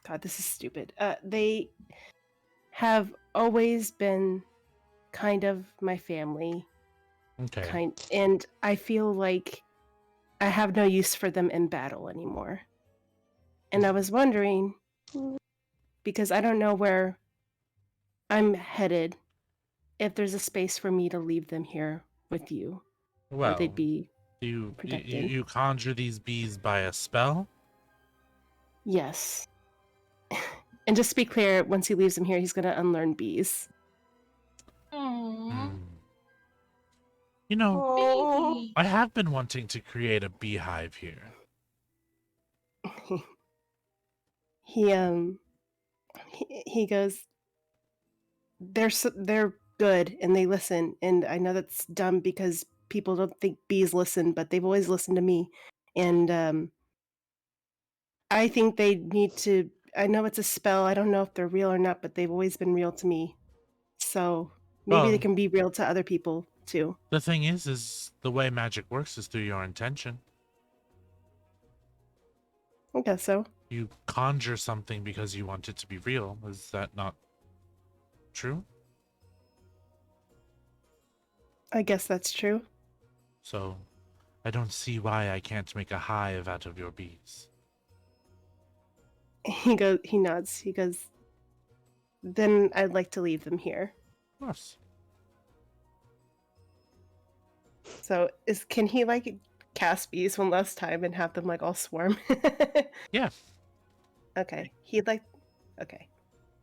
God, this is stupid. They have always been kind of my family. Okay. And I feel like I have no use for them in battle anymore. And I was wondering, because I don't know where I'm headed, if there's a space for me to leave them here with you. Where Well, they'd be you protected. you conjure these bees by a spell? Yes. And just to be clear, once he leaves them here, he's going to unlearn bees. Aww. You know, Oh. Baby. I have been wanting to create a beehive here. He goes, they're good and they listen, and I know that's dumb because people don't think bees listen, but they've always listened to me. And I think they need to, I know it's a spell, I don't know if they're real or not, but they've always been real to me. So maybe they Well- can be real to other people too. The thing is the way magic works is through your intention. I guess so. You conjure something because you want it to be real. Is that not true? I guess that's true. So, I don't see why I can't make a hive out of your bees. He nods. He goes, then I'd like to leave them here. Of course. So can he like cast bees one last time and have them like all swarm? Yeah. Okay. He'd like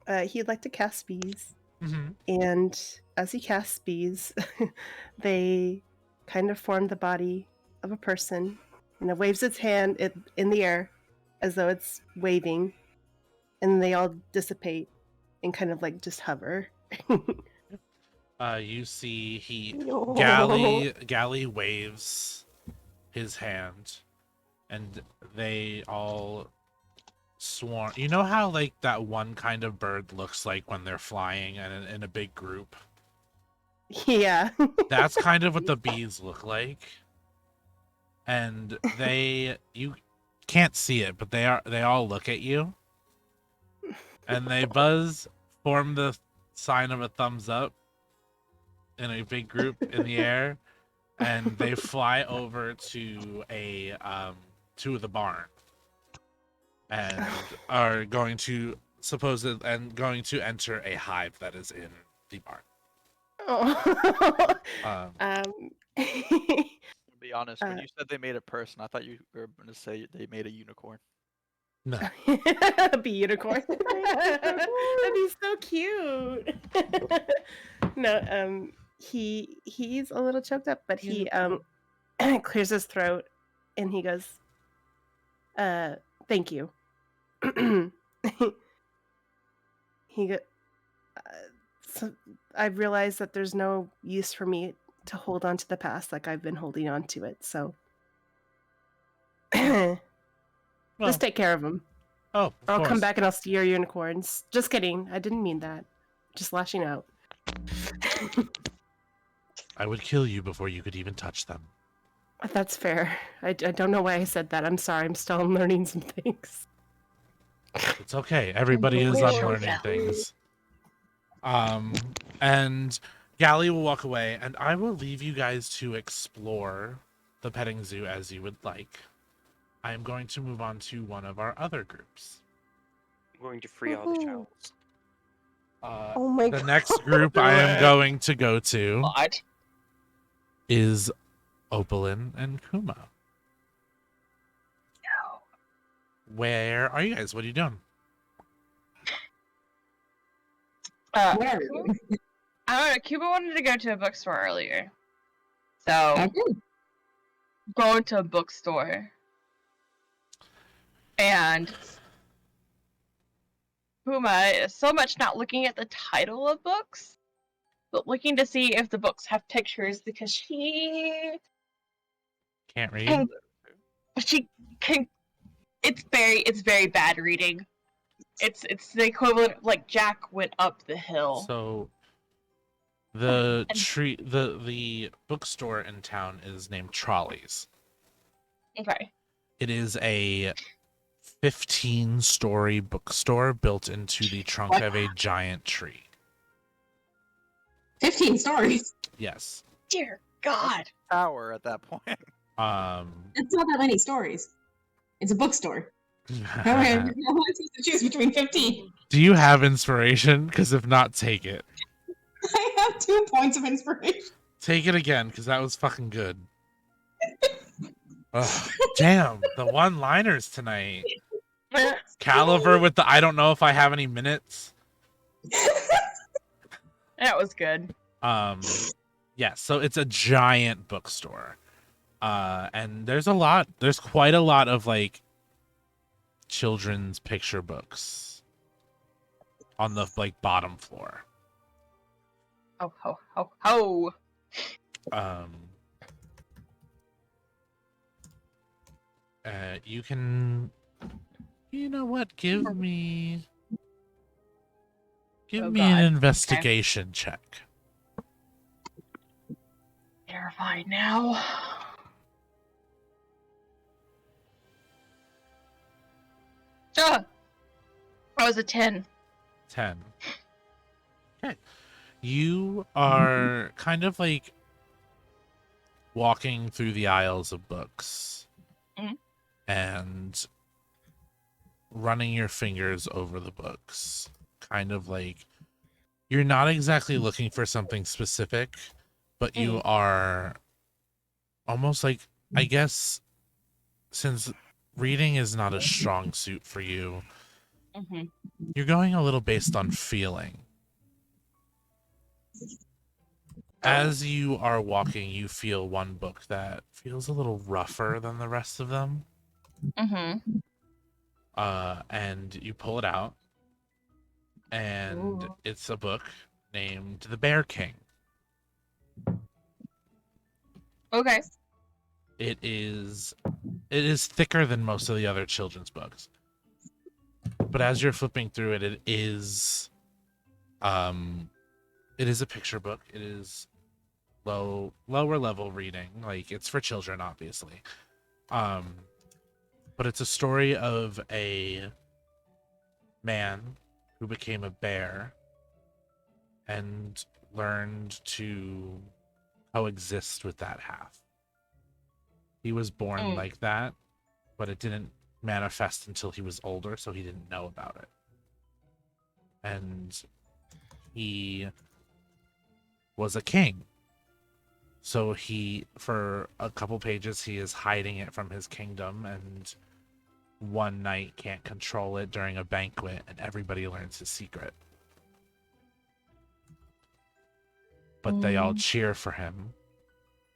to cast bees. Mm-hmm. And as he casts bees, they kind of form the body of a person, and it waves its hand in the air as though it's waving, and they all dissipate and kind of like just hover. You see No. Galley waves his hand, and they all swarm. You know how like that one kind of bird looks like when they're flying and in a big group? Yeah. That's kind of what the bees look like. And you can't see it, but they all look at you. And they buzz, form the sign of a thumbs up in a big group in the air, and they fly over to the barn. And are going to going to enter a hive that is in the barn. Oh. To be honest, when you said they made a person, I thought you were going to say they made a unicorn. No. Be unicorn. That'd be so cute. No, he's a little choked up, but he clears his throat and he goes, thank you. So I've realized that there's no use for me to hold on to the past like I've been holding on to it, so just take care of him. Oh, I'll come back and I'll steal your unicorns. Just kidding. I didn't mean that. Just lashing out. I would kill you before you could even touch them. That's fair. I don't know why I said that. I'm sorry. I'm still learning some things. It's okay. Everybody is unlearning things. And Galley will walk away, and I will leave you guys to explore the petting zoo as you would like. I am going to move on to one of our other groups. I'm going to free all the chowls. Oh my The god. next group I am going to go to What? is Opalin and Kuma. No. Where are you guys? What are you doing? Where are Cuba, you? I don't know. Cuba wanted to go to a bookstore earlier, so Okay. going to a bookstore, and Puma is so much not looking at the title of books, but looking to see if the books have pictures because Can't read. can, she can. It's very bad reading. It's the equivalent of like Jack went up the hill. So the bookstore in town is named Trolley's. Okay. It is a 15-story bookstore built into the trunk What? of a giant tree. 15 stories. Yes. Dear God. Tower at that point. It's not that many stories. It's a bookstore. How am I supposed to choose between 15? Do you have inspiration? Because if not, take it. I have 2 points of inspiration. Take it again, because that was fucking good. Ugh, damn, the one-liners tonight. Caliver with the I don't know if I have any minutes. That was good. Yeah, so it's a giant bookstore. And there's quite a lot of like children's picture books on the like bottom floor. Ho ho ho ho. You can, you know what? Give me Oh, an God. investigation check. Terrified now. Ah! That was a 10. 10. Okay. You are kind of like walking through the aisles of books Mhm. and running your fingers over the books. Kind of like you're not exactly looking for something specific, but you are almost like, I guess, since reading is not a strong suit for you, Mm-hmm. you're going a little based on feeling. As you are walking, you feel one book that feels a little rougher than the rest of them. Mm-hmm. And you pull it out, and Ooh. it's a book named The Bear King. Okay. It is thicker than most of the other children's books. But as you're flipping through it, it is a picture book. It is lower level reading. Like, it's for children, obviously. But it's a story of a man who became a bear and learned to coexist with that half. He was born like that, but it didn't manifest until he was older, so he didn't know about it. And he was a king. So for a couple pages, he is hiding it from his kingdom, and one night can't control it during a banquet, and everybody learns his secret. But they all cheer for him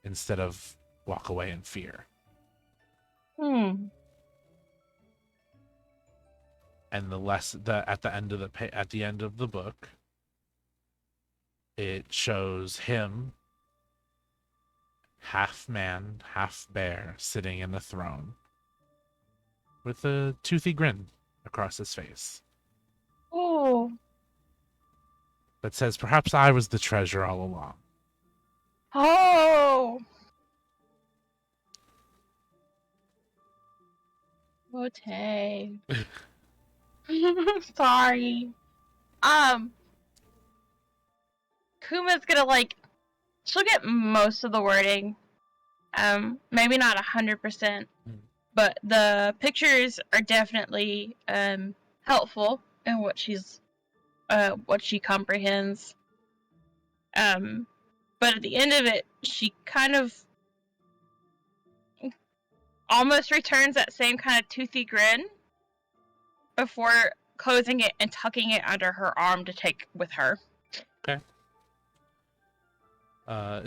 instead of walk away in fear. And at the end of the book, it shows him, half man, half bear, sitting in a throne with a toothy grin across his face. Oh. That says, "Perhaps I was the treasure all along." Oh. Okay. Sorry. Kuma's gonna she'll get most of the wording. Maybe not 100%, but the pictures are definitely helpful in what she comprehends. But at the end of it, she kind of almost returns that same kind of toothy grin before closing it and tucking it under her arm to take with her. Is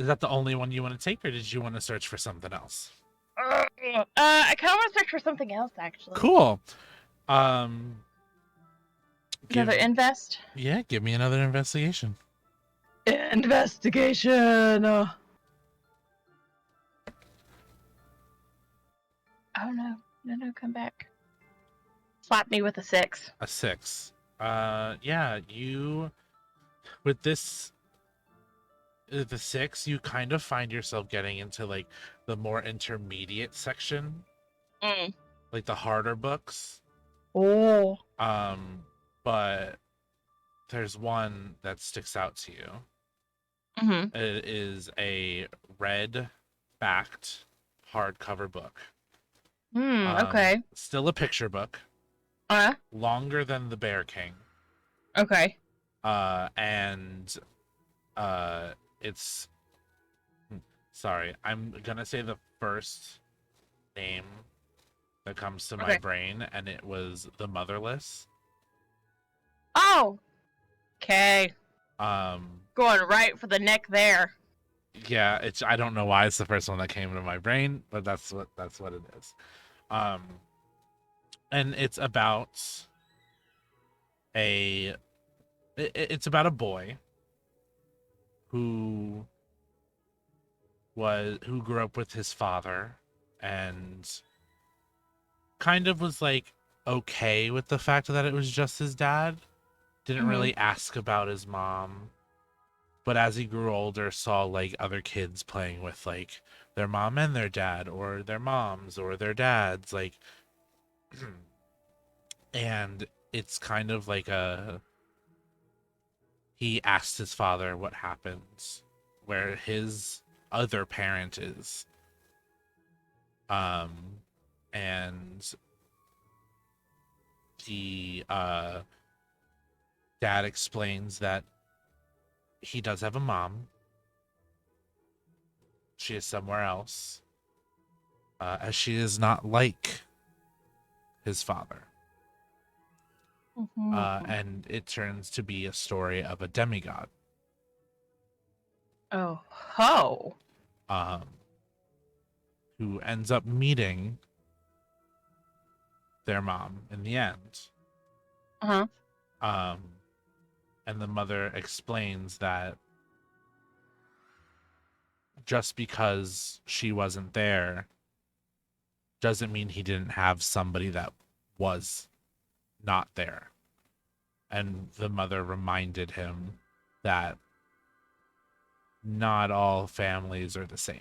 that the only one you want to take, or did you want to search for something else? I kind of want to search for something else, actually. Cool. Another invest? Yeah, give me another investigation. Investigation! Oh no. No, come back. Slap me with a 6. A 6. Yeah, you with this the 6, you kind of find yourself getting into like the more intermediate section, like the harder books. Oh. But there's one that sticks out to you. Mm-hmm. It is a red-backed hardcover book. Okay. Still a picture book. Longer than the Bear King. Okay. And it's sorry, I'm gonna say the first name that comes to my brain, and it was The Motherless. Oh. Okay. Going right for the neck there. Yeah, I don't know why it's the first one that came to my brain, but that's what it is. And it's about it's about a boy who grew up with his father and kind of was like okay with the fact that it was just his dad. Didn't really ask about his mom. But as he grew older, saw like other kids playing with like their mom and their dad, or their moms or their dads, like and it's kind of like he asked his father what happens where his other parent is. And the dad explains that he does have a mom. She is somewhere else, as she is not like his father. And it turns to be a story of a demigod. Oh, ho! Who ends up meeting their mom in the end. And the mother explains that just because she wasn't there doesn't mean he didn't have somebody that was not there. And the mother reminded him that not all families are the same,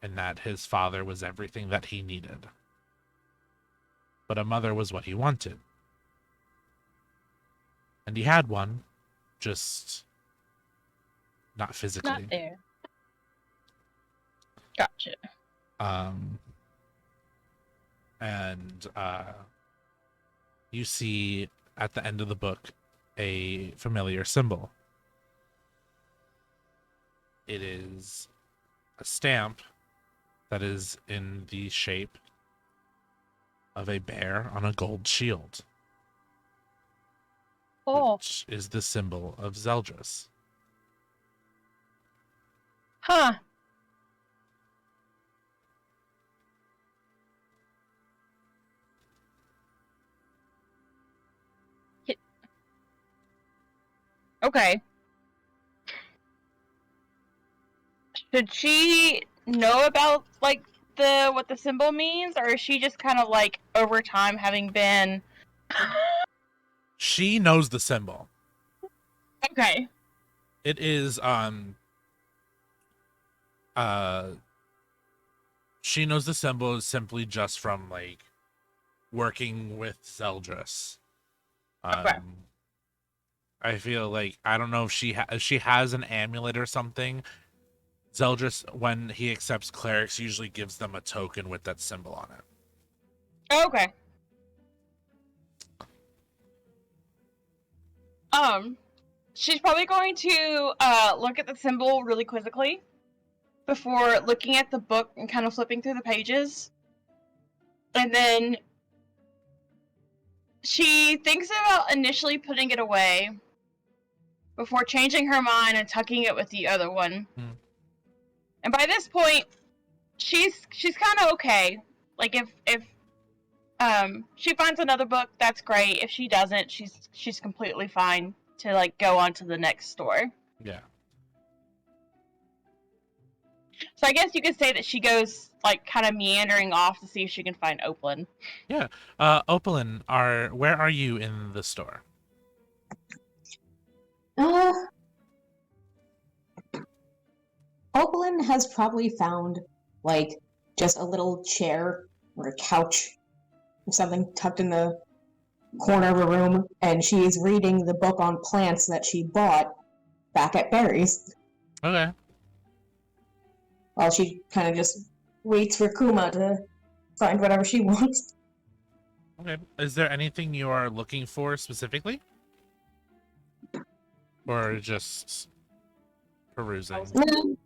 and that his father was everything that he needed. But a mother was what he wanted. And he had one, just not physically. Not there. Gotcha. And you see at the end of the book a familiar symbol. It is a stamp that is in the shape of a bear on a gold shield. Which is the symbol of Zeldris. Huh. Okay. Should she know about like what the symbol means, or is she just kind of like over time having been? She knows the symbol. Okay. It is she knows the symbol is simply just from like working with Zeldris. Okay. I feel like I don't know if she has an amulet or something. Zeldris, when he accepts clerics, usually gives them a token with that symbol on it. Okay. She's probably going to look at the symbol really quizzically before looking at the book and kind of flipping through the pages. And then she thinks about initially putting it away, before changing her mind and tucking it with the other one. Hmm. And by this point, she's kind of okay. Like if she finds another book, that's great. If she doesn't, she's completely fine to like go on to the next store. Yeah. So I guess you could say that she goes like kind of meandering off to see if she can find Opalyn. Opalyn, where are you in the store? Opalyn has probably found, like, just a little chair or a couch or something tucked in the corner of a room, and she's reading the book on plants that she bought back at Barry's. Okay. While she kind of just waits for Kuma to find whatever she wants. Okay. Is there anything you are looking for specifically? Or just perusing? No,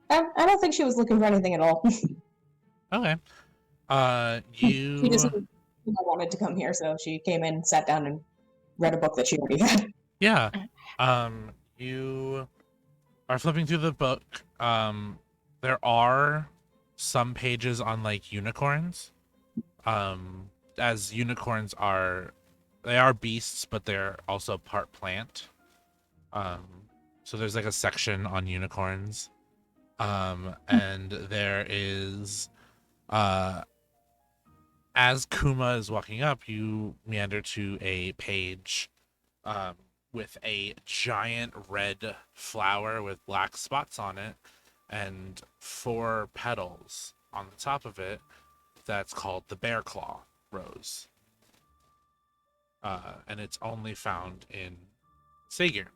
I don't think she was looking for anything at all. Okay. She just wanted to come here, so she came in, sat down, and read a book that she already had. Yeah. You are flipping through the book. There are some pages on like unicorns. As unicorns they are beasts, but they're also part plant. So there's like a section on unicorns. And there is as Kuma is walking up, you meander to a page with a giant red flower with black spots on it and 4 petals on the top of it. That's called the bear claw rose. And it's only found in Sagier.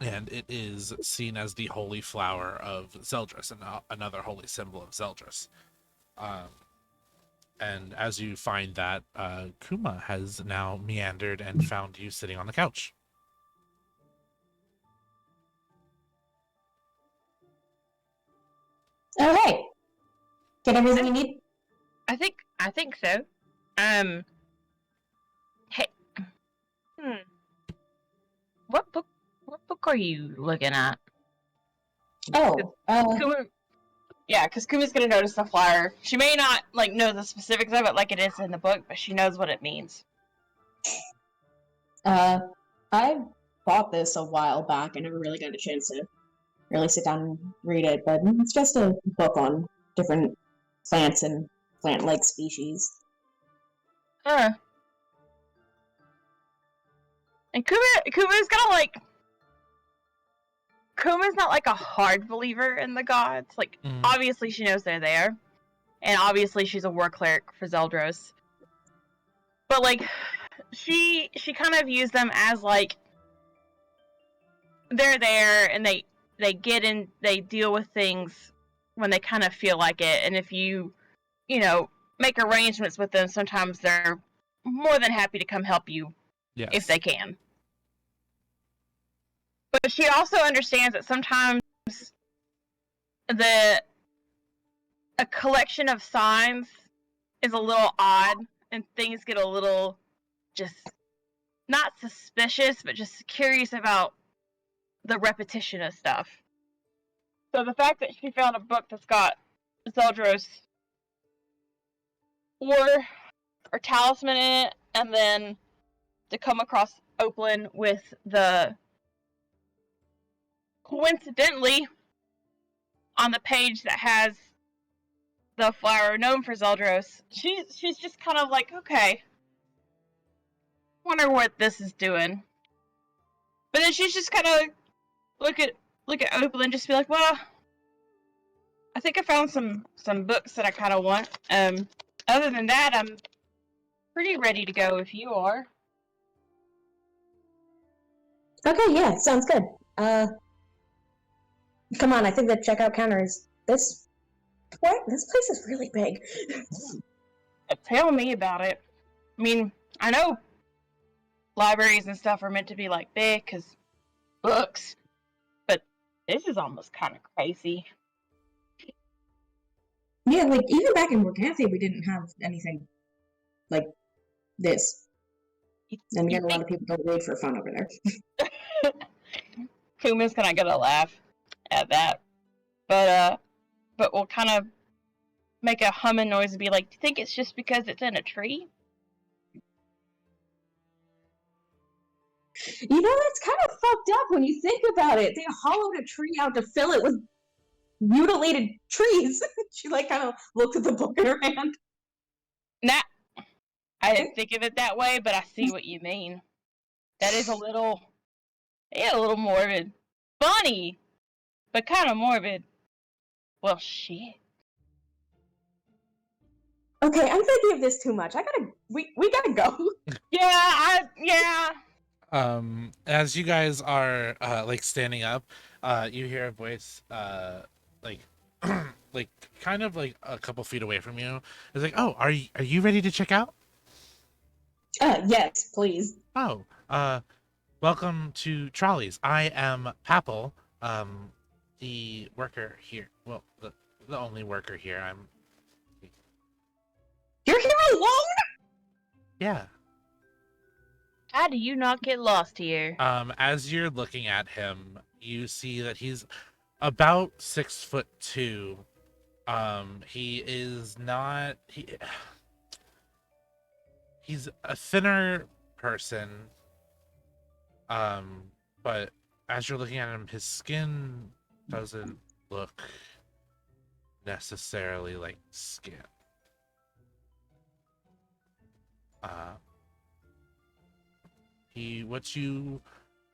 And it is seen as the holy flower of Zeldris, and another holy symbol of Zeldris. And as you find that, Kuma has now meandered and found you sitting on the couch. Oh, hey! Get everything you need? I think so. Hey. What book are you looking at? Oh, Kuma, yeah, because Kuma's gonna notice the flyer. She may not like know the specifics of it like it is in the book, but she knows what it means. I bought this a while back. I never really got a chance to really sit down and read it, but it's just a book on different plants and plant-like species. And Kuma's not like a hard believer in the gods. Like, obviously she knows they're there, and obviously she's a war cleric for Zeldros. But like, she kind of views them as like they're there, and they get in, they deal with things when they kind of feel like it, and if you make arrangements with them, sometimes they're more than happy to come help you if they can. But she also understands that sometimes a collection of signs is a little odd, and things get a little just not suspicious, but just curious about the repetition of stuff. So the fact that she found a book that's got Zeldros or talisman in it, and then to come across Opalyn with the, coincidentally, on the page that has the flower known for Zeldros, she's just kind of like, okay, wonder what this is doing. But then she's just kind of look at Opalyn and just be like, well, I think I found some books that I kind of want. Other than that, I'm pretty ready to go if you are. Okay, yeah, sounds good. Come on, I think the checkout counter is this. What? This place is really big. Tell me about it. I mean, I know libraries and stuff are meant to be like big because books, but this is almost kind of crazy. Yeah, like even back in Morganthe, we didn't have anything like this. And You again, a lot of people don't read for fun over there. Kuma's kind of gonna laugh at that, but we'll kind of make a humming noise and be like, "Do you think it's just because it's in a tree?" You know, that's kind of fucked up when you think about it. They hollowed a tree out to fill it with mutilated trees. She like kind of looked at the book in her hand. Nah, I didn't think of it that way, but I see what you mean. That is a little morbid. Funny, but kind of morbid. Well, shit. Okay, I'm thinking of this too much. We gotta go. Yeah. As you guys are like standing up, you hear a voice like like kind of like a couple feet away from you. It's like, "Oh, are you ready to check out?" Yes, please. "Oh, welcome to Trolleys. I am Papple, the worker here. Well, the only worker here. You're here alone? Yeah." How do you not get lost here? As you're looking at him, you see that he's about 6'2". He is not. He's a thinner person. But as you're looking at him, his skin doesn't look necessarily like skin. What you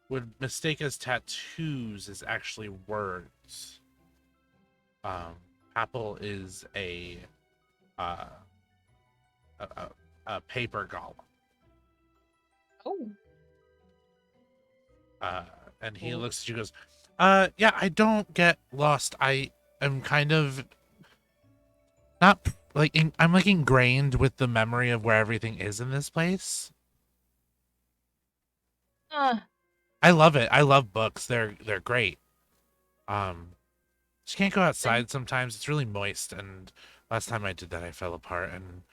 would mistake as tattoos is actually words. Apple is a paper golem. Oh. And he looks at you and goes, yeah, I don't get lost. I am kind of not like I'm like ingrained with the memory of where everything is in this place. I love it. I love books. They're great. Just can't go outside sometimes. It's really moist, and last time I did that I fell apart and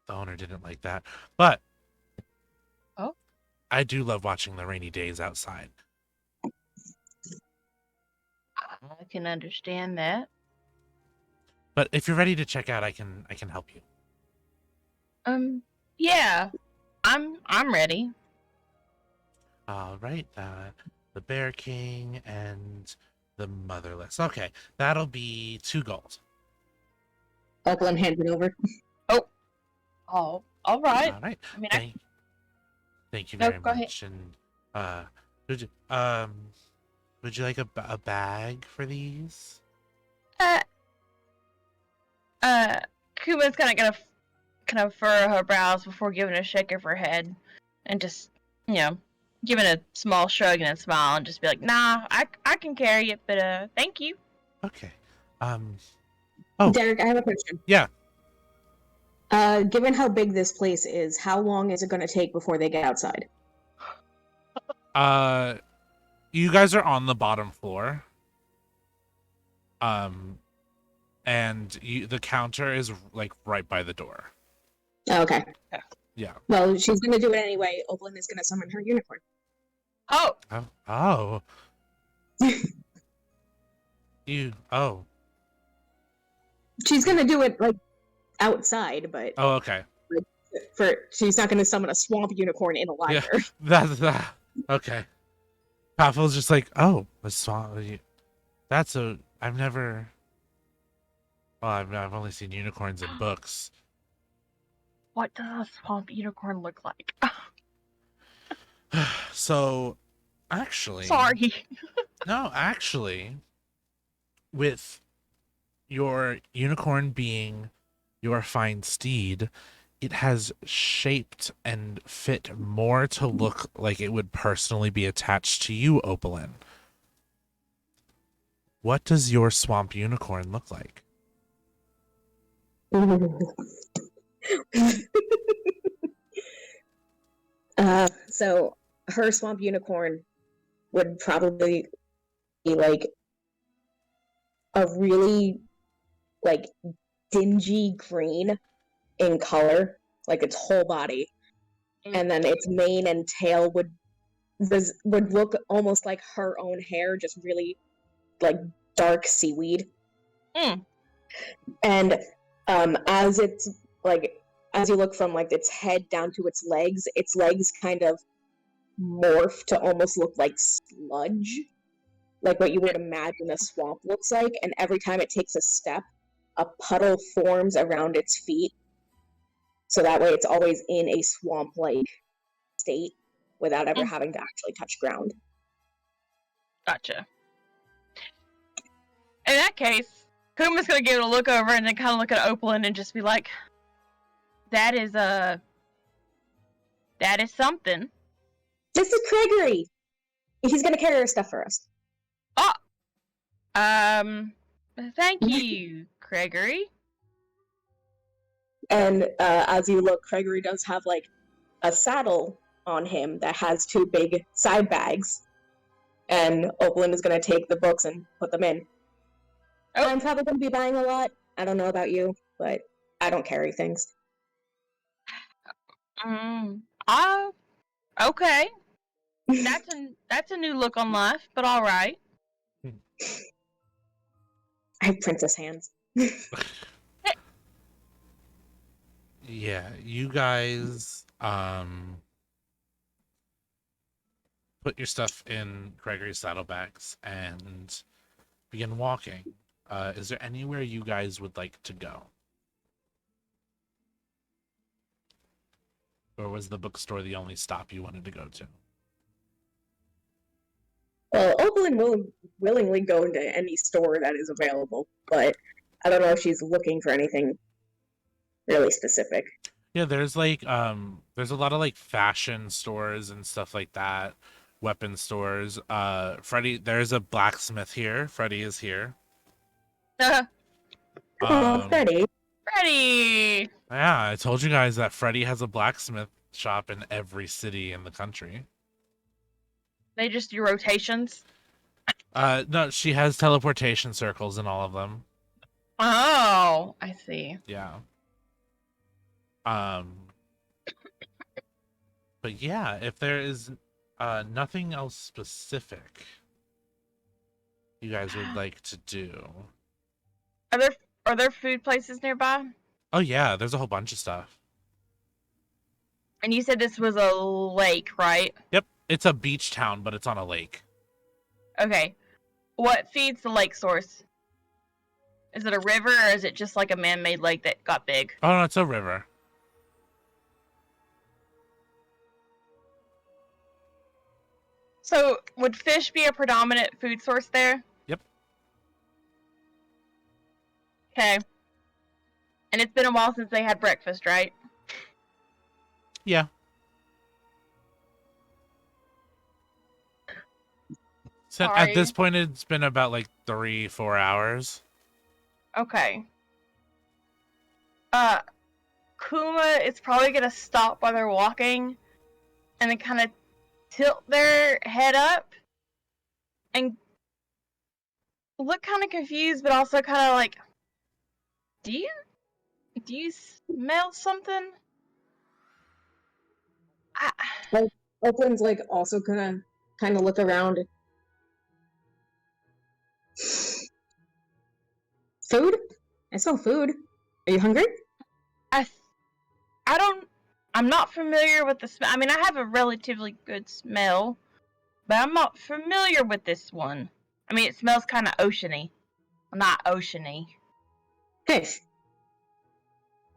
the owner didn't like that. But I do love watching the rainy days outside. I can understand that. But if you're ready to check out, I can help you. Yeah. I'm ready. All right. The Bear King and the Motherless. Okay, that'll be 2 gold. Oakland hands it over. Oh, all right. All right. I mean, Thank you No, very go ahead. much. And would you like a bag for these? Kuma's gonna kind of furrow her brows before giving a shake of her head, and just giving a small shrug and a smile, and just be like, "Nah, I can carry it, but thank you." Okay. Derek, I have a question. Yeah. Given how big this place is, how long is it going to take before they get outside? You guys are on the bottom floor. And the counter is like right by the door. Oh, okay. Yeah. Well, she's going to do it anyway. Oakland is going to summon her unicorn. Oh. She's going to do it like outside, but Oh, okay. she's not going to summon a swamp unicorn in a library. That's okay. Pavel's just like, oh, a swamp. That's I've never. Well, I've only seen unicorns in books. What does a swamp unicorn look like? So, actually. Sorry. No, actually, with your unicorn being your fine steed, it has shaped and fit more to look like it would personally be attached to you, Opalyn. What does your swamp unicorn look like? So her swamp unicorn would probably be like a really like dingy green in color, like its whole body, and then its mane and tail would look almost like her own hair, just really like dark seaweed. Mm. And as it's like, as you look from like its head down to its legs kind of morph to almost look like sludge, like what you would imagine a swamp looks like. And every time it takes a step, a puddle forms around its feet, so that way it's always in a swamp-like state without ever having to actually touch ground. Gotcha. In that case, Kuma's gonna give it a look over and then kind of look at Opalyn and just be like, that is something. Mr. Gregory! He's gonna carry our stuff for us. Thank you, Gregory. And as you look, Gregory does have like a saddle on him that has 2 big side bags. And Opalyn is gonna take the books and put them in. Oh. I'm probably gonna be buying a lot. I don't know about you, but I don't carry things. Okay. That's a new look on life, but all right. I have princess hands. Yeah, you guys put your stuff in Gregory's saddlebags and begin walking. Is there anywhere you guys would like to go? Or was the bookstore the only stop you wanted to go to? Well, Opalyn will willingly go into any store that is available, but I don't know if she's looking for anything really specific. Yeah, there's like there's a lot of like fashion stores and stuff like that, weapon stores. Freddy, there's a blacksmith here. Freddy is here. Freddy. Freddy! Yeah, I told you guys that Freddy has a blacksmith shop in every city in the country. They just do rotations? No, she has teleportation circles in all of them. Oh, I see. Yeah. But yeah, if there is nothing else specific you guys would like to do. Are there food places nearby? Oh yeah, there's a whole bunch of stuff. And you said this was a lake, right? Yep, it's a beach town, but it's on a lake. Okay. What feeds the lake source? Is it a river, or is it just like a man-made lake that got big? Oh no, it's a river. So, would fish be a predominant food source there? Yep. Okay. And it's been a while since they had breakfast, right? Yeah. So at this point, it's been about like 3-4 hours. Okay. Kuma is probably gonna stop while they're walking, and then kind of tilt their head up, and look kind of confused, but also kind of like, do you smell something? Opalyn's like also gonna kind of look around. Food? I smell food. Are you hungry? I'm not familiar with the smell. I mean, I have a relatively good smell, but I'm not familiar with this one. I mean, it smells kind of oceany. Well, not oceany. Fish.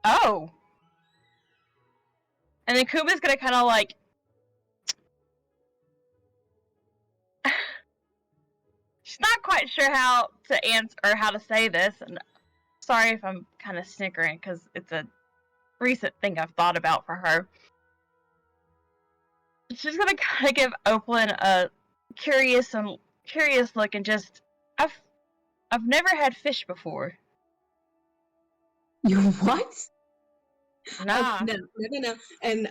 Oh. And then Kuma's gonna kind of like... She's not quite sure how to answer or how to say this, and sorry if I'm kind of snickering because it's a recent thing I've thought about for her. She's gonna kind of give Opalyn a curious look and just, I've never had fish before. You what? Nah. No. And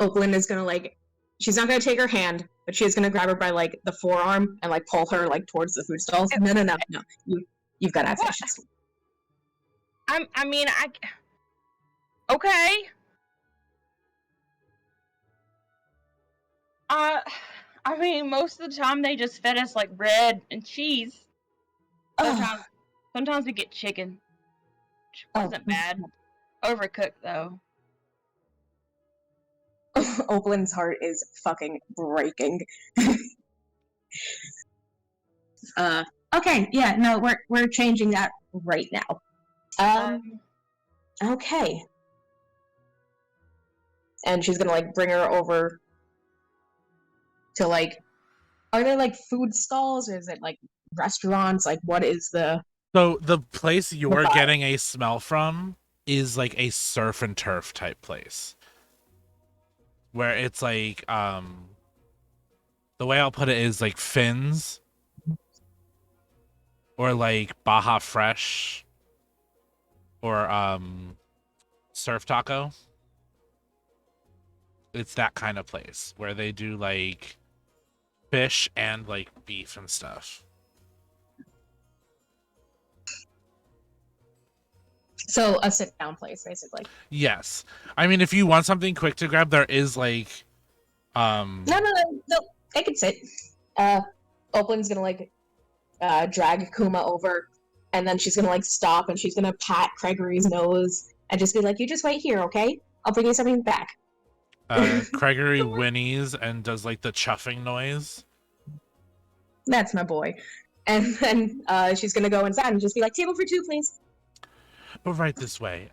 Opalyn is gonna like, she's not gonna take her hand, but she's gonna grab her by like the forearm and like pull her like towards the food stalls. No. You've got to have fish. Okay. I mean, most of the time they just fed us like bread and cheese. Sometimes we get chicken, which wasn't bad. Overcooked though. Oakland's heart is fucking breaking. Okay, yeah, no, we're changing that right now. Okay. And she's gonna like bring her over to like, are there like food stalls or is it like restaurants? Like, what is the? So the place you're vibe. getting a smell from is like a surf and turf type place. Where it's like, the way I'll put it is like Finn's or like Baja Fresh or Surf Taco. It's that kind of place where they do like fish and like beef and stuff. So a sit down place, basically. Yes. I mean, if you want something quick to grab, there is like, No, they can sit. Oakland's gonna like drag Kuma over, and then she's gonna like stop and she's gonna pat Gregory's nose and just be like, "You just wait here, okay? I'll bring you something back." Gregory whinnies and does like the chuffing noise. That's my boy. And then she's gonna go inside and just be like, "Table for two, please." But right this way.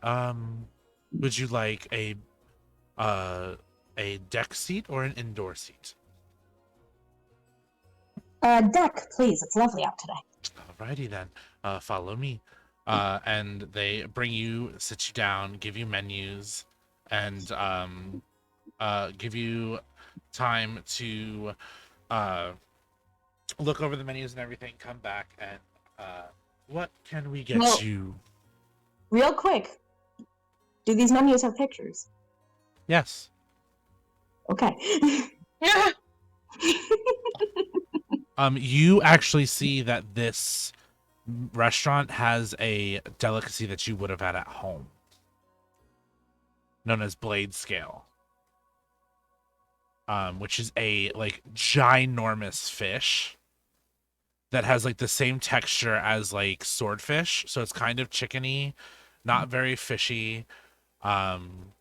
Would you like a deck seat or an indoor seat? Deck, please. It's lovely out today. Alrighty then. Follow me. And they bring you, sit you down, give you menus, and give you time to look over the menus and everything. Come back and what can we get Well, you? Real quick, do these menus have pictures? Yes. Okay. You actually see that this restaurant has a delicacy that you would have had at home, known as blade scale, which is a like ginormous fish that has like the same texture as like swordfish, so it's kind of chickeny, not very fishy, and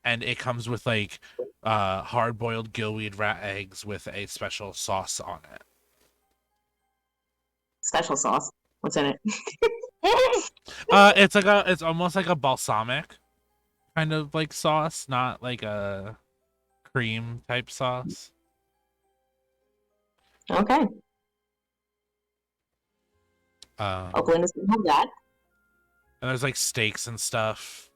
it comes with like hard-boiled gillweed rat eggs with a special sauce on it. Special sauce. What's in it? It's almost like a balsamic kind of like sauce, not like a cream type sauce. Okay. Oakland is gonna have that. And there's like steaks and stuff.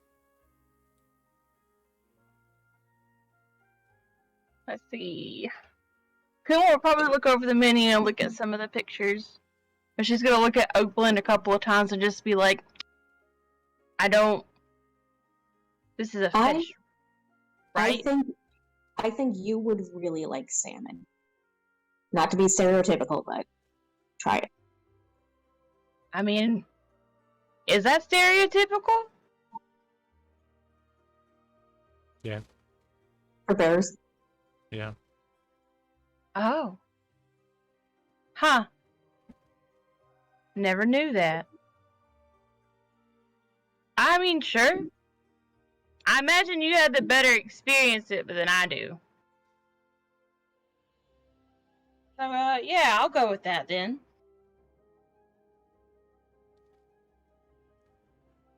Let's see. Kuma will probably look over the menu and look at some of the pictures. But she's gonna look at Oakland a couple of times and just be like, this is a fish. Right? I think you would really like salmon. Not to be stereotypical, but try it. I mean, is that stereotypical? Yeah. For bears. Yeah. Oh. Huh. Never knew that. I mean, sure. I imagine you had the better experience it than I do. So, yeah, I'll go with that then.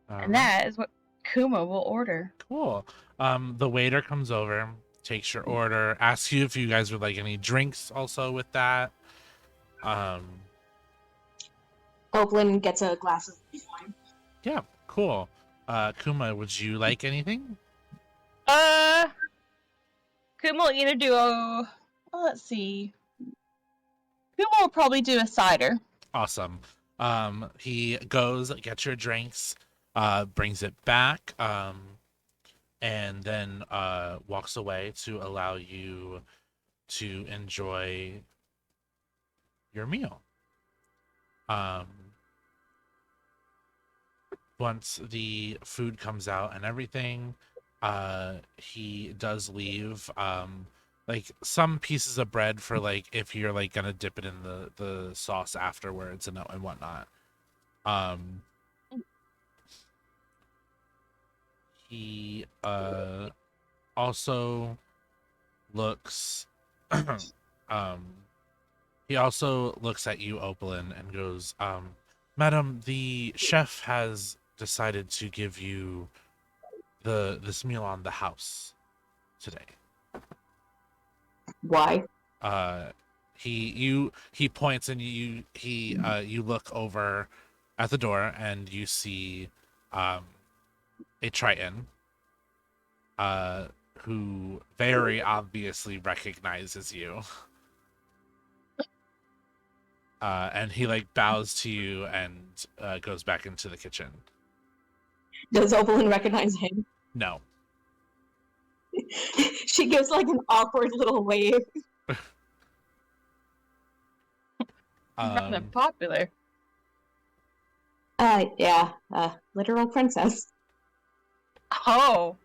And that is what Kuma will order. Cool. The waiter comes over, takes your order, asks you if you guys would like any drinks also with that. Oakland gets a glass of wine. Yeah, cool. Kuma, would you like anything? Kuma will either do let's see. Kuma will probably do a cider. Awesome. He goes, gets your drinks, brings it back, and then walks away to allow you to enjoy your meal. Once the food comes out and everything, he does leave like like some pieces of bread for like if you're like gonna dip it in the sauce afterwards and whatnot. He also looks he also looks at you, Opalyn, and goes, Madam, the chef has decided to give you this meal on the house today. Why? He points and you look over at the door and you see a Triton who very obviously recognizes you. And he like bows to you and goes back into the kitchen. Does Opalyn recognize him? No. She gives like an awkward little wave. Rather popular. Yeah, literal princess. Oh.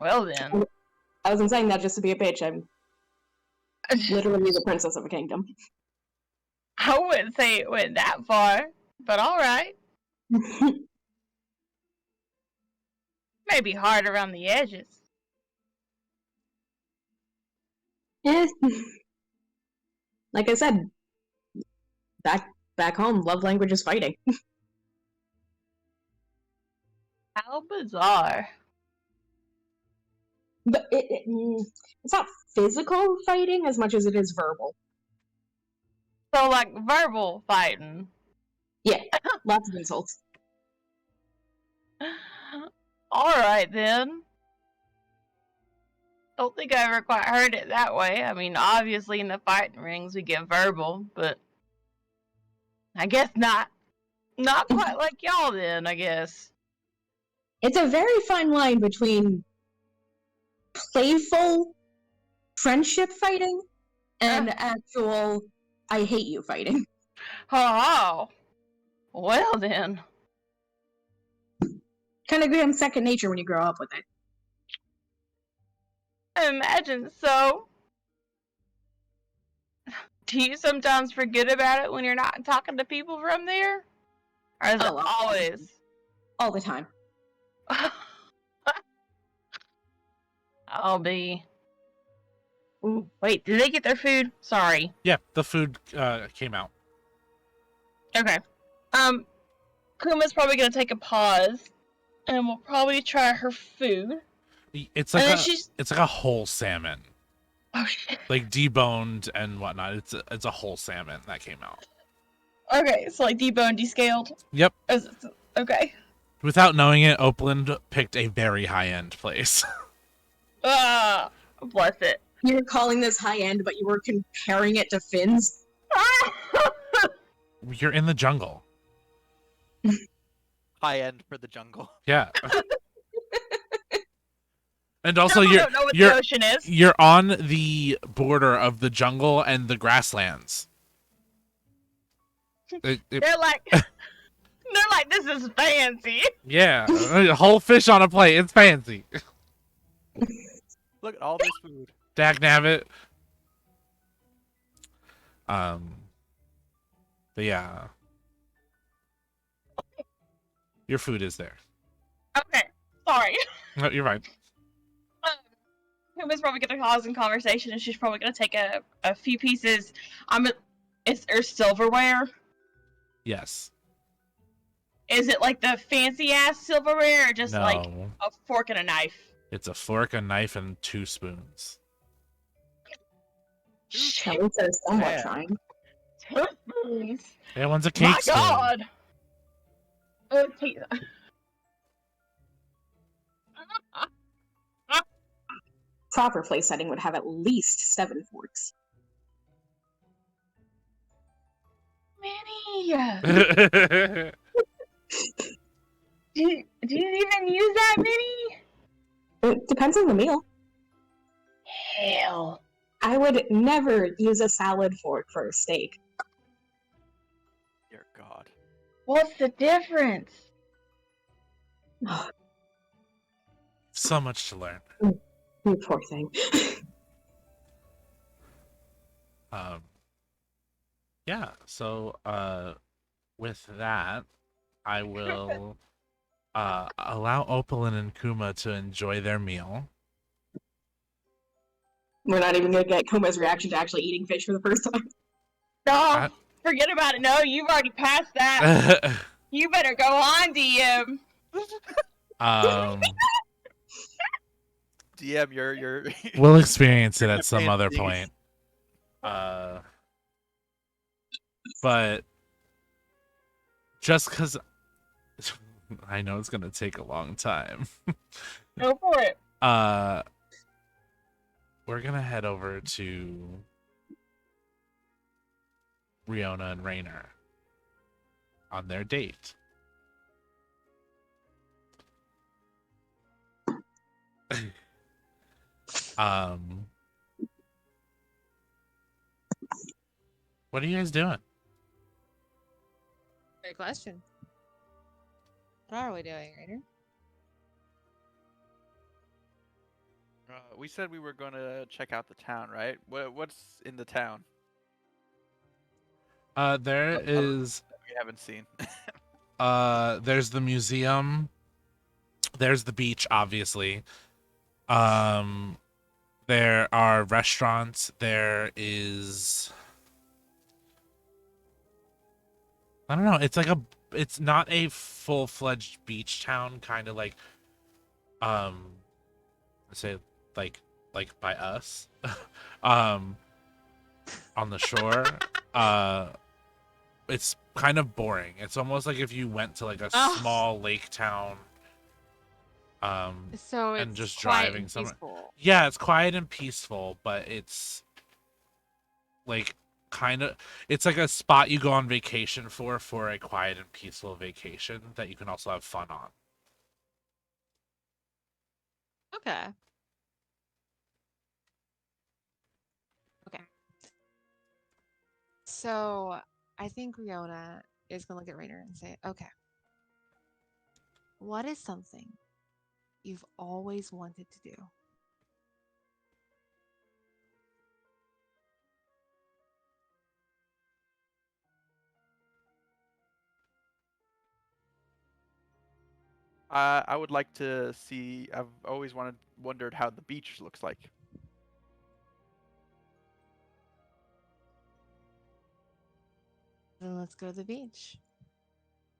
Well then. I wasn't saying that just to be a bitch. I'm literally the princess of a kingdom. I wouldn't say it went that far, but alright. Maybe hard around the edges. Yeah. Like I said, back home, love language is fighting. How bizarre. But it's not physical fighting as much as it is verbal. So, like, verbal fighting. Yeah, lots of insults. Alright then. Don't think I ever quite heard it that way. I mean, obviously in the fighting rings we get verbal, but I guess not quite like y'all then, I guess. It's a very fine line between playful friendship fighting and actual I hate you fighting. Oh. Well then. Kind of becomes second nature when you grow up with it. I imagine so. Do you sometimes forget about it when you're not talking to people from there? Or is it always? All the time. I'll be... Ooh, wait, did they get their food? Sorry. Yeah, the food came out. Okay. Kuma's probably gonna take a pause, and we'll probably try her food. It's like And then it's like a whole salmon, Oh shit. like deboned and whatnot. It's a whole salmon that came out. Okay, so like deboned, descaled. Yep. Okay. Without knowing it, Oakland picked a very high-end place. Bless it. You're calling this high end, but you were comparing it to Finn's? You're in the jungle. High end for the jungle. Yeah. And also, People don't know what the ocean is. you're on the border of the jungle and the grasslands. They're like, this is fancy. Yeah, a whole fish on a plate. It's fancy. Look at all this food. Dagnabbit. But yeah. Your food is there. Okay, sorry. No, you're right. Kuma's probably gonna cause some conversation, and she's probably gonna take a few pieces. Is there silverware? Yes. Is it like the fancy ass silverware, or just like No. a fork and a knife? It's a fork, a knife, and 2 spoons. At least they're somewhat Yeah. trying. 2 spoons. Yeah, one's a cake My spoon. God. Proper place setting would have at least 7 forks. Minnie, do you even use that many? It depends on the meal. Hell. I would never use a salad fork for a steak. Dear God. What's the difference? So much to learn. You poor thing. Yeah, so with that, I will allow Opalin and Kuma to enjoy their meal. We're not even gonna get Kuma's reaction to actually eating fish for the first time. No, forget about it. No, you've already passed that. You better go on, DM. DM, you're We'll experience it at some Campaign other thing. point. But just because I know it's gonna take a long time, Go for it. we're gonna head over to Riona and Rainer on their date. What are you guys doing? Great question. What are we doing, Rainer? We said we were gonna check out the town, right? What's in the town? There is We haven't seen. there's the museum. There's the beach, obviously. There are restaurants. There is, I don't know. It's not a full-fledged beach town, kind of like, let's say like by us, on the shore. It's kind of boring. It's almost like if you went to like a small lake town. So it's and just quiet driving and somewhere. peaceful. Yeah, it's quiet and peaceful, but it's like it's like a spot you go on vacation for a quiet and peaceful vacation that you can also have fun on. Okay. So I think Riona is gonna look at Rainer and say, "Okay, what is something you've always wanted to do?" I would like to see. I've always wondered how the beach looks like. Then let's go to the beach.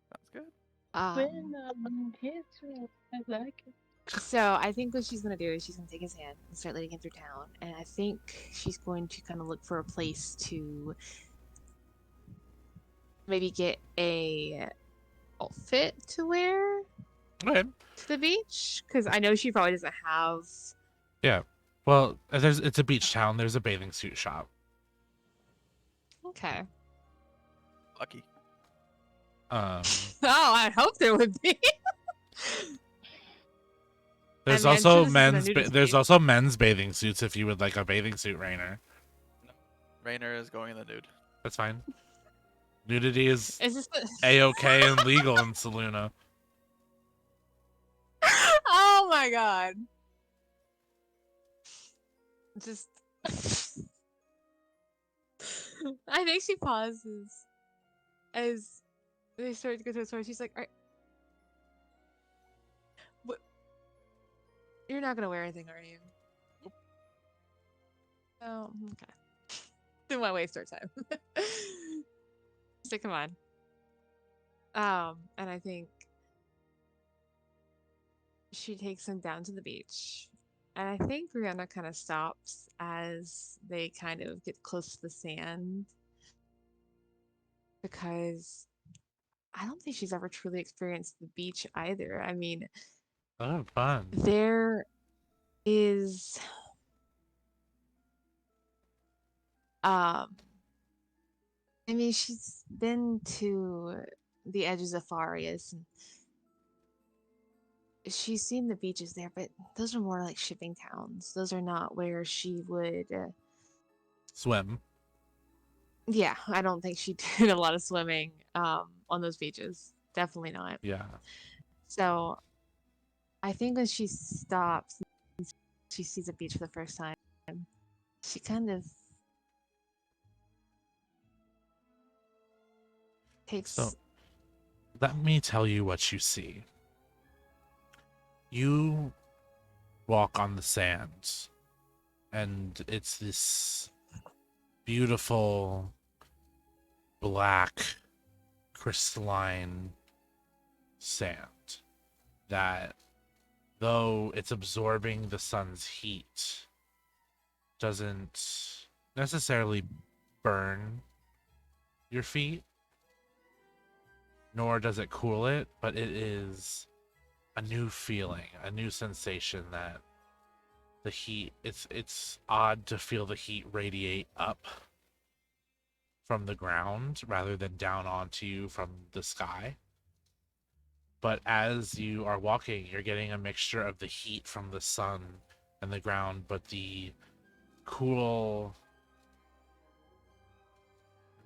Sounds good. I like it. So I think what she's gonna do is she's gonna take his hand and start leading him through town, and I think she's going to kind of look for a place to maybe get a outfit to wear Okay. to the beach, because I know she probably doesn't have. Yeah. Well, it's a beach town. There's a bathing suit shop. Okay. Lucky. Oh, I hope there would be. There's I mean, I'm sure also this isn't a men's nudity there's beach. also men's bathing suits if you would like a bathing suit, Rainer. Rainer is going in the nude. That's fine. Nudity is Is this the... A-okay and legal in Saluna. Oh my god. Just I think she pauses as they start to go to the store. She's like, "All right. What? You're not gonna wear anything, are you?" Nope. Oh, okay. Then why waste our time? So come on. And I think she takes him down to the beach. And I think Rihanna kind of stops as they kind of get close to the sand. Because I don't think she's ever truly experienced the beach either. I mean, Oh, fun. there is I mean, she's been to the edges of Farias and she's seen the beaches there, but those are more like shipping towns. Those are not where she would Swim. yeah, I don't think she did a lot of swimming on those beaches. Definitely not. Yeah. So I think when she stops and she sees a beach for the first time, she kind of takes. So, let me tell you what you see. You walk on the sand, and it's this beautiful black crystalline sand that, though it's absorbing the sun's heat, doesn't necessarily burn your feet, nor does it cool it, but it is a new feeling, a new sensation that the heat, it's odd to feel the heat radiate up from the ground rather than down onto you from the sky. But as you are walking, you're getting a mixture of the heat from the sun and the ground, but the cool,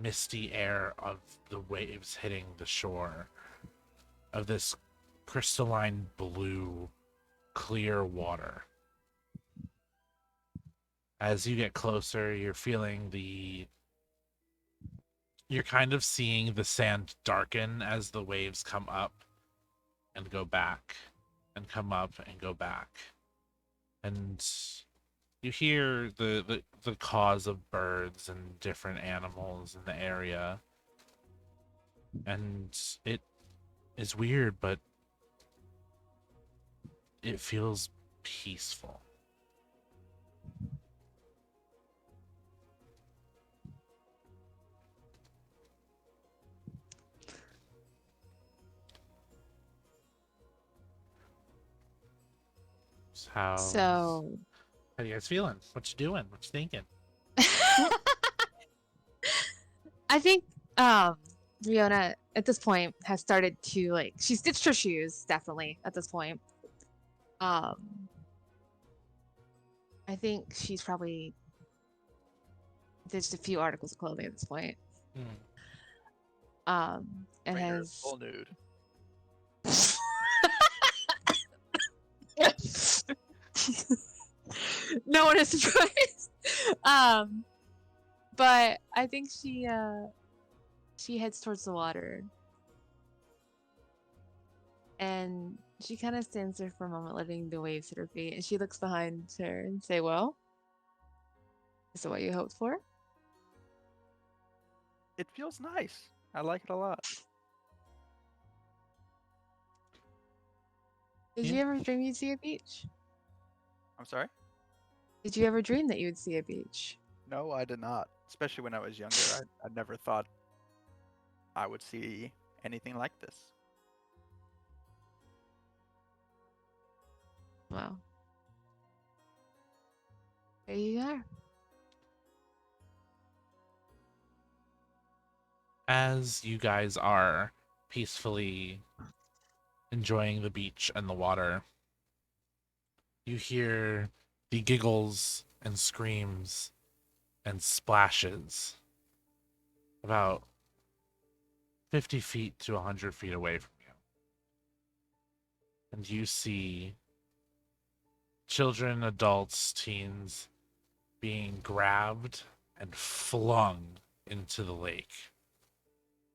misty air of the waves hitting the shore of this crystalline blue, clear water. As you get closer, you're feeling you're kind of seeing the sand darken as the waves come up and go back, and come up and go back. And you hear the caws of birds and different animals in the area. And it is weird, but it feels peaceful. How you guys feeling? What you doing? What you thinking? I think Riona at this point has started to, like, she's ditched her shoes definitely at this point. I think she's probably ditched a few articles of clothing at this point. And Ranger is has full nude. no one is surprised. But I think she heads towards the water, and she kind of stands there for a moment, letting the waves hit her feet, and she looks behind her and say, "Well, is it what you hoped for?" It feels nice. I like it a lot. Did you ever dream you'd see a beach? I'm sorry? Did you ever dream that you would see a beach? No, I did not. Especially when I was younger. I never thought I would see anything like this. Well, there you are. As you guys are peacefully enjoying the beach and the water, you hear the giggles and screams and splashes about 50 feet to 100 feet away from you. And you see children, adults, teens being grabbed and flung into the lake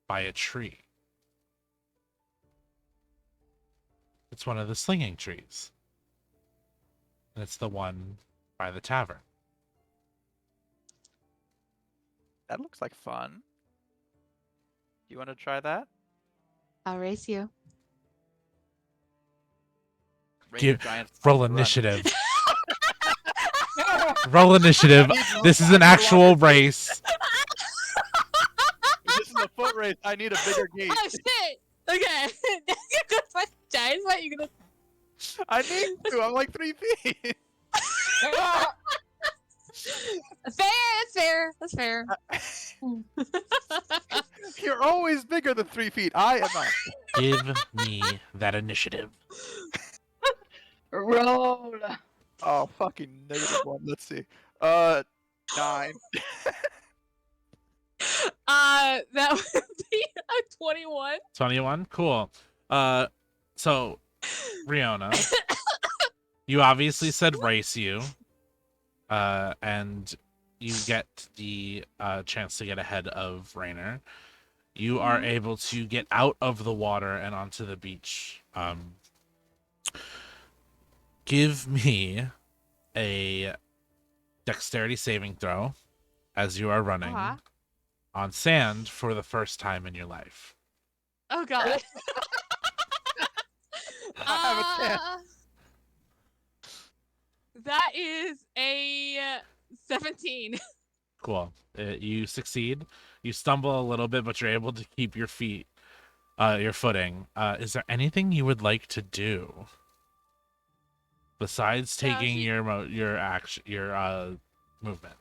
by a tree. It's one of the slinging trees. And it's the one by the tavern. That looks like fun. You want to try that? I'll race you. Ranger Giants Roll run. initiative. Roll initiative. This is an actual race. This is a foot race. I need a bigger gate. Oh shit! Okay. You're gonna fight giants? What you gonna? I need to. I'm like 3 feet. Fair. That's fair. You're always bigger than 3 feet. I am not. Give me that initiative. Roll. Oh, fucking -1. Let's see. 9. That would be a 21. 21? Cool. So, Riona, You obviously said race you, and you get the chance to get ahead of Rainer. You are able to get out of the water and onto the beach. Give me a dexterity saving throw as you are running Uh-huh. on sand for the first time in your life. Oh god. I have a 10. That is a 17. Cool. You succeed. You stumble a little bit, but you're able to keep your footing. Is there anything you would like to do besides taking your movement?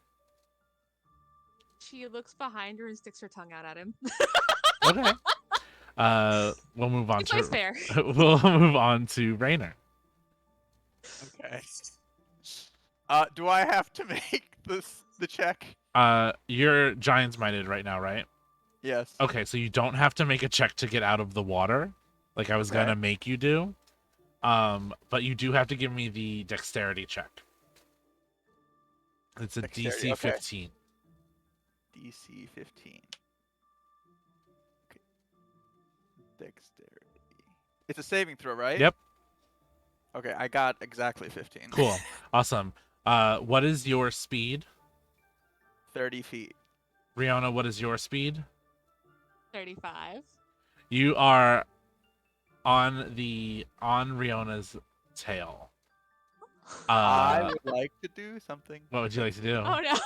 She looks behind her and sticks her tongue out at him. Okay. We'll move on She plays fair. We'll move on to Rainer. Okay. Do I have to make the check? You're giant's minded right now, right? Yes. Okay, so you don't have to make a check to get out of the water, like I was gonna make you do. But you do have to give me the dexterity check. It's a Dexterity, DC okay. 15. DC 15. Okay. Dexterity. It's a saving throw, right? Yep. Okay, I got exactly 15. Cool. Awesome. What is your speed? 30 feet. Riona, what is your speed? 35. You are on Riona's tail. I would like to do something. What would you like to do? Oh no.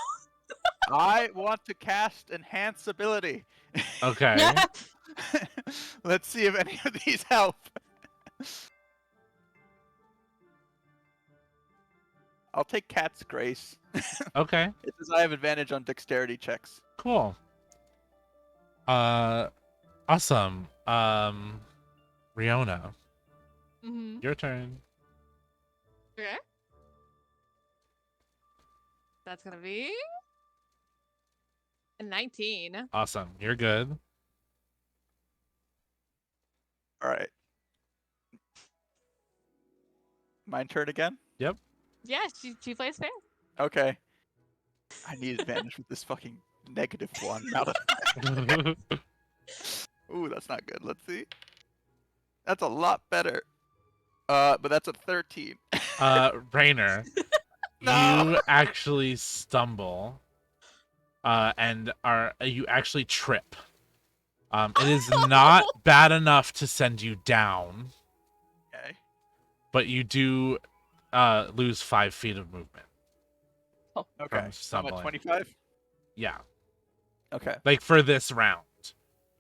I want to cast Enhance Ability. Okay. Let's see if any of these help. I'll take Cat's Grace. Okay. It says I have advantage on dexterity checks. Cool. Awesome. Riona, Mm-hmm. your turn. Okay. That's gonna be a 19. Awesome. You're good. All right. My turn again? Yeah, she plays fair. Okay. I need advantage with this fucking -1. Now Ooh, that's not good. Let's see. That's a lot better. But that's a 13. Rainer, No! you actually stumble, and you actually trip. It is not bad enough to send you down, Okay. but you do lose 5 feet of movement. Okay. From I'm stumbling. at 25? Yeah, Okay. like for this round.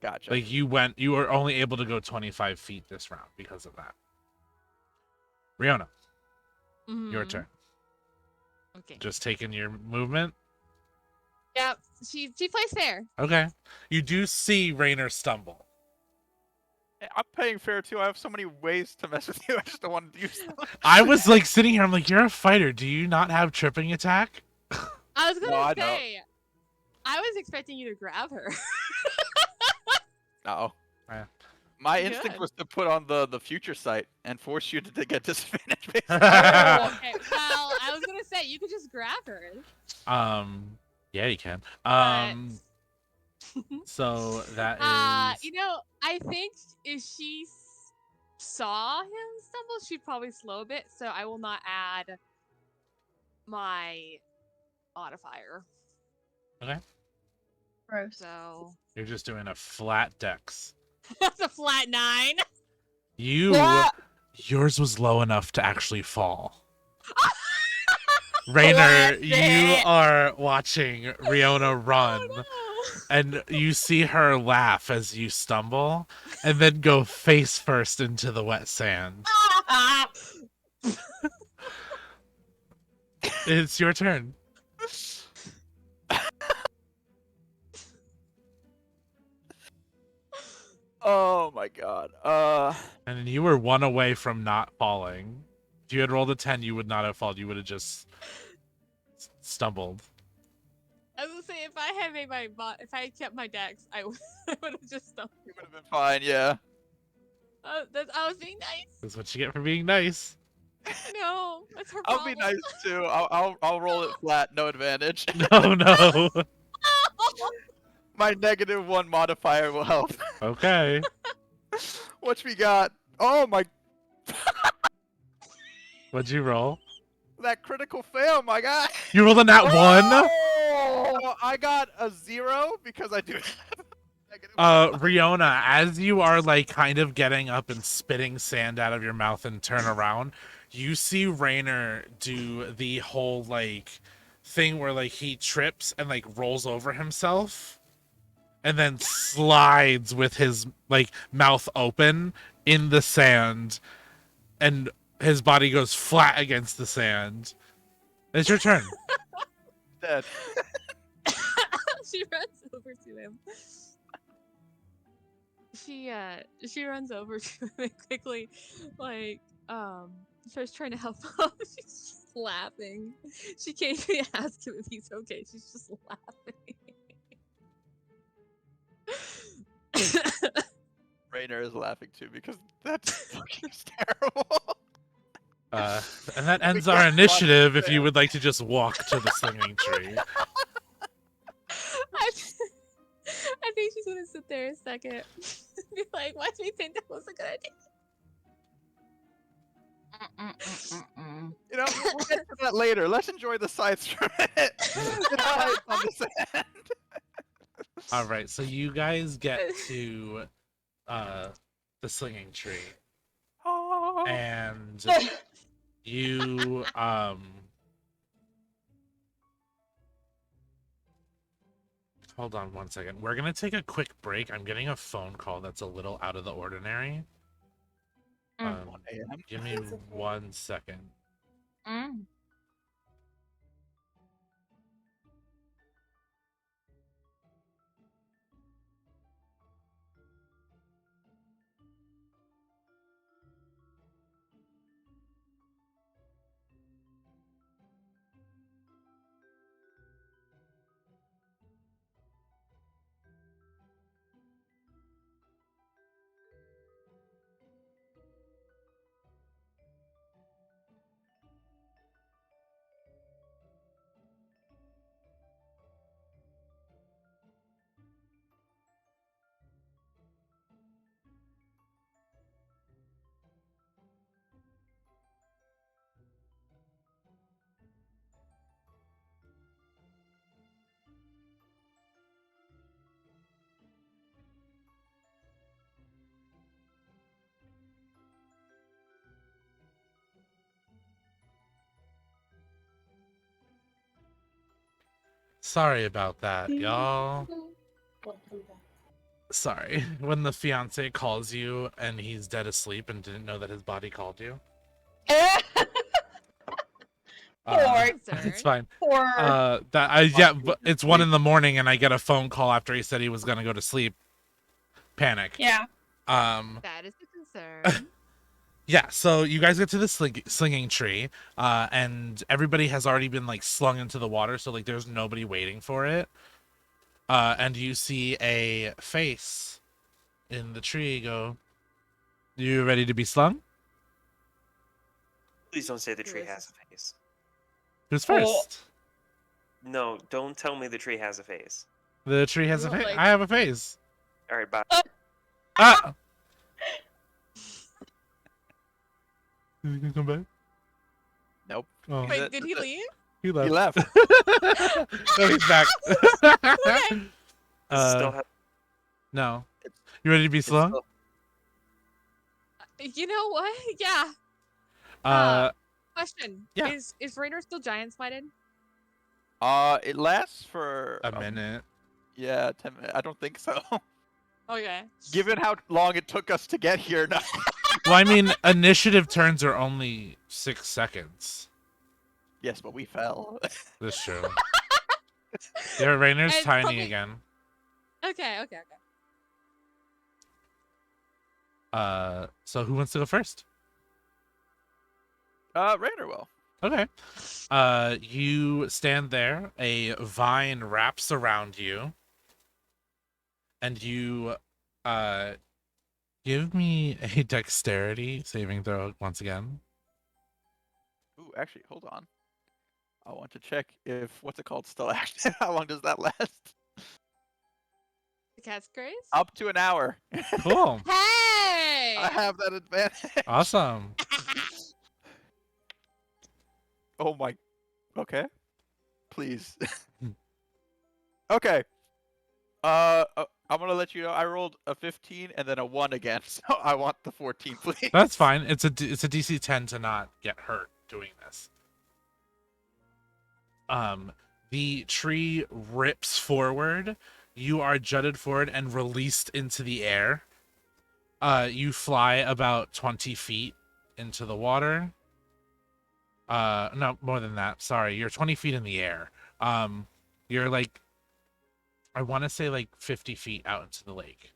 Gotcha. Like you were only able to go 25 feet this round because of that. Riona, your Mhm. turn. Okay. Just taking your movement. Yeah, she plays fair. Okay. You do see Rainer stumble. Hey, I'm paying fair too. I have so many ways to mess with you. I just don't want to use them. I was like sitting here, I'm like, you're a fighter. Do you not have tripping attack? I was gonna No, I don't. say, I was expecting you to grab her. No. Yeah. My Good. instinct was to put on the future sight and force you to get disadvantage. based on- Okay, well, I was gonna say you could just grab her. Yeah, you can. But- So that is you know, I think if she saw him stumble, she'd probably slow a bit. So I will not add my modifier. Gross. So you're just doing a flat dex. that's a flat 9. Yours was low enough to actually fall. Rainer, you are watching Riona run, Oh, no. and you see her laugh as you stumble, and then go face first into the wet sand. It's your turn. Oh my god. And you were 1 away from not falling. If you had rolled a 10, you would not have fallen. You would have just stumbled. I was gonna say if I had made if I had kept my dex, I would have just stumbled. You would have been fine, yeah. I was being nice. That's what you get for being nice. No, that's her I'll problem. be nice too. I'll roll it flat, no advantage. No, no. My -1 modifier will help. Okay. What we got? Oh my! What'd you roll? That critical fail, my guy. You rolled a nat 1? Oh, I got a 0 because I do. Riona, as you are like kind of getting up and spitting sand out of your mouth and turn around, you see Rainer do the whole like thing where like he trips and like rolls over himself and then slides with his like mouth open in the sand and his body goes flat against the sand. It's your turn. Dead. She runs over to him. She runs over to him and quickly, like, starts trying to help him. She's just laughing. She can't even ask him if he's okay. She's just laughing. Rainer is laughing too because that's fucking terrible. And that ends We our got one initiative if you fail. would like to just walk to the swinging tree. I think she's gonna sit there a second. Be like, why do you think that was a good idea? You know, we'll get to that later. Let's enjoy the sights for a minute. Get hype on the sand. All right, so you guys get to the swinging tree, Oh. and you hold on one second. We're gonna take a quick break. I'm getting a phone call that's a little out of the ordinary. 1 a.m. Give me 1 second. Sorry about that, y'all. Sorry. When the fiance calls you and he's dead asleep and didn't know that his body called you. Poor, It's fine. poor. But it's 1 in the morning and I get a phone call after he said he was gonna go to sleep. Panic. Yeah. That is a concern. Yeah, so you guys get to the slinging tree, and everybody has already been like slung into the water, so like there's nobody waiting for it. And you see a face in the tree go, "You ready to be slung?" Please don't say the tree Who is has a face. Who's Oh. first? No, don't tell me the tree has a face. The tree has a Well, face. like- I have a face. All right, bye. Ah! Is he gonna come back? Nope. Oh, Wait, did he leave? he He left. left. No, he's back. Still have No. You ready to be It's slung? still- You know what? Yeah. Question. Yeah. Is Rainer still giant smited? It lasts for a minute. Yeah, 10 minutes. I don't think so. Okay. Given how long it took us to get here, no. Well, I mean, initiative turns are only 6 seconds. Yes, but we fell. That's true. Yeah, Rainer's And tiny probably- again. Okay. So who wants to go first? Rainer will. Okay. You stand there. A vine wraps around you, and you give me a dexterity saving throw once again. Ooh, actually, hold on. I want to check if what's it called still active. How long does that last? The cat's grace? Up to an hour. Cool. Hey! I have that advantage. Awesome. Oh my. Okay. Please. Okay. I'm gonna let you know. I rolled a 15 and then a 1 again, so I want the 14, please. That's fine. It's a DC 10 to not get hurt doing this. The tree rips forward. You are jutted forward and released into the air. You fly about 20 feet into the water. No, more than that. Sorry, you're 20 feet in the air. You're like, I want to say like 50 feet out into the lake.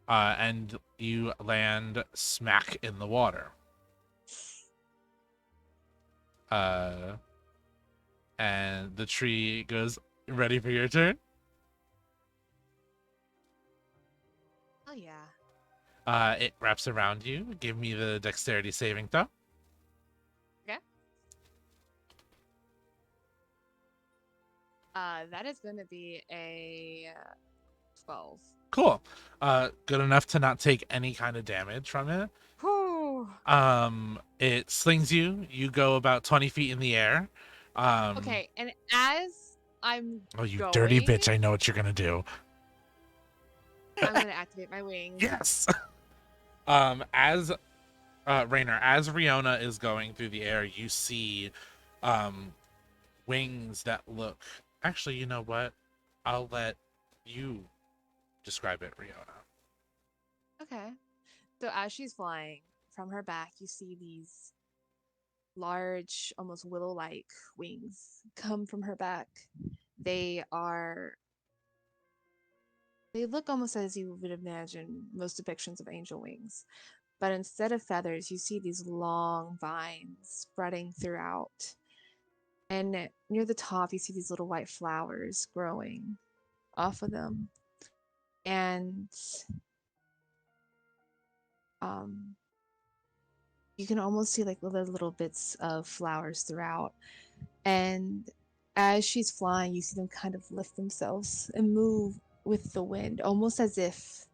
And you land smack in the water. And the tree goes, ready for your turn? Oh yeah. It wraps around you. Give me the dexterity saving throw. That is gonna be a 12. Cool. Good enough to not take any kind of damage from it. Whew. It slings you. You go about 20 feet in the air. Okay, and as I'm Oh, you going, dirty bitch! I know what you're gonna do. I'm gonna activate my wings. Yes. As Rainer, as Riona is going through the air, you see wings that look. Actually, you know what? I'll let you describe it, Riona. Okay. So as she's flying, from her back, you see these large, almost willow-like wings come from her back. They look almost as you would imagine most depictions of angel wings. But instead of feathers, you see these long vines spreading throughout. And near the top, you see these little white flowers growing off of them. And you can almost see like little bits of flowers throughout. And as she's flying, you see them kind of lift themselves and move with the wind, almost as if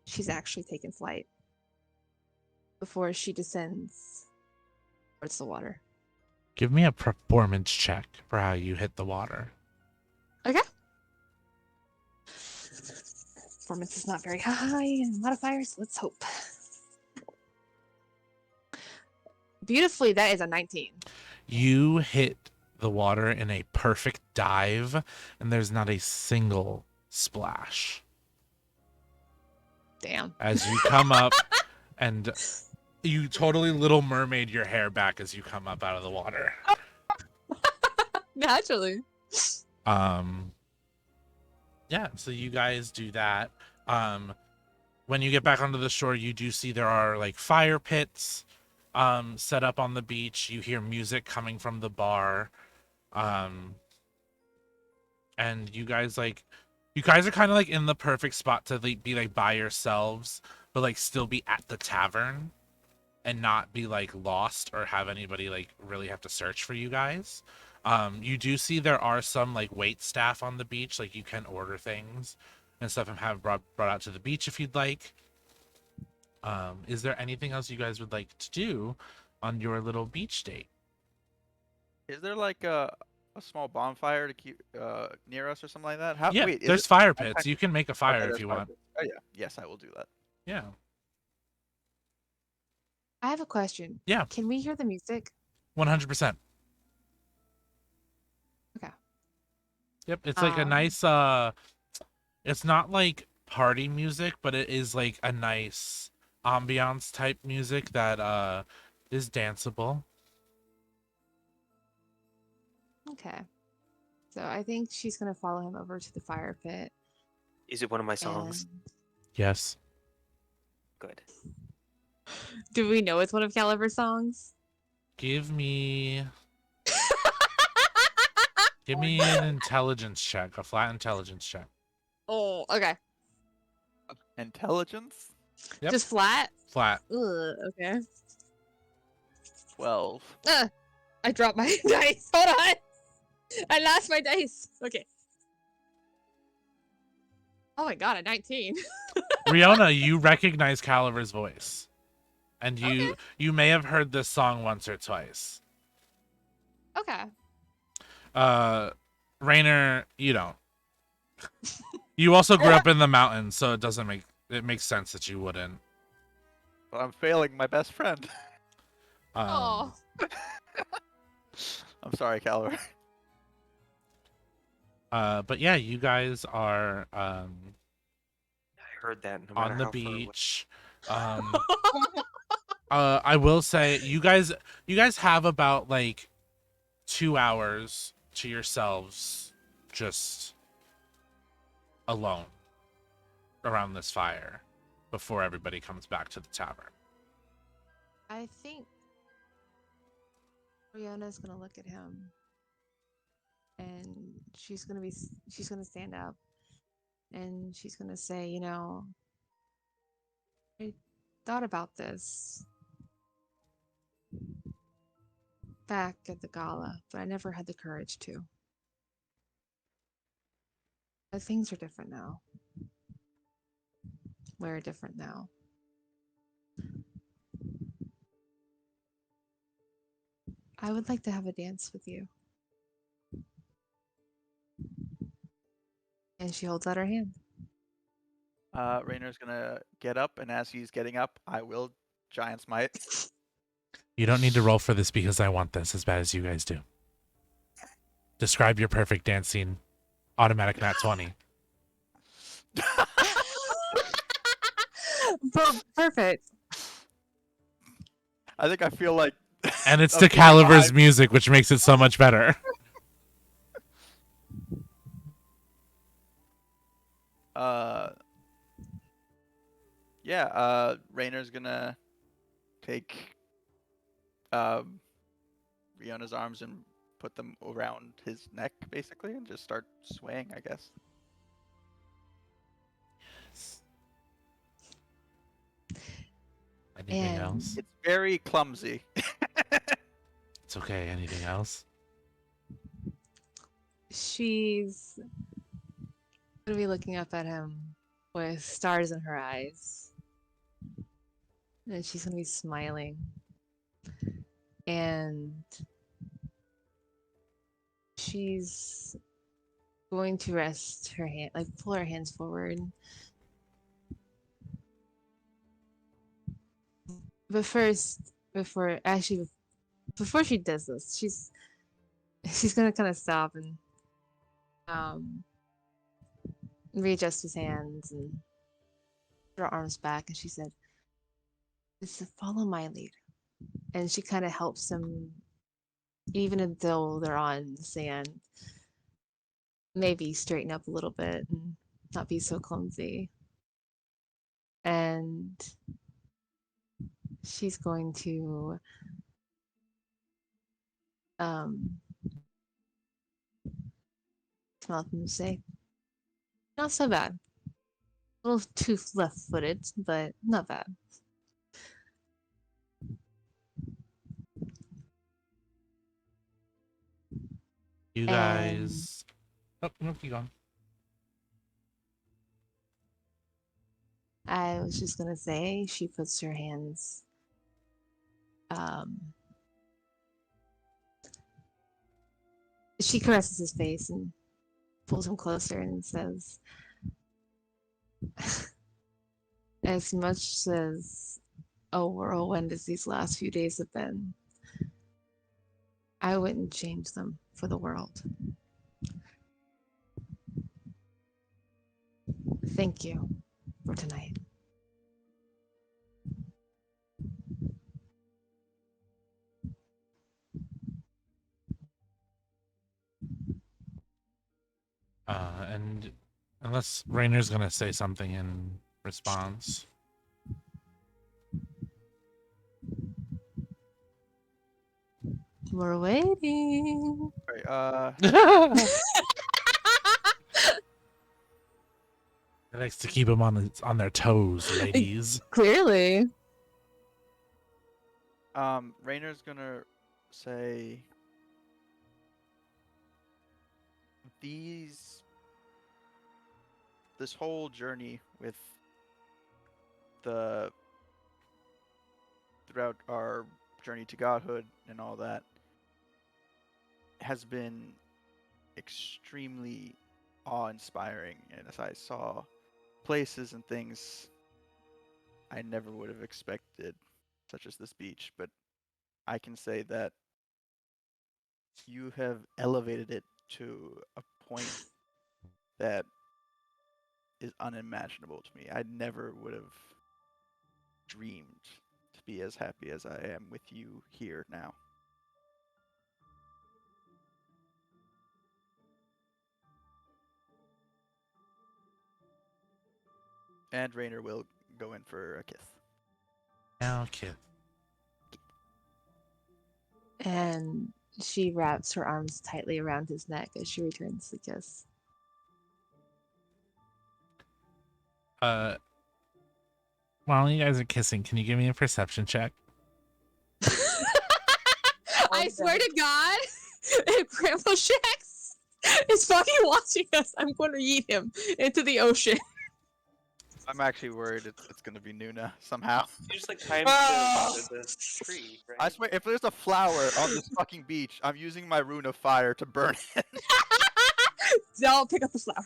she's actually taken flight before she descends towards the water. Give me a performance check for how you hit the water. Okay. Performance is not very high and modifiers. Let's hope. Beautifully, that is a 19. You hit the water in a perfect dive, and there's not a single splash. Damn. As you come up, and you totally Little Mermaid your hair back as you come up out of the water. Naturally. Yeah, so you guys do that. When you get back onto the shore, you do see there are like fire pits set up on the beach. You hear music coming from the bar. And you guys are kind of like in the perfect spot to like be like by yourselves, but like still be at the tavern and not be like lost or have anybody like really have to search for you guys. You do see there are some like wait staff on the beach, like you can order things and stuff and have brought out to the beach if you'd like. Is there anything else you guys would like to do on your little beach date? Is there like a small bonfire to keep near us or something like that? Yeah, Wait, there's fire pits. You can make a fire Okay, if there's you fire want. pits. Oh yeah, yes, I will do that. Yeah. I have a question. Yeah. Can we hear the music? 100%. Okay. Yep, it's like a nice it's not like party music, but it is like a nice ambiance type music that is danceable. Okay. So I think she's gonna follow him over to the fire pit. Is it one of my songs? and- Yes. Good. Do we know it's one of Caliber's songs? Give me an intelligence check, a flat intelligence check. Oh, okay. Intelligence? Yep. Just flat? Flat. Ugh, okay. 12. I dropped my dice. Hold on. I lost my dice. Okay. Oh my god, a 19. Riona, you recognize Caliver's voice. And Okay. you may have heard this song once or twice. Okay. Rainer, you don't. You also grew up in the mountains, so it makes sense that you wouldn't. But I'm failing my best friend. Oh. I'm sorry, Caliber. But yeah, you guys are I heard that. No matter on the how far away- beach. I will say you guys have about like 2 hours to yourselves just alone around this fire before everybody comes back to the tavern. I think Riona's gonna look at him and she's gonna stand up and she's gonna say, you know, I thought about this back at the gala, but I never had the courage to. But things are different now. We're different now. I would like to have a dance with you. And she holds out her hand. Rainer's gonna get up, and as he's getting up, I will Giant Smite. You don't need to roll for this because I want this as bad as you guys do. Describe your perfect dance scene. Automatic nat 20. Perfect. I think I feel like. And it's I'm to feeling Caliver's behind. music, which makes it so much better. Yeah, Rainer's gonna take Riona's arms and put them around his neck, basically, and just start swaying, I guess. Anything And- else? It's very clumsy. It's okay. Anything else? She's gonna be looking up at him with stars in her eyes. And she's gonna be smiling. And she's going to rest her hand, like pull her hands forward. But first, before she does this, she's gonna kind of stop and readjust his hands and put her arms back, and she said, "It's to follow my lead." And she kind of helps him, even though they're on sand, maybe straighten up a little bit and not be so clumsy. And she's going to smile at them and say, "Not so bad. A little too left-footed, but not bad." You guys. Oh, no, keep going. I was just gonna say she puts her hands she caresses his face and pulls him closer and says, "As much as a whirlwind as these last few days have been, I wouldn't change them for the world. Thank you for tonight." And unless Rainer's gonna say something in response. We're waiting. Right, It likes to keep them on their toes, ladies. Clearly. Rainer's gonna say this whole journey with throughout our journey to godhood and all that has been extremely awe-inspiring, and as I saw places and things I never would have expected, such as this beach, but I can say that you have elevated it to a point that is unimaginable to me. I never would have dreamed to be as happy as I am with you here now. And Rainer will go in for a kiss. Now, kid. And she wraps her arms tightly around his neck as she returns the kiss. While you guys are kissing, can you give me a perception check? I swear to God, if Grandpa Shax is fucking watching us, I'm going to yeet him into the ocean. I'm actually worried it's going to be Nuna somehow. You just like climb the tree, right? I swear, if there's a flower on this fucking beach, I'm using my rune of fire to burn it. Don't pick up the flower.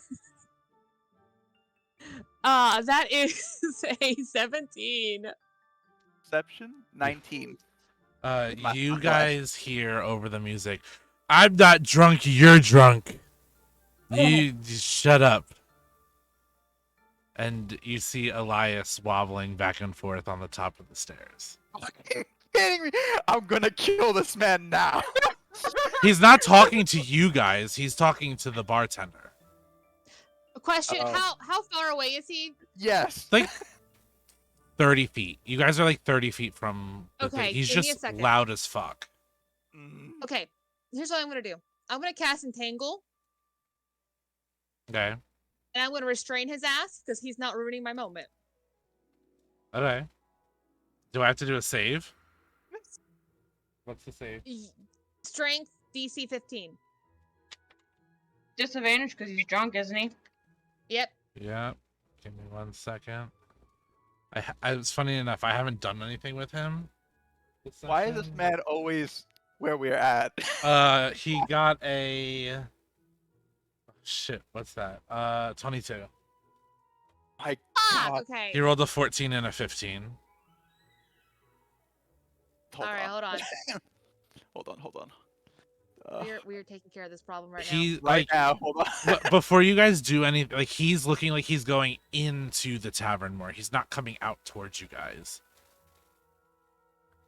That is a 17. Perception? 19. You guys hear over the music, I'm not drunk, you're drunk. You just shut up. And you see Elias wobbling back and forth on the top of the stairs. Are you kidding me? I'm gonna kill this man now. He's not talking to you guys, he's talking to the bartender. A question, Uh-oh. how far away is he? Yes. Like 30 feet. You guys are like 30 feet from the Okay, thing. He's give me a just second. loud as fuck. Mm, Okay, here's what I'm going to do. I'm going to cast Entangle, Okay. and I'm going to restrain his ass because he's not ruining my moment. Okay. Do I have to do a save? What's the save? Strength DC 15. Disadvantage because he's drunk, isn't he? Yep. Yeah. Give me 1 second. It's funny enough, I haven't done anything with him. why is this man always where we're at? He got a... Shit, what's that? 22. My Ah, God. okay. He rolled a 14 and a 15. Hold Alright, on. hold on. Hold on. We're taking care of this problem right now. He Right like now, hold on. before you guys do anything, like he's looking like he's going into the tavern more. He's not coming out towards you guys.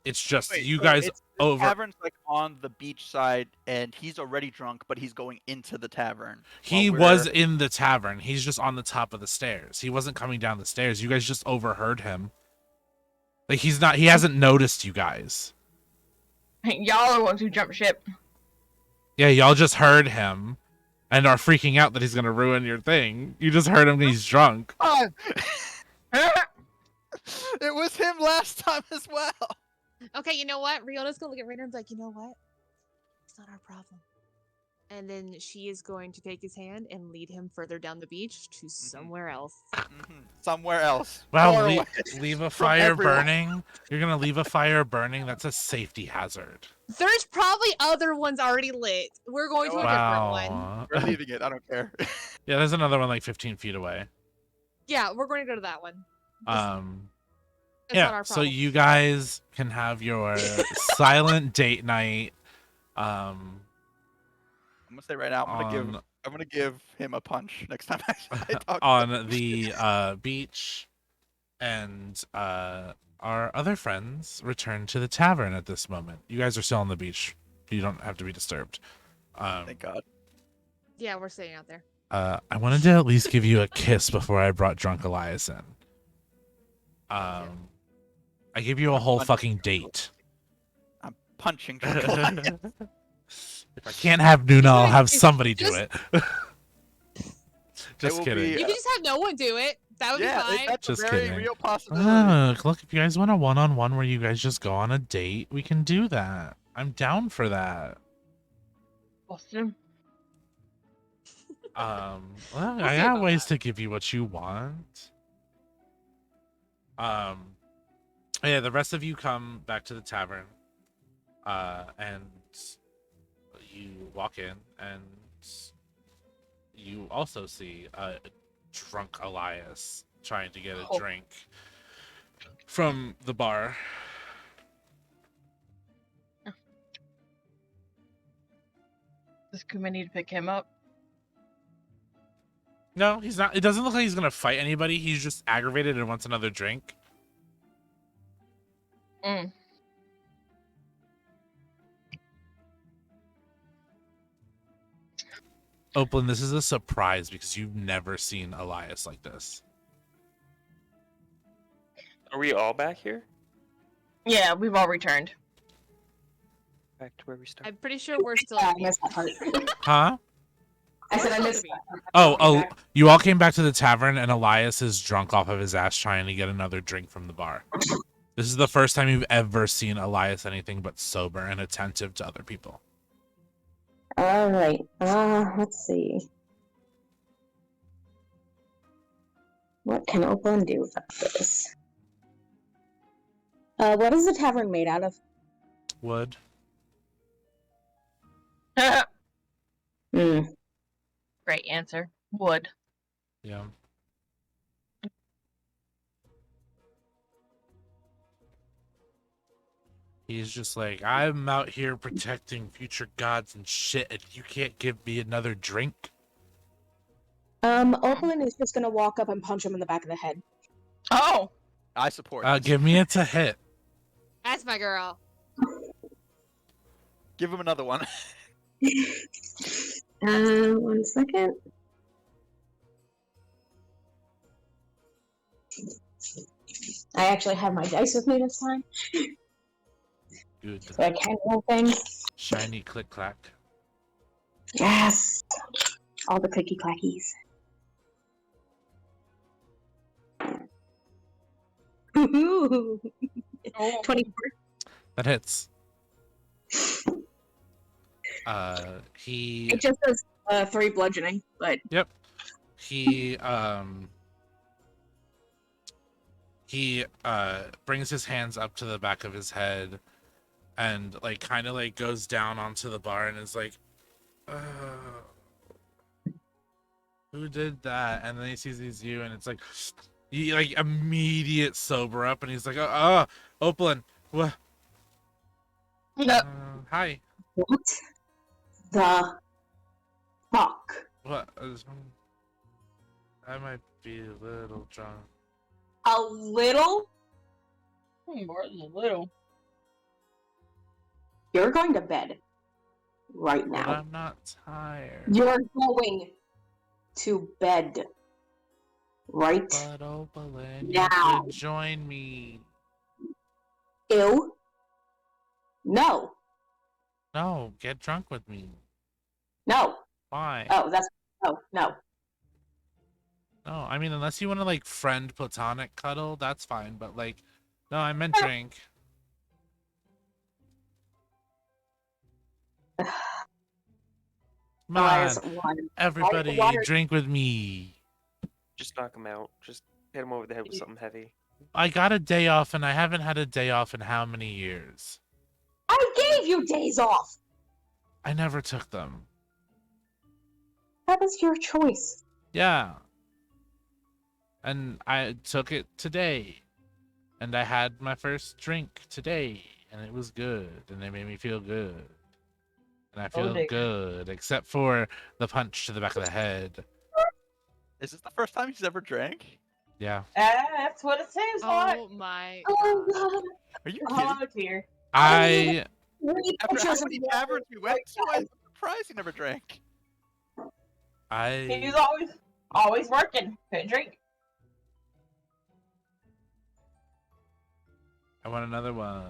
It's just Wait, you so guys it's- the over. tavern's like on the beach side, and he's already drunk, but he's going into the tavern. He while was we're- in the tavern. He's just on the top of the stairs. He wasn't coming down the stairs. You guys just overheard him. Like he's not. He hasn't noticed you guys. Y'all are the ones who jump ship. Yeah, y'all just heard him, and are freaking out that he's gonna ruin your thing. You just heard him. He's drunk. Oh! It was him last time as well. Okay, you know what? Riona's gonna look at Rainer and be like, you know what? It's not our problem. And then she is going to take his hand and lead him further down the beach to somewhere else. Somewhere else. Wow, Far away leave a from fire everyone. burning. You're gonna leave a fire burning. That's a safety hazard. There's probably other ones already lit. We're going to a different one. Wow. We're leaving it. I don't care. Yeah, there's another one like 15 feet away. Yeah, we're going to go to that one. That's not Yeah, our so problem. you guys can have your silent date night. I'm gonna say right now, On- I'm gonna give him a punch next time I talk. on the beach, and our other friends return to the tavern at this moment. You guys are still on the beach. You don't have to be disturbed. Thank God. Yeah, we're staying out there. I wanted to at least give you a kiss before I brought drunk Elias in. I gave you a whole fucking date. I'm punching. If I can't have Nuna, I'll have Just- somebody do just- it. It Just will kidding. be- You can just have no one do it. That would Yeah, be fine. that's Just a very kidding. real possibility. Look, if you guys want a one-on-one where you guys just go on a date, we can do that. I'm down for that. Awesome. Well, We'll I see got about ways that. to give you what you want. Yeah, the rest of you come back to the tavern, and you walk in, and you also see a drunk Elias trying to get a Oh. drink from the bar. Does Kuma need to pick him up? No, he's not. It doesn't look like he's gonna fight anybody. He's just aggravated and wants another drink. Mm. Opalyn, this is a surprise because you've never seen Elias like this. Are we all back here? Yeah, we've all returned. Back to where we started. I'm pretty sure we're still. Yeah, I missed that part. Huh? I said I We're missed still that part. Oh, you all came back to the tavern and Elias is drunk off of his ass trying to get another drink from the bar. This is the first time you've ever seen Elias anything but sober and attentive to other people. All right. Let's see. What can Oakland do about this? What is the tavern made out of? Wood? Hmm. Great answer. Wood. Yeah. He's just like, I'm out here protecting future gods and shit, and you can't give me another drink? Oakland is just gonna walk up and punch him in the back of the head. Oh! I support this. Give me it to hit. That's my girl. Give him another one. 1 second. I actually have my dice with me this time, Good. so I can roll things. Shiny click clack. Yes! All the clicky clackies. Ooh, Oh. 24. That hits. He It just does 3 bludgeoning, but he brings his hands up to the back of his head and like kind of like goes down onto the bar and is like, who did that? And then he sees you and it's like he like immediate sober up and he's like, Opalyn, what? No. Hi. what the fuck? What? I might be a little drunk. A little? More than a little. You're going to bed right But now. I'm not tired. You're going to bed right But Opalyn, you now. could join me. Ew. No. No, get drunk with me. No. Why? Oh, that's no. No, I mean, unless you want to like friend platonic cuddle, that's fine. But like, no, I meant drink. Come on, Elias won. everybody, water- drink with me. Just knock him out. Just hit him over the head with something heavy. I got a day off, and I haven't had a day off in how many years? I gave you days off. I never took them. That was your choice. Yeah. And I took it today. And I had my first drink today. And it was good. And it made me feel good. And I feel dear. good. Except for the punch to the back of the head. Is this the first time he's ever drank? Yeah. That's what it seems like. Oh my. Oh God. god. Are you kidding? Oh dear. I After how many taverns we went to, I'm surprised he never drank. He's always working. Couldn't drink. I want another one.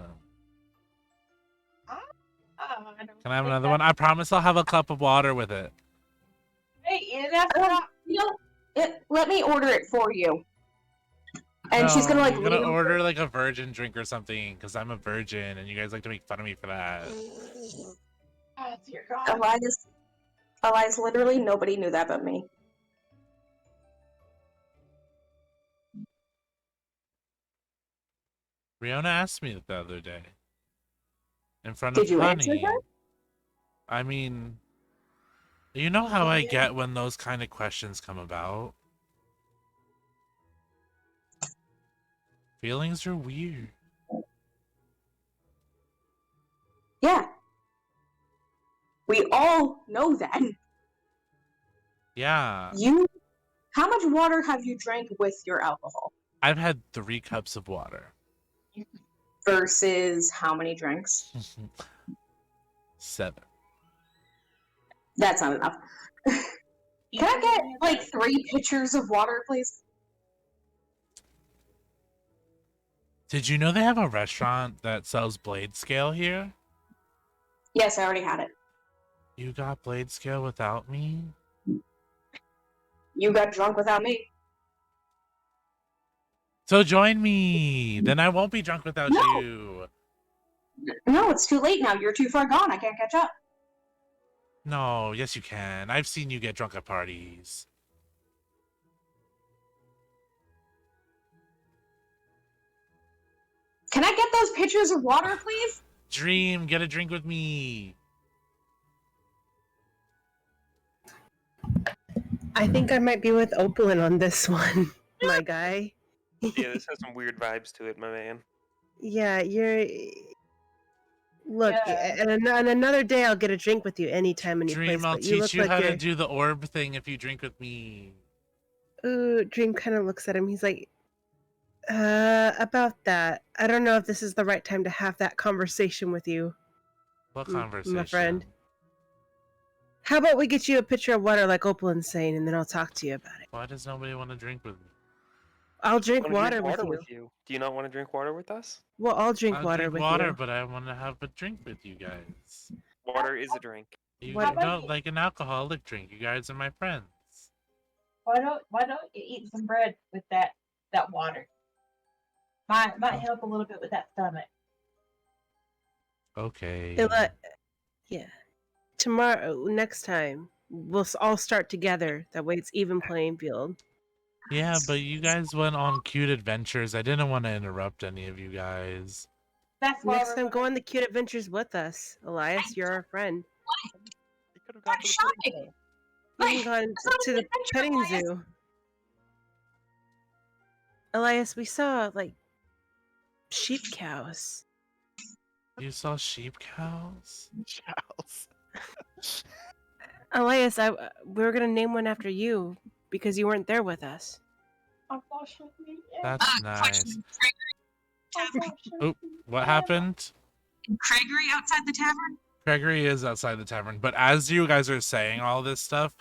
I don't Can I have think another one? I promise I'll have a cup of water with it. Hey, that's not. You know, let me order it for you. And she's gonna No, like you're gonna lean over- order like a virgin drink or something because I'm a virgin and you guys like to make fun of me for that. Oh, dear God. Elias, literally nobody knew that but me. Riona asked me the other day in front Did of you answer Honey. her? I mean, you know how I get when those kind of questions come about. Feelings are weird. Yeah. We all know that. Yeah, How much water have you drank with your alcohol? I've had 3 cups of water. Versus how many drinks? 7. That's not enough. Can I get like 3 pitchers of water, please? Did you know they have a restaurant that sells blade scale here? Yes, I already had it. You got blade scale without me? You got drunk without me. So join me. Then I won't be drunk without No. you. No, it's too late now. You're too far gone. I can't catch up. No, yes you can. I've seen you get drunk at parties. Can I get those pitchers of water, please? Dream, get a drink with me. I think I might be with Opalyn on this one, my guy. Yeah, this has some weird vibes to it, my man. Yeah, you're. Look, Yeah. and another day I'll get a drink with you anytime, any place. Dream, I'll But you teach look you like how you're. to do the orb thing if you drink with me. Ooh, Dream kind of looks at him. He's like, about that. I don't know if this is the right time to have that conversation with you, What my conversation? friend. How about we get you a pitcher of water like Opalyn's saying, and then I'll talk to you about it. Why does nobody want to drink with me? I'll drink Wanna water, drink with you. Do you not want to drink water with us? Well, I'll drink I'll water drink with water, you. but I want to have a drink with you guys. Water is a drink. You What- know, like an alcoholic drink. You guys are my friends. Why don't you eat some bread with that water? Might help a little bit with that stomach. Okay. Yeah. Tomorrow, next time, we'll all start together. That way it's even playing field. Yeah, but you guys went on cute adventures. I didn't want to interrupt any of you guys. That's why Next we're time, go on the cute adventures with us. Elias, you're our friend. You could have gone I'm to the shopping. You can go on It's not to an the adventure, petting Elias. zoo. Elias, we saw, like, sheep cows. You saw sheep cows? Charles. Elias, we were going to name one after you because you weren't there with us. unfortunately, yeah. That's nice. Question. Oh, what happened? Gregory outside the tavern? Gregory is outside the tavern, but as you guys are saying all this stuff,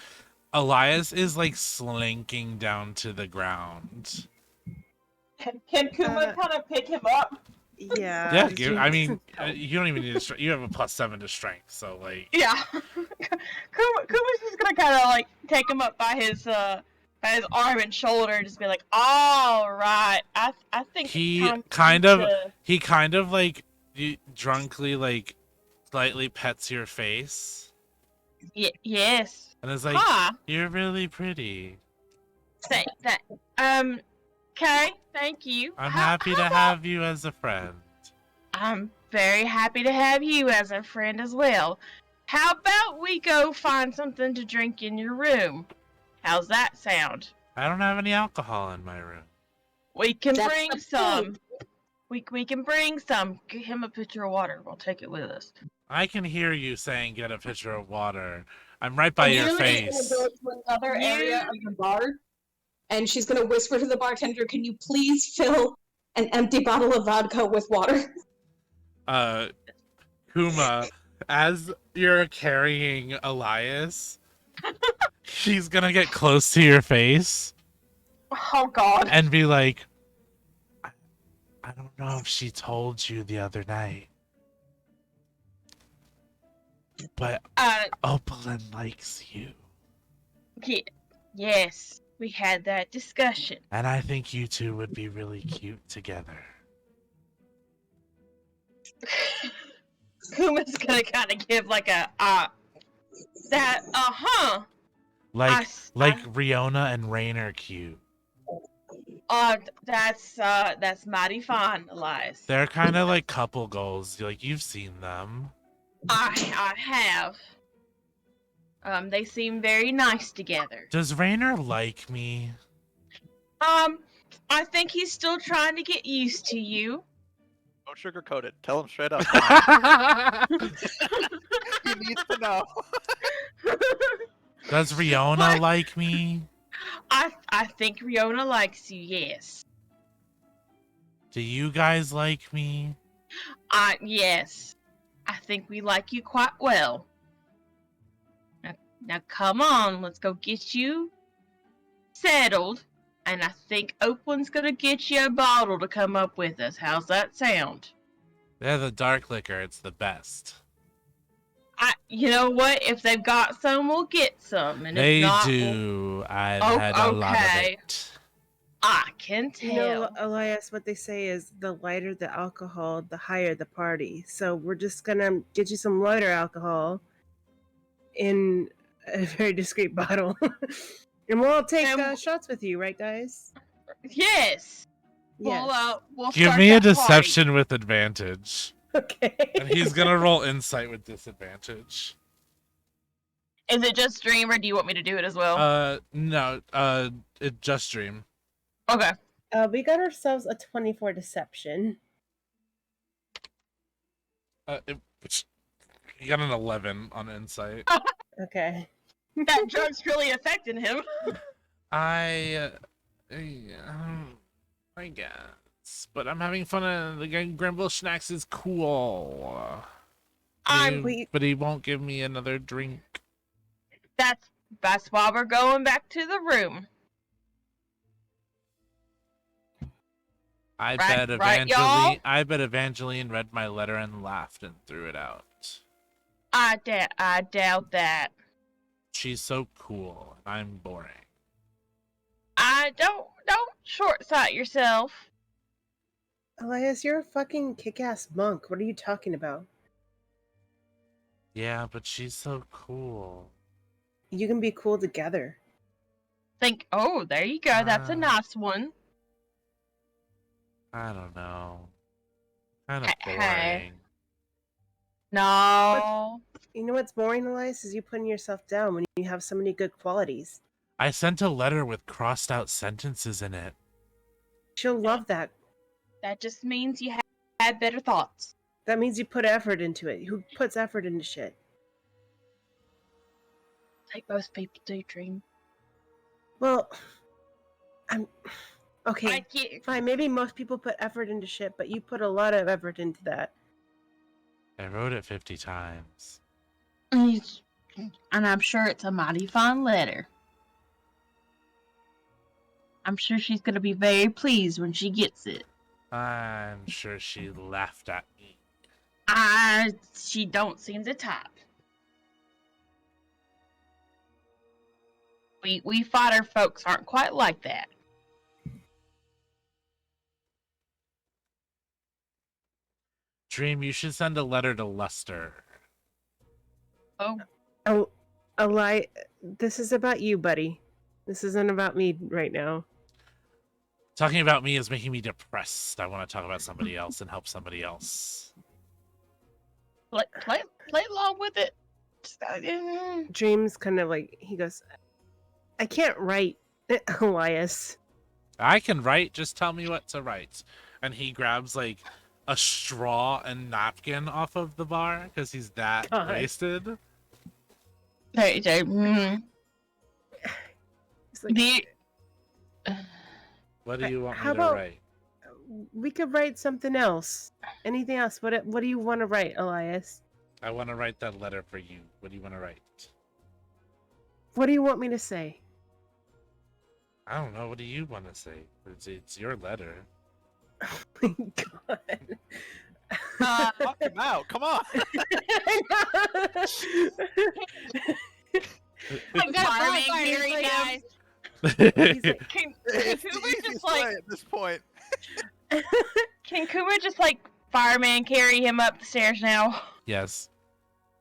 Elias is like slinking down to the ground. Can Kuma kind of pick him up? Yeah. Yeah, did I mean, you don't even need to. You have a +7 to strength, so like. Yeah. Kuma's just gonna kind of like take him up by his arm and shoulder and just be like, "All right, I think He it's time kind for of- you to-" He kind of like drunkly like slightly pets your face Yes. and is like, Huh. "You're really pretty. That. Okay. Thank you. I'm How- happy how to about- have you as a friend." I'm very happy to have you as a friend as well. How about we go find something to drink in your room? How's that sound? I don't have any alcohol in my room. We can That's bring the some. point. We can bring some. Get him a pitcher of water. We'll take it with us. I can hear you saying, "Get a pitcher of water." I'm right by your Literally face. gonna go to another area of the bar, and she's gonna whisper to the bartender, "Can you please fill an empty bottle of vodka with water?" Kuma, as you're carrying Elias, she's gonna get close to your face Oh God. and be like, I don't know if she told you the other night, but Opalyn likes you. Yes. We had that discussion. And I think you two would be really cute together. Kuma's gonna kind of give like a that Like I- Riona and Rain are cute. that's mighty fine, Elias. They're kind of like couple goals. Like you've seen them. I have. They seem very nice together. Does Rainer like me? I think he's still trying to get used to you. Don't sugarcoat it. Tell him straight up. He needs to know. Does Riona What? like me? I think Riona likes you, yes. Do you guys like me? Yes. I think we like you quite well. Now come on, let's go get you settled. And I think Oakland's gonna get you a bottle to come up with us. How's that sound? They're the dark liquor. It's the best. You know what? If they've got some, we'll get some. And They if not, do. I've Oh, had a lot of okay. it. I can tell. You know, Elias, what they say is the lighter the alcohol, the higher the party. So we're just gonna get you some lighter alcohol in a very discreet bottle. And we'll all take And- shots with you, right, guys? Yes. Yes. We'll Give start me a that party. deception with advantage. Okay. And he's gonna roll insight with disadvantage. Is it just Dream, or do you want me to do it as well? No, it just dream. Okay. We got ourselves a 24 deception. You got an 11 on insight. Okay. That drug's really affecting him. I guess, but I'm having fun. The Grimble Snacks is cool. But he won't give me another drink. That's why we're going back to the room. I Right- bet right, y'all? Evangeline read my letter and laughed and threw it out. I doubt that. She's so cool, and I'm boring. I don't short sight yourself. Elias, you're a fucking kick-ass monk. What are you talking about? Yeah, but she's so cool. You can be cool together. Oh, there you go. That's a nice one. I don't know. Kind of Hey. boring. No. You know what's boring, Elias, is you putting yourself down when you have so many good qualities. I sent a letter with crossed out sentences in it. She'll love that. That just means you had better thoughts. That means you put effort into it. Who puts effort into shit? Like most people do, Dream. Well, I'm... I Okay, get. fine. Maybe most people put effort into shit, but you put a lot of effort into that. I wrote it 50 times. And I'm sure it's a mighty fine letter. I'm sure she's gonna be very pleased when she gets it. I'm sure she laughed at me. She don't seem the type. We fighter folks aren't quite like that. Dream, you should send a letter to Lester. Oh, Oh, Eli, this is about you, buddy. This isn't about me right now. Talking about me is making me depressed. I want to talk about somebody else and help somebody else. play along with it. Dream's kind of like, he goes, I can't write, Elias. I can write, just tell me what to write. And he grabs like a straw and napkin off of the bar because he's that God. wasted. Hey, He's like, What do you want How me to about- write? we could write something else. Anything else? What do you want to write, Elias? I want to write that letter for you. What do you want to write? What do you want me to say? I don't know. What do you want to say? It's your letter. Oh my God. Fuck him out. Come on. I'm got a farming bonfire, here, it's like, guys. He's like, Can It's the Kuma easiest just way like at this point. can Kuma just like fireman carry him up the stairs now? Yes.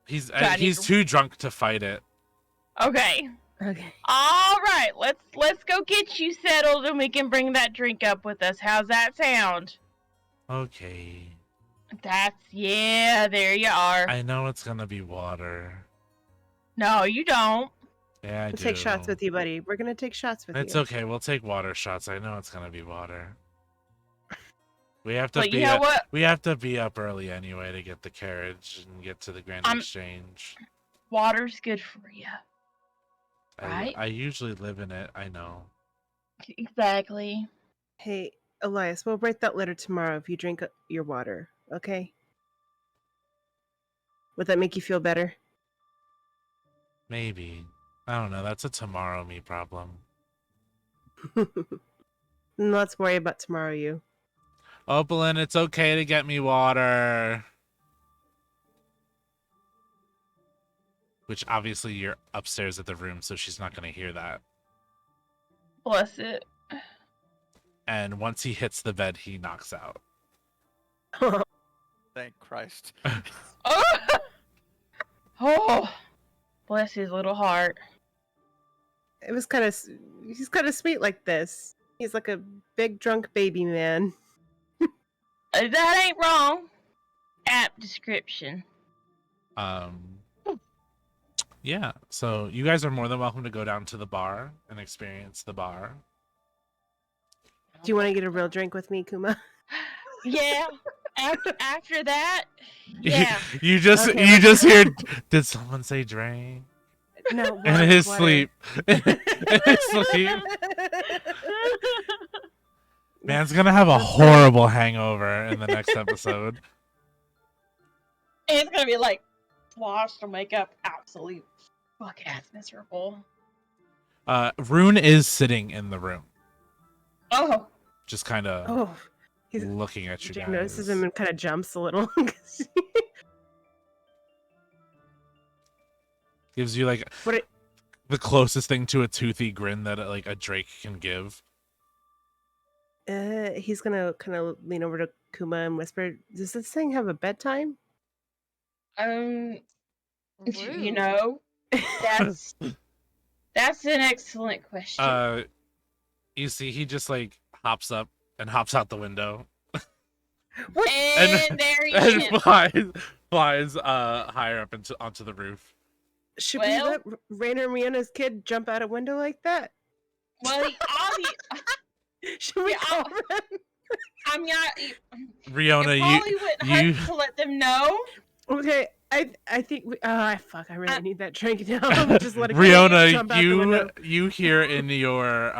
He's I need he's to- too drunk to fight it. Okay. okay. All right. Let's go get you settled, and we can bring that drink up with us. How's that sound? Okay. Yeah. There you are. I know it's gonna be water. No, you don't. Yeah, I We'll do. take shots with you, buddy. We're gonna take shots with It's you. okay. We'll take water shots. I know it's gonna be water. We have to But be you know up, what? we have to be up early anyway to get the carriage and get to the Grand I'm- Exchange. Water's good for you. I Right? usually live in it. I know. Exactly. Hey, Elias, we'll write that letter tomorrow if you drink your water, okay? Would that make you feel better? Maybe. I don't know. That's a tomorrow me problem. Let's worry about tomorrow, you. Opalyn, it's okay to get me water. Which obviously you're upstairs at the room, so she's not going to hear that. Bless it. And once he hits the bed, he knocks out. Thank Christ. Oh! Oh! Bless his little heart. It was kind of, he's kind of sweet like this. He's like a big drunk baby man. That ain't wrong. Apt description. Yeah, so you guys are more than welcome to go down to the bar and experience the bar. Do you want to get a real drink with me, Kuma? Yeah. After that, yeah. you just Okay, you just hear, did someone say drain? No, In his water. sleep. In his sleep. Man's gonna have a horrible hangover in the next episode. And it's gonna be like washed or makeup, absolute fuck ass miserable. Rune is sitting in the room, Oh, just kind of Oh, he's, looking at you Jane guys. notices him and kind of jumps a little. Gives you like What it- the closest thing to a toothy grin that like a Drake can give. He's gonna kind of lean over to Kuma and whisper, "Does this thing have a bedtime?" you Rude. know, that's an excellent question. You see, he just like hops up and hops out the window and there he and is. flies higher up onto the roof. Should Well- we let Rainer and Rihanna's kid jump out a window like that? Well, Should we Yeah, call them? I'm not. Riona, It probably wouldn't you- hurt to let them know. Okay, I think we. Fuck! I really need that drink now. I'm just letting jump Riona, out the window. you hear in your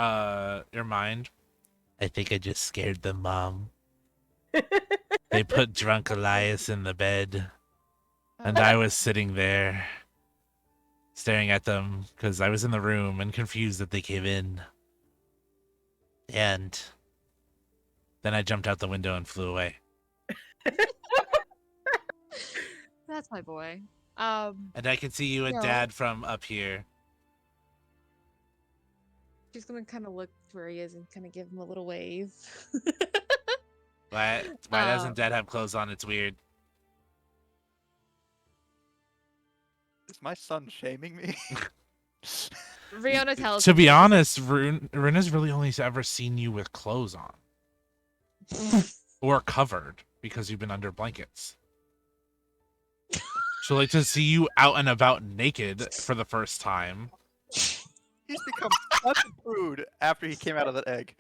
mind. I think I just scared them, Mom. They put drunk Elias in the bed, and I was sitting there, staring at them because I was in the room and confused that they came in. And then I jumped out the window and flew away. That's my boy. And I can see you and No. Dad from up here. She's gonna kind of look where he is and kind of give him a little wave. Why doesn't Dad have clothes on? It's weird. Is my son shaming me? Rihanna tells To him be this is- honest, Rena's really only ever seen you with clothes on. Or covered, because you've been under blankets. So like to see you out and about naked for the first time. He's become such a prude after he came out of that egg.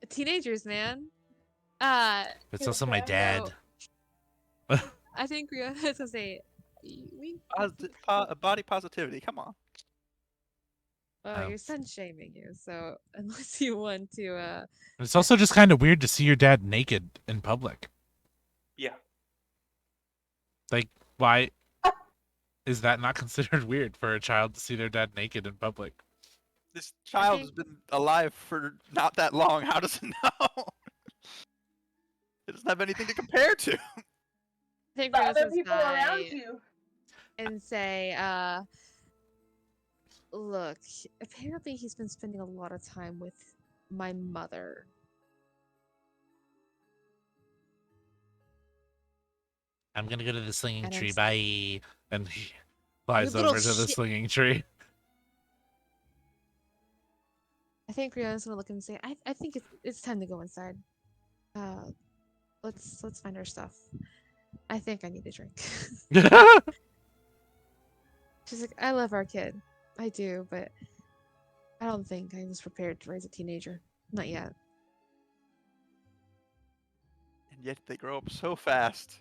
Teenagers, man. It's also my dad. I think Rihanna is gonna say, we. Body positivity, come on. Well, your son's shaming you, so unless you want to, It's also just kind of weird to see your dad naked in public. Yeah. Like, why is that not considered weird for a child to see their dad naked in public? This child has been alive for not that long. How does it know? It doesn't have anything to compare to. I think The Rihanna other says people hi around you. and say, Look, apparently he's been spending a lot of time with my mother. I'm gonna go to the swinging And I'm tree. s- Bye. And he flies little over to the shit. swinging tree. I think Riona's gonna look and say, I think it's time to go inside. Let's find our stuff. I think I need a drink. She's like, I love our kid. I do, but I don't think I was prepared to raise a teenager. Not yet. And yet they grow up so fast.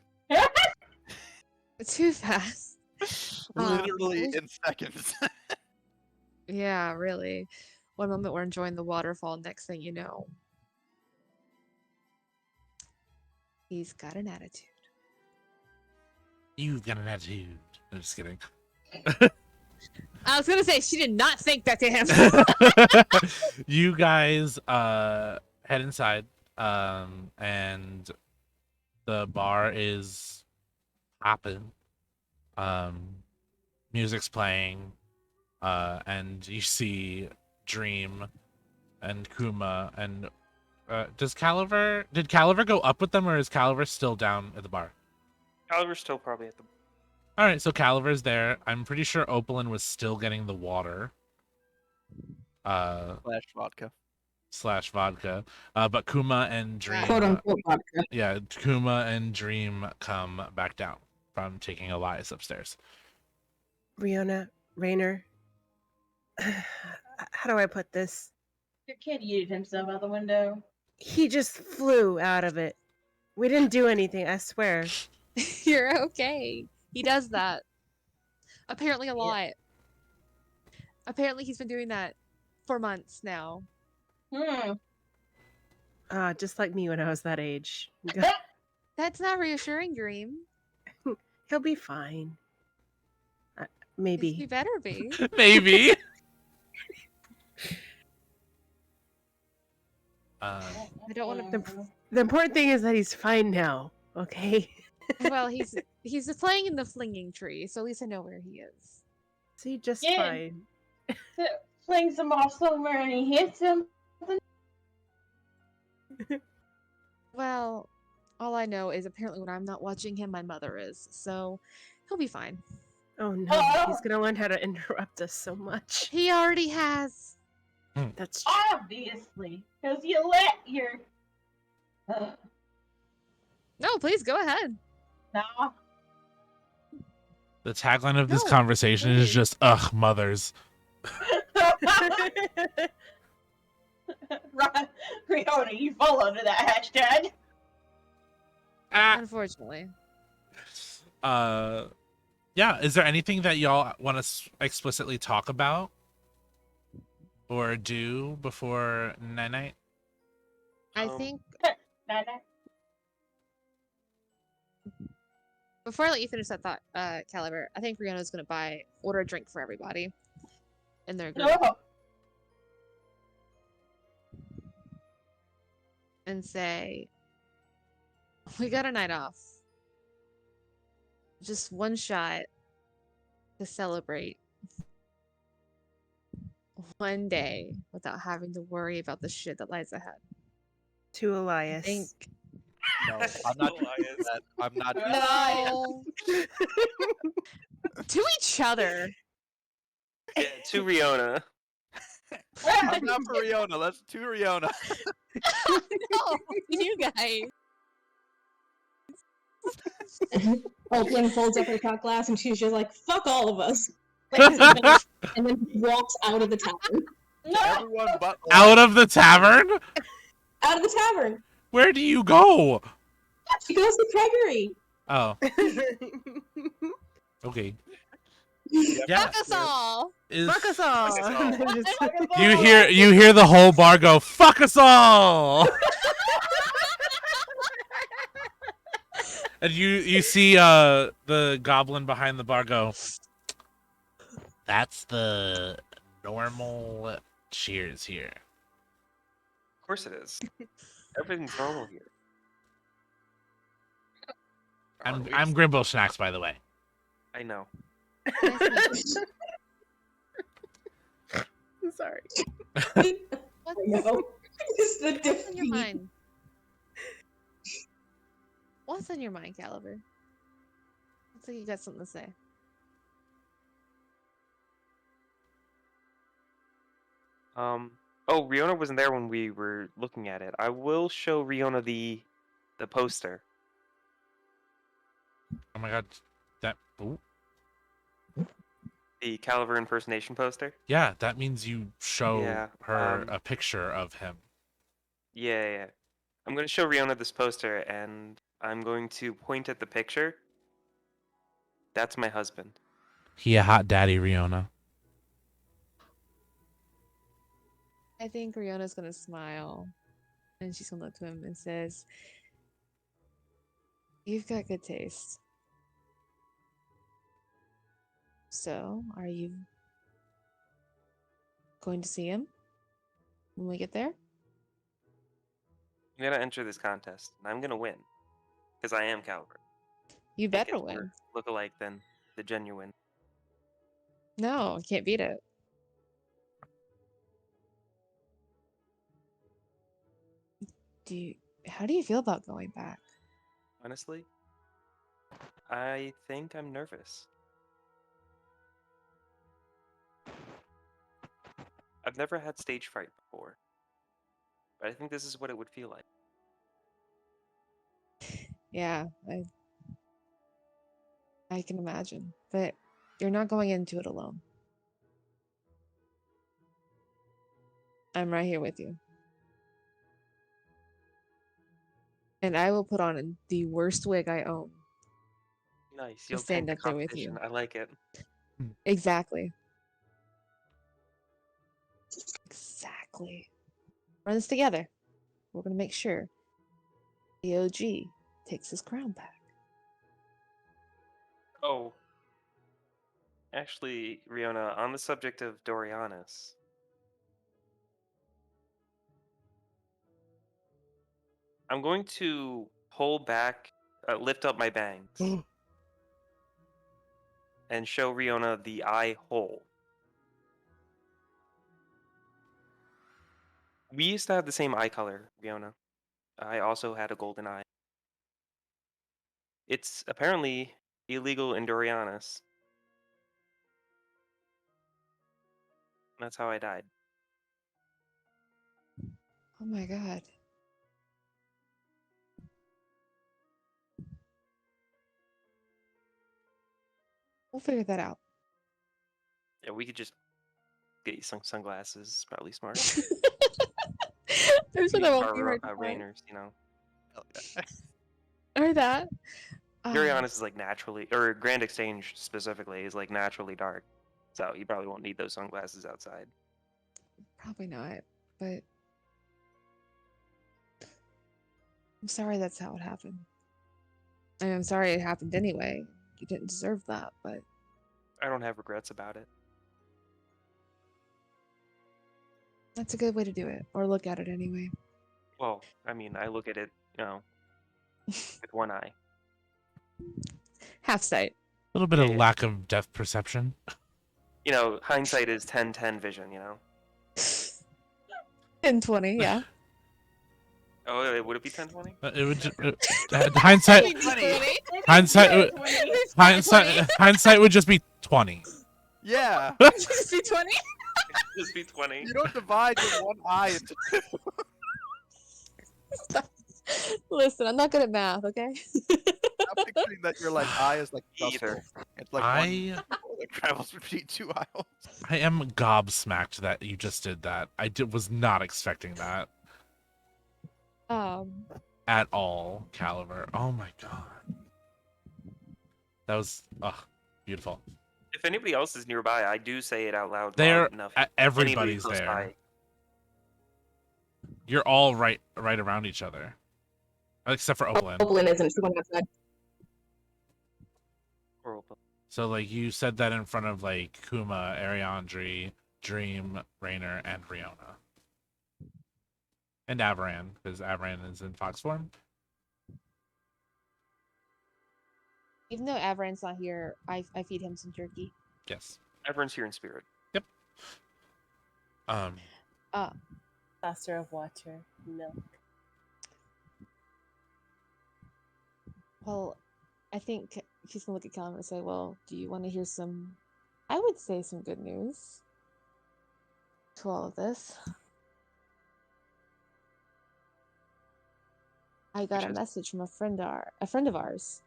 Too fast. Literally we- in seconds. Yeah, really. One moment we're enjoying the waterfall, next thing you know, he's got an attitude. You've got an attitude. I'm just kidding. I was gonna say she did not think that to him. You guys head inside, and the bar is popping. Music's playing, and you see Dream and Kuma and did Caliver go up with them, or is Caliver still down at the bar? Caliber's still probably at the. All right, so Caliver's there. I'm pretty sure Opalin was still getting the water. Slash vodka. But Kuma and Dream, Quote unquote vodka. yeah, Kuma and Dream come back down from taking Elias upstairs. Riona, Rainer, how do I put this? Your kid yeeted himself out the window. He just flew out of it. We didn't do anything, I swear. You're okay. He does that. Apparently a lot. Apparently he's been doing that for months now. Just like me when I was that age. That's not reassuring, Dream. He'll be fine. He Maybe. better be. Maybe. I don't want to. The important thing is that he's fine now, okay? Well, he's playing in the flinging tree, so at least I know where he is. See, just Yeah. fine. Flings him off somewhere and he hits him. Well, all I know is apparently when I'm not watching him, my mother is, so he'll be fine. Oh no, he's gonna learn how to interrupt us so much. He already has. That's true. Obviously, because you let your. No, please go ahead. Nah. The tagline of this No, conversation is please. just "Ugh, mothers." Right, Riona, you fall under that hashtag. Unfortunately. Yeah. Is there anything that y'all want to explicitly talk about or do before night? I think Nah. before I let you finish that thought, Caliber, I think Riona's gonna order a drink for everybody in their group No. and say, we got a night off. Just one shot to celebrate one day without having to worry about the shit that lies ahead. To I Elias. think No, I'm not doing Elias. that. I'm not. no to each other. Yeah, to Riona. I'm not for Riona. Let's to Riona. No, you guys. Oakland holds up her shot glass and she's just like, fuck all of us. And then walks out of the tavern. No. Everyone but Out of the tavern? Out of the tavern! Where do you go? She goes to Gregory! Oh, okay. Yeah. Fuck us all. Fuck us all. Fuck us all. Just- You hear the whole bar go, "Fuck us all!" And you see the goblin behind the bar go, "That's the normal cheers here." Of course it is. Everything's normal here. I'm Grimble Schnacks, by the way. I know. Nice to meet you. I'm sorry. What's, I know. It's the what's on your defeat. mind? What's on your mind, Caliber? Looks like you got something to say. Oh, Riona wasn't there when we were looking at it. I will show Riona the poster. Oh my god, that. Ooh. The Caliber impersonation poster. Yeah, that means you show Yeah, her a picture of him. Yeah. I'm going to show Riona this poster, and I'm going to point at the picture. That's my husband. He a hot daddy, Riona. I think Riona's gonna smile, and she's gonna look to him and says, "You've got good taste. So, are you going to see him when we get there?" I'm going to enter this contest, and I'm going to win. Because I am Caliber. You It better gets win. more look-alike than the genuine. No, I can't beat it. How do you feel about going back? Honestly, I think I'm nervous. I've never had stage fright before. But I think this is what it would feel like. Yeah, I can imagine. But you're not going into it alone. I'm right here with you. And I will put on the worst wig I own. Nice. To You'll stand tend up there with you. competition. I like it. Exactly. Exactly. Run this together. We're gonna make sure the OG takes his crown back. Oh. Actually, Riona, on the subject of Dorianis, I'm going to pull back, lift up my bangs, and show Riona the eye hole. We used to have the same eye color, Riona. I also had a golden eye. It's apparently illegal in Dorianis. That's how I died. Oh my god. We'll figure that out. Yeah, we could just get you some sunglasses. It's probably smart. There's These that won't are be hard to find. Rainers, you know. Or that. Dorianis is like naturally, or Grand Exchange specifically, is like naturally dark. So you probably won't need those sunglasses outside. Probably not, but I'm sorry that's how it happened. I mean, I'm sorry it happened anyway. You didn't deserve that, but I don't have regrets about it. that's a good way to do it, or look at it anyway. Well, I mean, I look at it, you know, with one eye. Half sight. A little bit of Yeah. lack of depth perception. You know, hindsight is 10/10 vision, you know? 10/20, yeah. Oh, would it be 10/20? It would hindsight. Hindsight. Hindsight would just be 20. Yeah. Just be 20? Just be 20. You don't divide your one eye into two. Listen, I'm not good at math, okay? I'm picturing that your like eye is like Either. shuffle. It's like one that travels between two aisles. I am gobsmacked that you just did that. Was not expecting that at all, Caliber. Oh my god. That was beautiful. If anybody else is nearby, I do say it out loud. There, loud enough. everybody's Anybody close there. by. You're all right around each other, except for Oplin. Oplin isn't. She went outside. So like you said that in front of like Kuma, Ariandri, Dream, Rainer, and Riona. And Avaran, because Avaran is in fox form. Even though Avaran's not here, I feed him some jerky. Yes. Everyone's here in spirit. Yep. Um, Saucer of water, milk. Well, I think she's gonna look at Caliber and say, "Well, do you want to hear some? I would say some good news to all of this. I got Which a is- message from a friend of ours.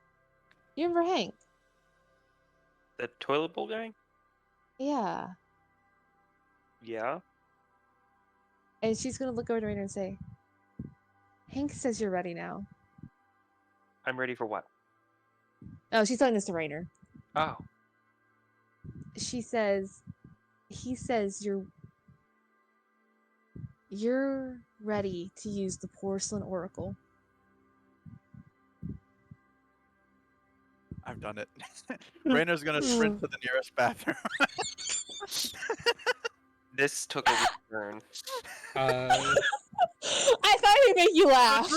You remember Hank? The toilet bowl guy? Yeah." Yeah. And she's gonna look over to Rainer and say, "Hank says you're ready now." I'm ready for what? Oh, she's telling this to Rainer. Oh. He says you're ready to use the porcelain oracle. I've done it. Rainer's gonna sprint to the nearest bathroom. This took a weird turn. I thought he'd make you laugh.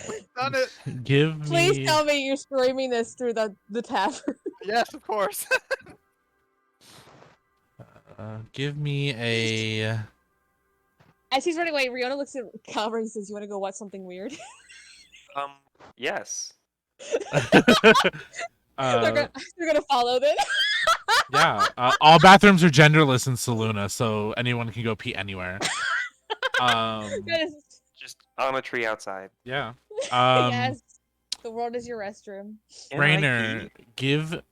We've done it. give Please me. tell me you're screaming this through the tavern. Yes, of course. Give me a. As he's running away, Riona looks at Caliber and says, "You want to go watch something weird?" Yes. they're, gonna follow then. Yeah, all bathrooms are genderless in Saluna, so anyone can go pee anywhere. Just on a tree outside. Yeah. Yes, the world is your restroom. Can I Rainer, pee? give.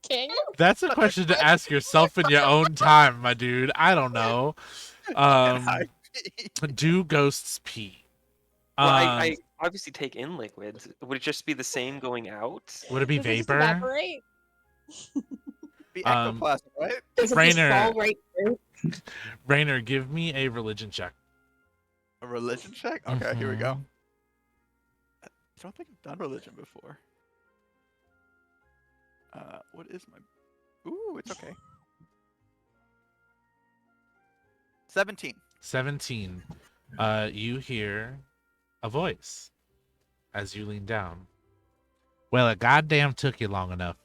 Can you? That's a question to ask yourself in your own time, my dude. I don't know. Do ghosts pee? Well, I obviously take in liquids. Would it just be the same going out? Would it be Does it just vapor? evaporate? Be Um, ectoplasm, right? Does it Rainer. just fall right through? Rainer, give me a religion check. A religion check? Okay, here we go. Mhm. I don't think I've done religion before. What is my... Ooh, it's okay. 17. 17. You hear a voice as you lean down. Well, it goddamn took you long enough.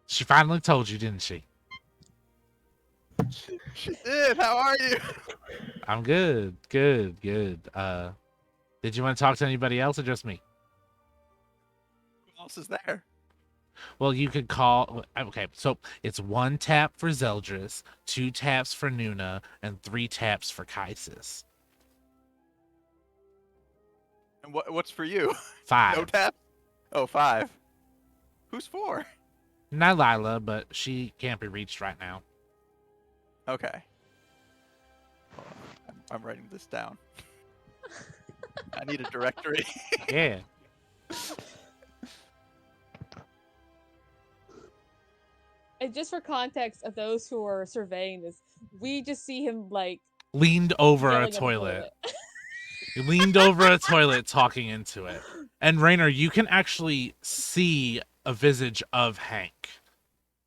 She finally told you, didn't she? She did. How are you? I'm good. Good. Did you want to talk to anybody else or just me? Who else is there? Well, you could call. Okay, so it's 1 tap for Zeldris, 2 taps for Nuna, and 3 taps for Kaisis. And what's for you? 5. No tap? Oh, 5. Who's 4? Not Lila, but she can't be reached right now. Okay. Hold on. I'm writing this down. I need a directory. Yeah. And just for context of those who are surveying this, we just see him like Leaned over yelling a at the toilet. He leaned over a toilet talking into it. And Rainer, you can actually see a visage of Hank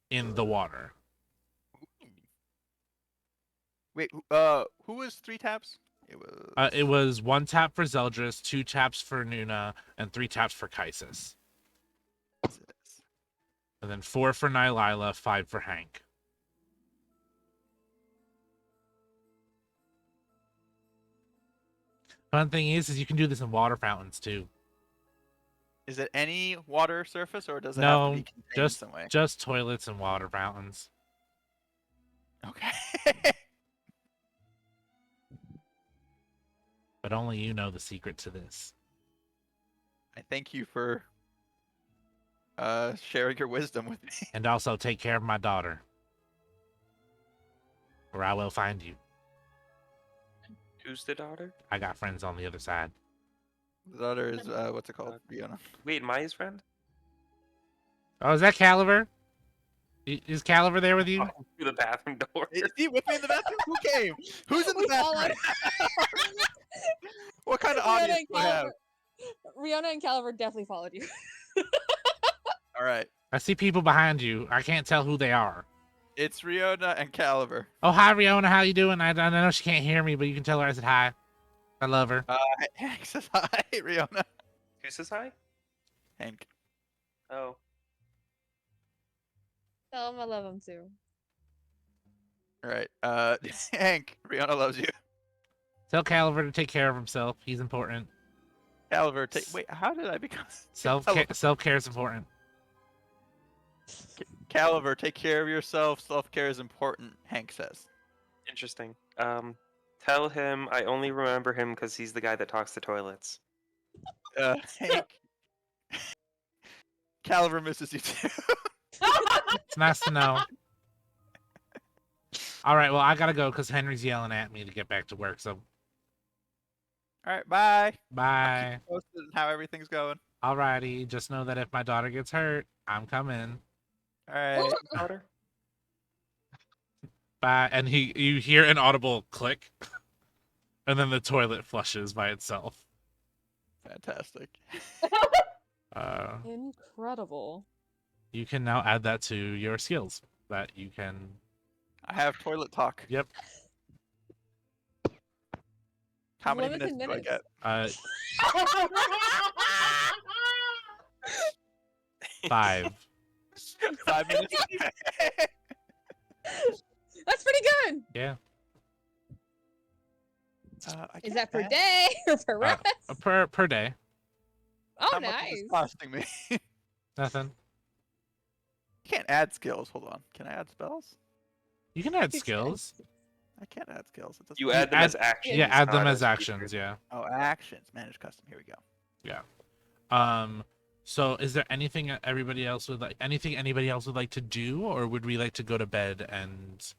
in the water. Wait, who was 3 taps? It was 1 tap for Zeldris, 2 taps for Nuna, and 3 taps for Kaisis. And then 4 for Nylila, 5 for Hank. Fun thing is you can do this in water fountains too. Is it any water surface, or does it have No, to be contained just some way? just toilets and water fountains. Okay. But only you know the secret to this. I thank you for sharing your wisdom with me. And also take care of my daughter, or I will find you. Who's the daughter? I got friends on the other side. The daughter is what's it called? Rihanna. Wait, Maya's friend? Oh, is that Caliver? Is Caliver there with you? Oh, through the bathroom door. Is he with me in the bathroom? Who came? Who's in the We bathroom? followed. What kind of Rihanna audience and do I have? Rihanna and Caliber definitely followed you. All right, I see people behind you. I can't tell who they are. it's Riona and Caliber. Oh, hi, Riona. How you doing? I know she can't hear me, but you can tell her I said hi. I love her. Hank says hi, Riona. Who says hi? Hank. Oh. Tell him I love him too. All right. Hank, Rihanna loves you. Tell Caliver to take care of himself. He's important. Caliver, wait, how did I become Self-care is important. Caliver, take care of yourself. Self-care is important, Hank says. Interesting. Tell him I only remember him because he's the guy that talks to toilets. Hank. Caliver misses you too. It's nice to know. All right, well, I gotta go because Henry's yelling at me to get back to work. So, All right, bye. bye. Posted on how everything's going. Alrighty, just know that if my daughter gets hurt, I'm coming. All right. Daughter? Bye. And you hear an audible click, and then the toilet flushes by itself. Fantastic. Incredible. You can now add that to your skills. That you can. I have toilet talk. Yep. How many Limited minutes do I minutes. get? 5. 5 minutes. That's pretty good. Yeah. I Is can't that per add- day or per rest? Per day. Oh, How much is nice. this costing me? You Nothing. can't add skills. Hold on. Can I add spells? You can add skills. I can't add skills. It doesn't You work. add them add- as actions. Yeah, add them not as actions. features. Yeah. Oh, actions. Manage custom. Here we go. So is there anything anybody else would like to do, or would we like to go to bed and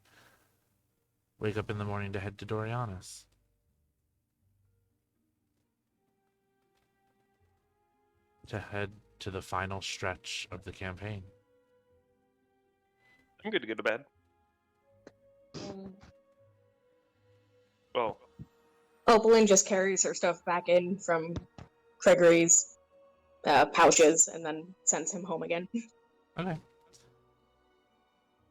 wake up in the morning to head to Dorianis? To head to the final stretch of the campaign. I'm good to go to bed. Oh, Opalyn just carries her stuff back in from Gregory's pouches and then sends him home again. Okay.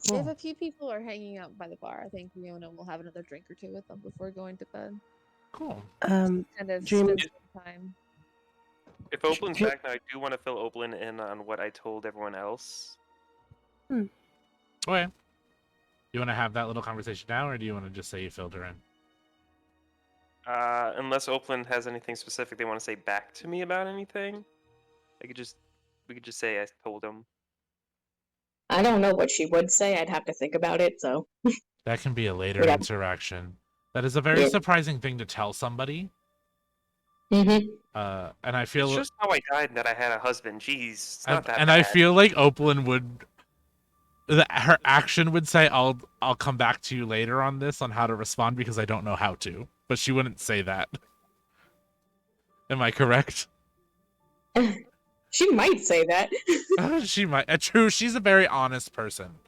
If Cool. a few people are hanging out by the bar, I think Riona will have another drink or two with them before going to bed. Cool. Kind of Dream- spend some time. if Oplin's back now, I do want to fill Oplin in on what I told everyone else. Okay. You want to have that little conversation now, or do you want to just say you filled her in? Unless Oplin has anything specific they want to say back to me about anything, we could just say I told him. I don't know what she would say. I'd have to think about it. So That can be a later Yeah. interaction. That is a very Yeah. surprising thing to tell somebody. Mhm. And I feel It's just how I died and that I had a husband. Jeez, it's not that I bad. feel like Opalyn would, her action would say, "I'll come back to you later on this on how to respond because I don't know how to," but she wouldn't say that. Am I correct? She might say that. She might. True, she's a very honest person.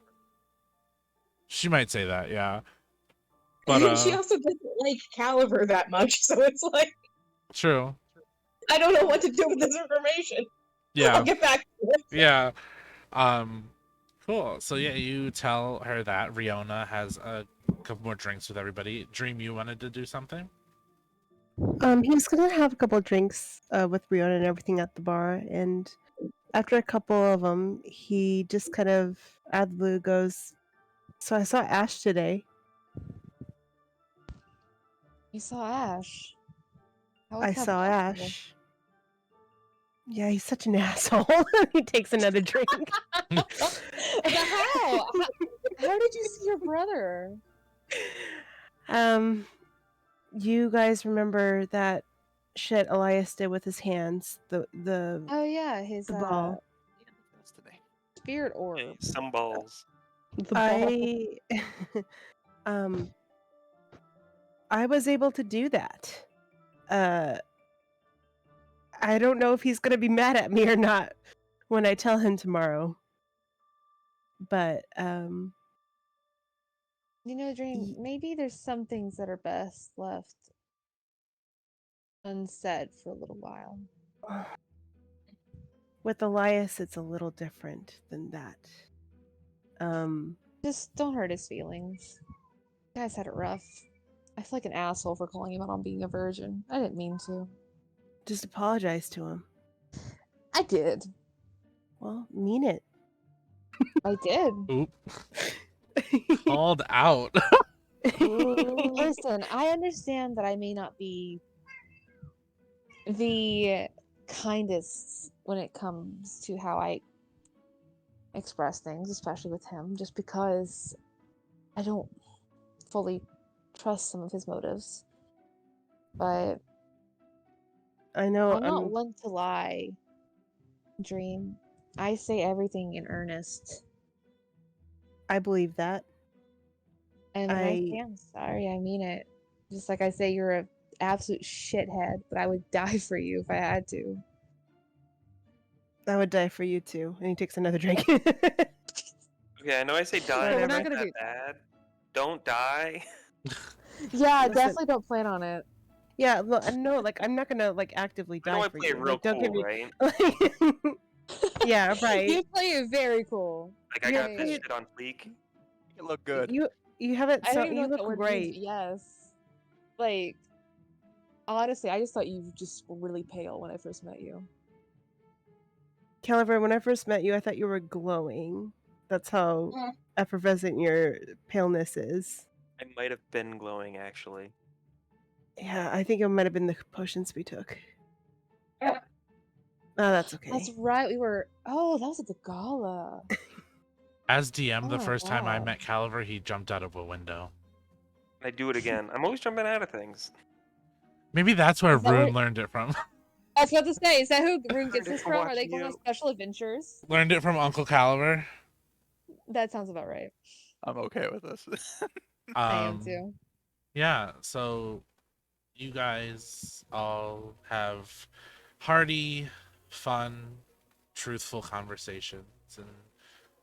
She might say that, yeah. But She also doesn't like Caliver that much, so it's like true. I don't know what to do with this information. Yeah. I'll get back to it. Yeah. Cool. So yeah, you tell her that Riona has a couple more drinks with everybody. Dream, you wanted to do something? He was gonna have a couple of drinks with Riona and everything at the bar, and after a couple of them, he just kind of out of the blue goes, "So I saw Ash today." You saw Ash. How I is that saw possible? Ash. Yeah, he's such an asshole. He takes another drink. But how? How did you see your brother? You guys remember that shit Elias did with his hands? The Oh yeah, his the ball. That's today. spirit orb. Some balls. The ball. I was able to do that. I don't know if he's gonna be mad at me or not when I tell him tomorrow. But You know, Dream, maybe there's some things that are best left unsaid for a little while. with Elias, it's a little different than that. Just don't hurt his feelings. You guys had it rough. I feel like an asshole for calling him out on being a virgin. I didn't mean to. Just apologize to him. I did. Well, mean it. I did. Oop. Called out. Listen, I understand that I may not be the kindest when it comes to how I express things, especially with him, just because I don't fully trust some of his motives. But I know I'm not one to lie, Dream. I say everything in earnest. I believe that. And when I say I'm sorry, I mean it. Just like I say you're an absolute shithead, but I would die for you if I had to. I would die for you too. And he takes another drink. Okay, I know I say die, We're but not not gonna that do- bad. Don't die. Yeah, Listen. definitely don't plan on it. Yeah, look, no, like I'm not gonna like actively I know die I for play you. it real Like, don't get cool, me. right? Yeah, right. You play it very cool. Like I You're- got this Yeah. shit on fleek. You look good. You have it. I So don't even know you what that look word great. means. Yes. Like, honestly, I just thought you just were really pale when I first met you. Caliver, when I first met you, I thought you were glowing. That's how Mm. effervescent your paleness is. I might have been glowing actually. Yeah, I think it might have been the potions we took. Yeah. Oh, that's okay. That's right. We were. Oh, that was at the gala. As DM, the Oh my first time I God. met Caliver, he jumped out of a window. I do it again. I'm always jumping out of things. Maybe that's where Is that Rune where- learned it from. I was about to say, is that who Rune Heard gets it this from from? Are they watching going on you. special adventures? Learned it from Uncle Caliver. That sounds about right. I'm okay with this. I am too. Yeah, so you guys all have hearty, fun, truthful conversations and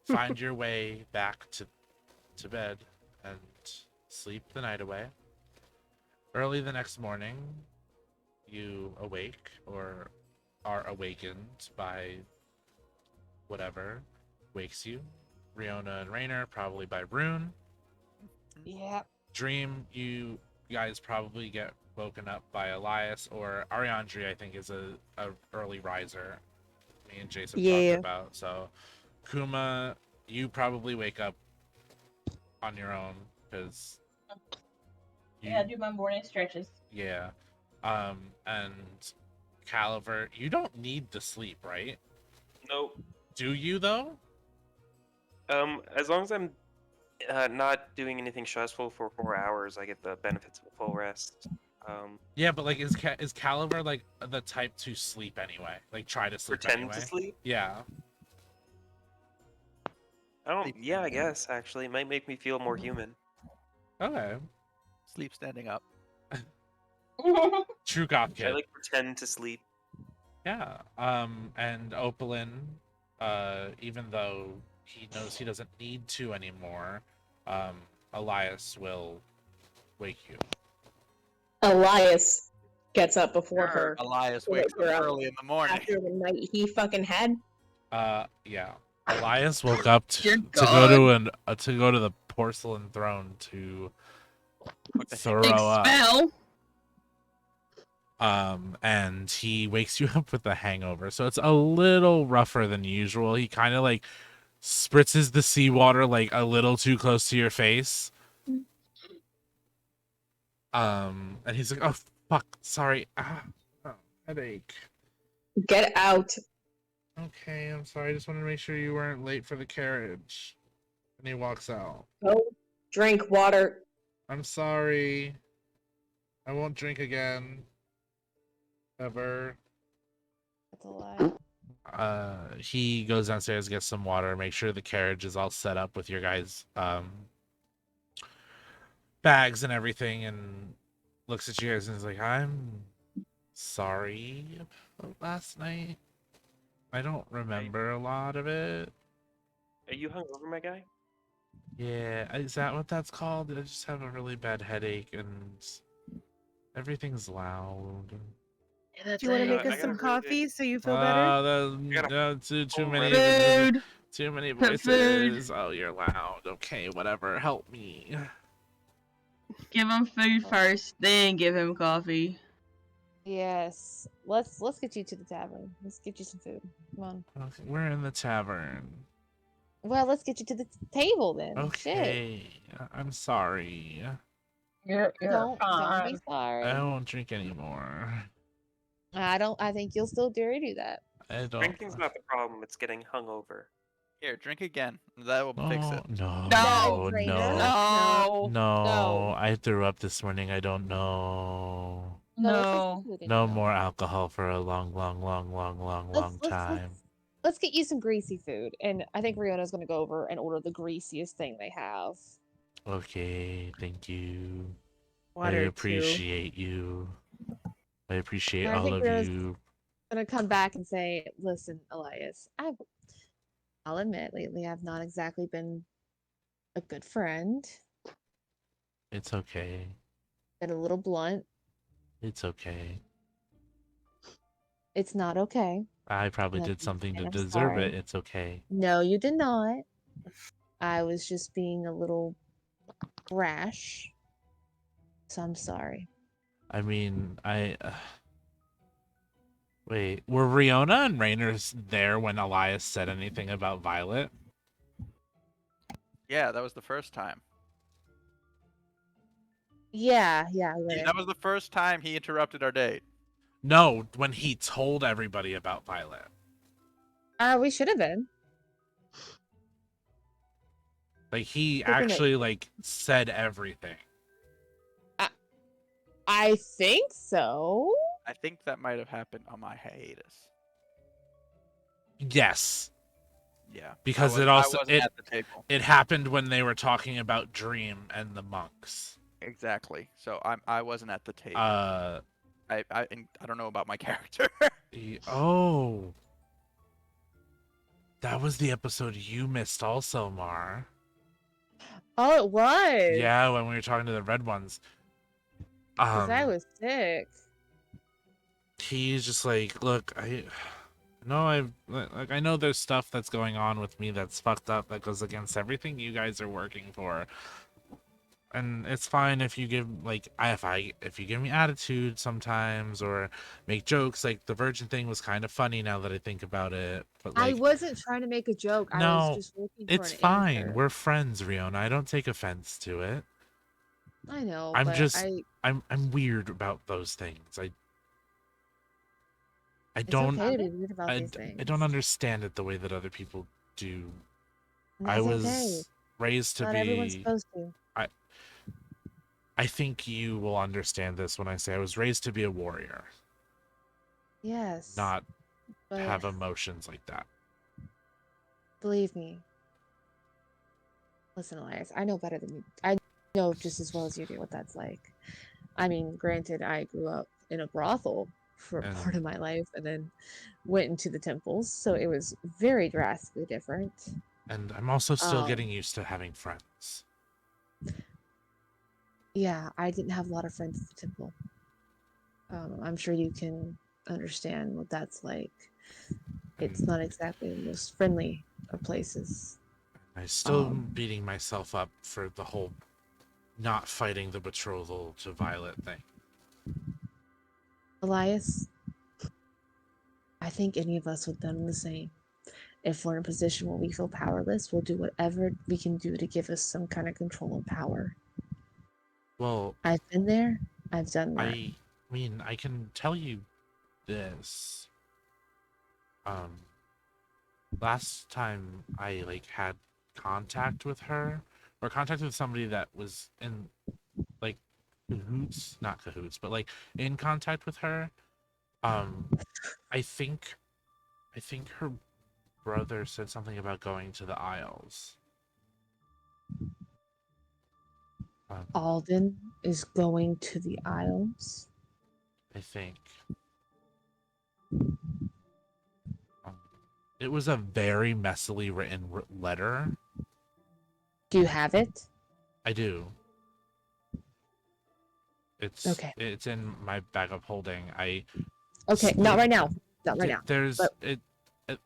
find your way back to bed and sleep the night away. Early the next morning, you awake or are awakened by whatever wakes you. Riona and Rainer, probably by Rune. Yeah. Dream, you guys probably get woken up by Elias or Ariandri, I think is a early riser. Me and Jason Yeah. talked about. So Kuma, you probably wake up on your own because Yeah, I do my morning stretches. yeah. And Caliver, you don't need the sleep, right? Nope. Do you though? As long as I'm not doing anything stressful for 4 hours, I get the benefits of a full rest. Yeah, but like, is Caliver like the type to sleep anyway? Like, try to sleep Pretend anyway. to sleep. Yeah. I don't. Sleep. Yeah, I guess actually, it might make me feel more human. Okay. Sleep standing up. True goth I kid. like pretend to sleep. Yeah. And Opalin, even though he knows he doesn't need to anymore, Elias will wake you. Elias gets up before her Elias Wait, wakes you're up up. early in the morning. after the night he fucking had. Yeah. Elias woke up Dear to go to the porcelain throne to throw up. Expel. And he wakes you up with a hangover, so it's a little rougher than usual. He kind of like spritzes the seawater like a little too close to your face. And he's like, "Oh fuck, sorry, headache." Get out. Okay, I'm sorry. I just wanted to make sure you weren't late for the carriage. And he walks out. Go drink water. I'm sorry. I won't drink again. Ever. That's a lie. He goes downstairs, gets some water, make sure the carriage is all set up with your guys' bags and everything, and looks at you guys and is like, "I'm sorry about last night. I don't remember a lot of it." Are you hungover, my guy? Yeah, is that what that's called? I just have a really bad headache and everything's loud. Do you want to make I us got some a really coffee so you feel better? Too full many Food. too many Put food. voices. Oh, you're loud. Okay, whatever. Help me. Give him food first, then give him coffee. Yes. Let's get you to the tavern. Let's get you some food. Come on. Okay, we're in the tavern. Well, let's get you to the table then. Shit. Okay, I'm sorry. You're Don't be fine. sorry. I won't drink anymore. I think you'll still dare do that. I don't. Drinking's not the problem. It's getting hungover. Here, drink again. That will fix Oh, it. no, No, Rainer. no, No. no. I threw up this morning. I don't know. No, let's No. get food in No now. more alcohol for a long time. Let's get you some greasy food, and I think Riona's gonna go over and order the greasiest thing they have. Okay, thank you. I Water too. appreciate you. I appreciate And I all think of Riona's you. gonna come back and say, "Listen, Elias, I'll admit lately I've not exactly been a good friend. It's okay. Been a little blunt. It's okay. It's not okay. I probably And did something to I'm deserve it. sorry. It's okay. No, you did not. I was just being a little brash. So I'm sorry. I mean, wait, were Riona and Rainers there when Elias said anything about Violet? Yeah, that was the first time. Yeah, That was the first time he interrupted our date. No, when he told everybody about Violet. We should have been. Like, he We're gonna- actually, like, said everything. I think so. I think that might have happened on my hiatus. Yes. Yeah. Because I it also wasn't at the table. it happened when they were talking about Dream and the monks. Exactly. So I wasn't at the table. Uh I don't know about my character. oh. That was the episode you missed also, Mar. Oh, it was. Yeah, when we were talking to the red ones. Because I was sick. He's just like, look, I know there's stuff that's going on with me that's fucked up that goes against everything you guys are working for. And it's fine if you give if you give me attitude sometimes or make jokes. Like the virgin thing was kind of funny now that I think about it. But I like, wasn't trying to make a joke. I no, was just looking for it's an fine. answer. We're friends, Riona. I don't take offense to it. I know. I'm but just I, I'm weird about those things. I it's don't okay to be weird about I, these d- things. I don't understand it the way that other people do. And I that's was okay. raised to Not be everyone's supposed to. I think you will understand this when I say I was raised to be a warrior, Yes. not but have emotions like that. believe me. Listen, Elias, I know better than you. I know just as well as you do what that's like. I mean, granted, I grew up in a brothel for a part of my life and then went into the temples, so it was very drastically different. And I'm also still Um, getting used to having friends. Yeah, I didn't have a lot of friends at the temple. I'm sure you can understand what that's like. It's not exactly the most friendly of places. I'm still beating myself up for the whole not fighting the betrothal to Violet thing. Elias, I think any of us would have done the same. If we're in a position where we feel powerless, we'll do whatever we can do to give us some kind of control and power. Well, I've been there. I've done that. I mean, I can tell you this. Last time I had contact with her, or contact with somebody that was in not cahoots, but in contact with her, I think her brother said something about going to the Isles. Alden is going to the Isles. I think. It was a very messily written letter. Do you have it? I do. It's okay. It's in my bag of holding. Okay, not right now. Not right now. There's but...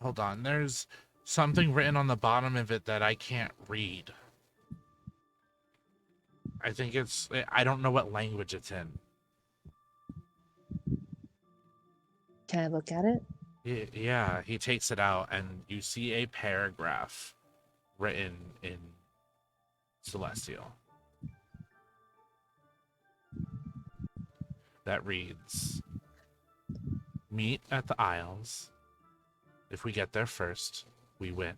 hold on. There's something written on the bottom of it that I can't read. I think I don't know what language it's in. Can I look at it? Yeah, he takes it out and you see a paragraph written in Celestial that reads, "Meet at the Isles. If we get there first, we win."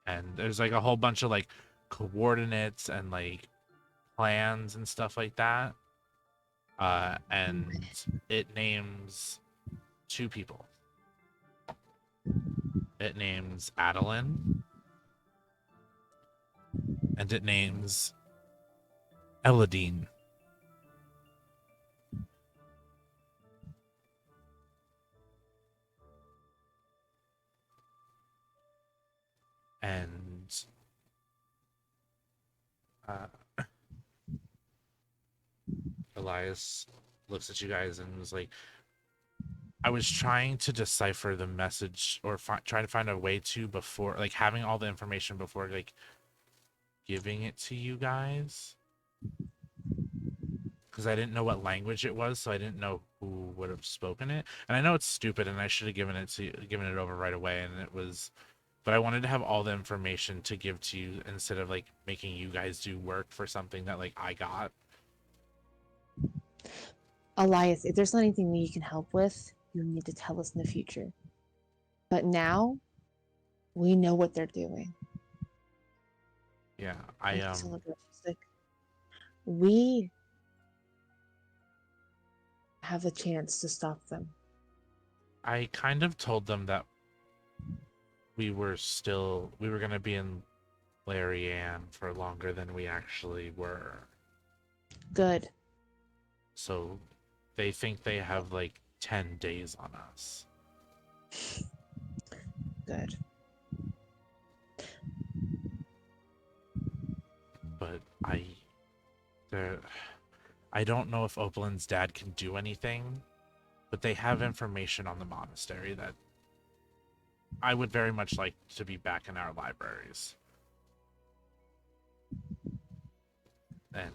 And there's like a whole bunch of like coordinates and like plans and stuff like that. And it names 2 people. It names Adeline, and it names Eladine. And Elias looks at you guys and was like, I was trying to decipher the message or trying to find a way to before, like, having all the information before, like, giving it to you guys. Because I didn't know what language it was, so I didn't know who would have spoken it. And I know it's stupid, and I should have given it over right away, and it was... But I wanted to have all the information to give to you instead of, like, making you guys do work for something that, like, I got. Elias, if there's anything you can help with, you need to tell us in the future. But now, we know what they're doing. Yeah, we have a chance to stop them. I kind of told them that we were going to be in Larian for longer than we actually were. Good. So they think they have like 10 days on us. Good. But I don't know if Opalin's dad can do anything, but they have information on the monastery that I would very much like to be back in our libraries. And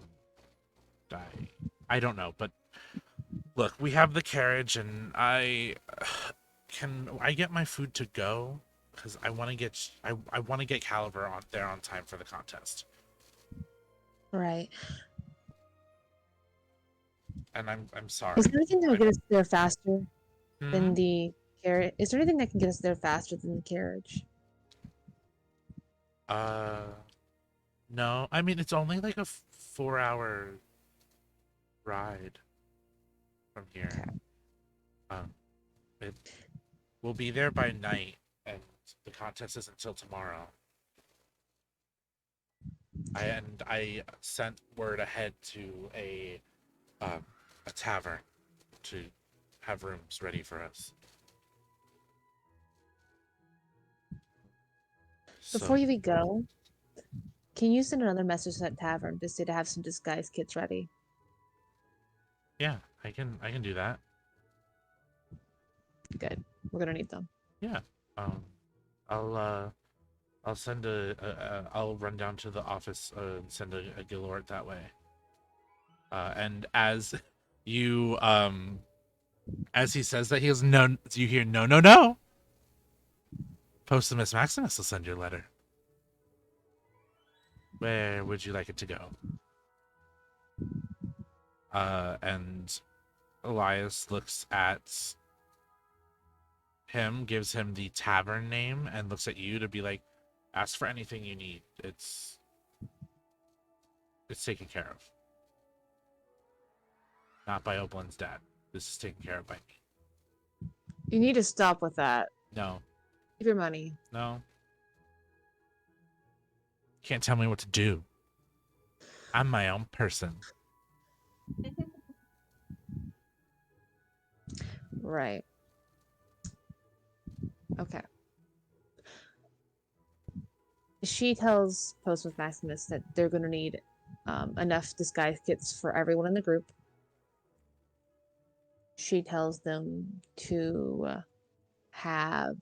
I don't know, but look, we have the carriage, and can I get my food to go? Because I want to get Caliber on there on time for the contest. Right. And I'm sorry. Is there anything that will get us there faster than Hmm? the carriage? Is there anything that can get us there faster than the carriage? No. I mean, it's only like a 4-hour ride from here. We'll be there by night, and the contest is until tomorrow. I sent word ahead to a tavern to have rooms ready for us. Before you go, can you send another message to that tavern to say to have some disguise kits ready? Yeah, I can do that. Good. We're gonna need them. Yeah. I'll send I'll run down to the office and send a Gilort that way. And as you as he says that, he goes, no, you hear no. Postumus Maximus will send your letter. Where would you like it to go? And Elias looks at him, gives him the tavern name, and looks at you to be like, ask for anything you need. It's taken care of. Not by Opalin's dad. This is taken care of by me. You need to stop with that. No. Give your money. No. Can't tell me what to do. I'm my own person. Right. Okay. She tells Postumus Maximus that they're going to need enough disguise kits for everyone in the group. She tells them to have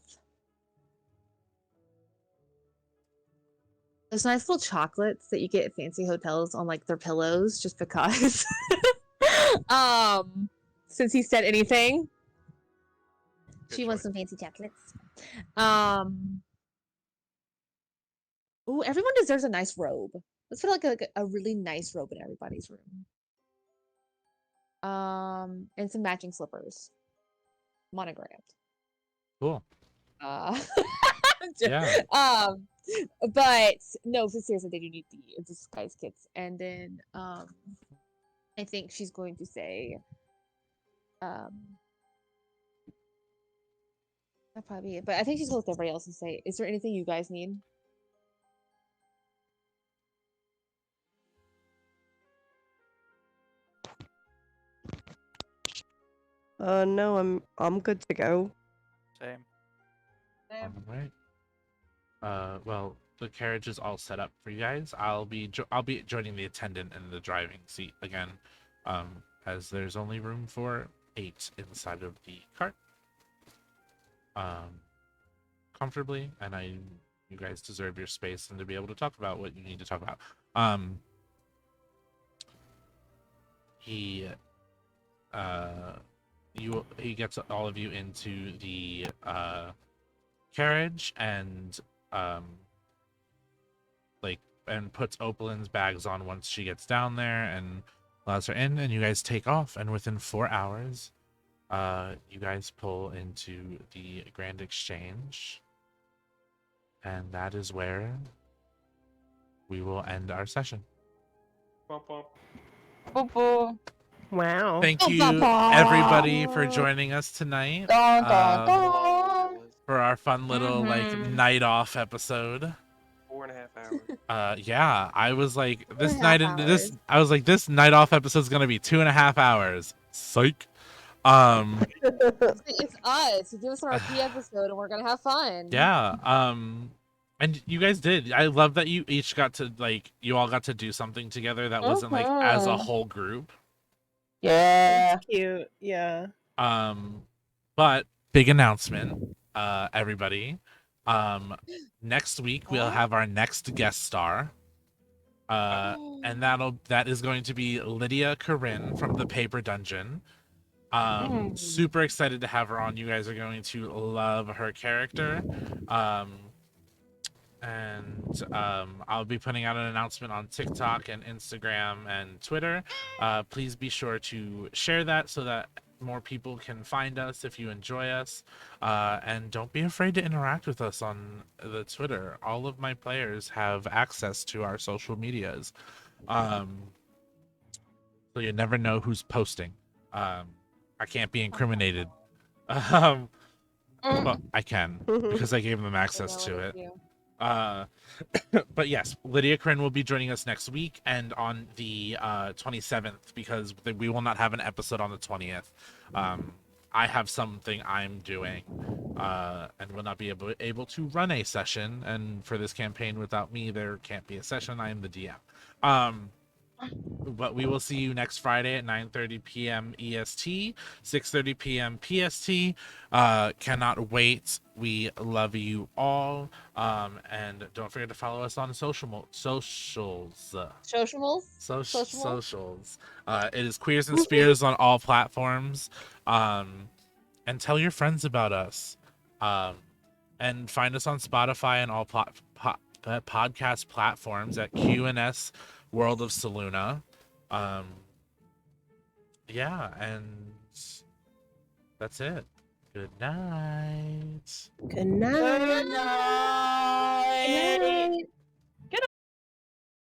those nice little chocolates that you get at fancy hotels on like their pillows, just because. Since he said anything. She Good wants choice. some fancy chocolates. Ooh, everyone deserves a nice robe. Let's put like a really nice robe in everybody's room. And some matching slippers, monogrammed. Cool. Uh, Yeah. but no, seriously, they do need the disguise kits. And then I think she's going to say that'll probably be it. But I think she's going to look at everybody else and say, "Is there anything you guys need?" No, I'm good to go. Same. All right. Well, the carriage is all set up for you guys. I'll be joining the attendant in the driving seat again, as there's only room for 8 inside of the cart. Comfortably, and you guys deserve your space and to be able to talk about what you need to talk about. He gets all of you into the carriage and and puts Opalin's bags on once she gets down there and allows her in, and you guys take off, and within 4 hours you guys pull into the Grand Exchange, and that is where we will end our session. Bump, bump. Boop, boop. Wow. Thank you everybody for joining us tonight Dun, dun, dun. for our fun little like Mhm. night off episode. 4.5 hours. Yeah, I was like this 2.5 night in this hours. I was like this night off episode is gonna be 2.5 hours. Psych. It's us. You give us an RP episode, and we're gonna have fun. Yeah. And you guys did. I love that you each got to you all got to do something together that wasn't like as a Mhm. whole group. Yeah. Cute. Yeah. But big announcement, everybody. Next week we'll have our next guest star. And that is going to be Lydia Corinne from the Paper Dungeon. Super excited to have her on. You guys are going to love her character. And I'll be putting out an announcement on TikTok and Instagram and Twitter. Please be sure to share that so that more people can find us if you enjoy us. And don't be afraid to interact with us on the Twitter. All of my players have access to our social medias. So you never know who's posting. I can't be incriminated. Well, I can because I gave them access to it. But yes, Lydia Corinne will be joining us next week and on the 27th, because we will not have an episode on the 20th. I have something I'm doing and will not be able to run a session, and for this campaign without me there can't be a session. I am the DM. But we will see you next Friday at 9:30 p.m. EST, 6:30 p.m. PST. Cannot wait. We love you all. And don't forget to follow us on socials. Socials. Socials. It is Queers and Spears on all platforms. And tell your friends about us. And find us on Spotify and all podcast platforms at QNS World of Saluna. Yeah, and that's it. Good night. Good night. Good night. Good night.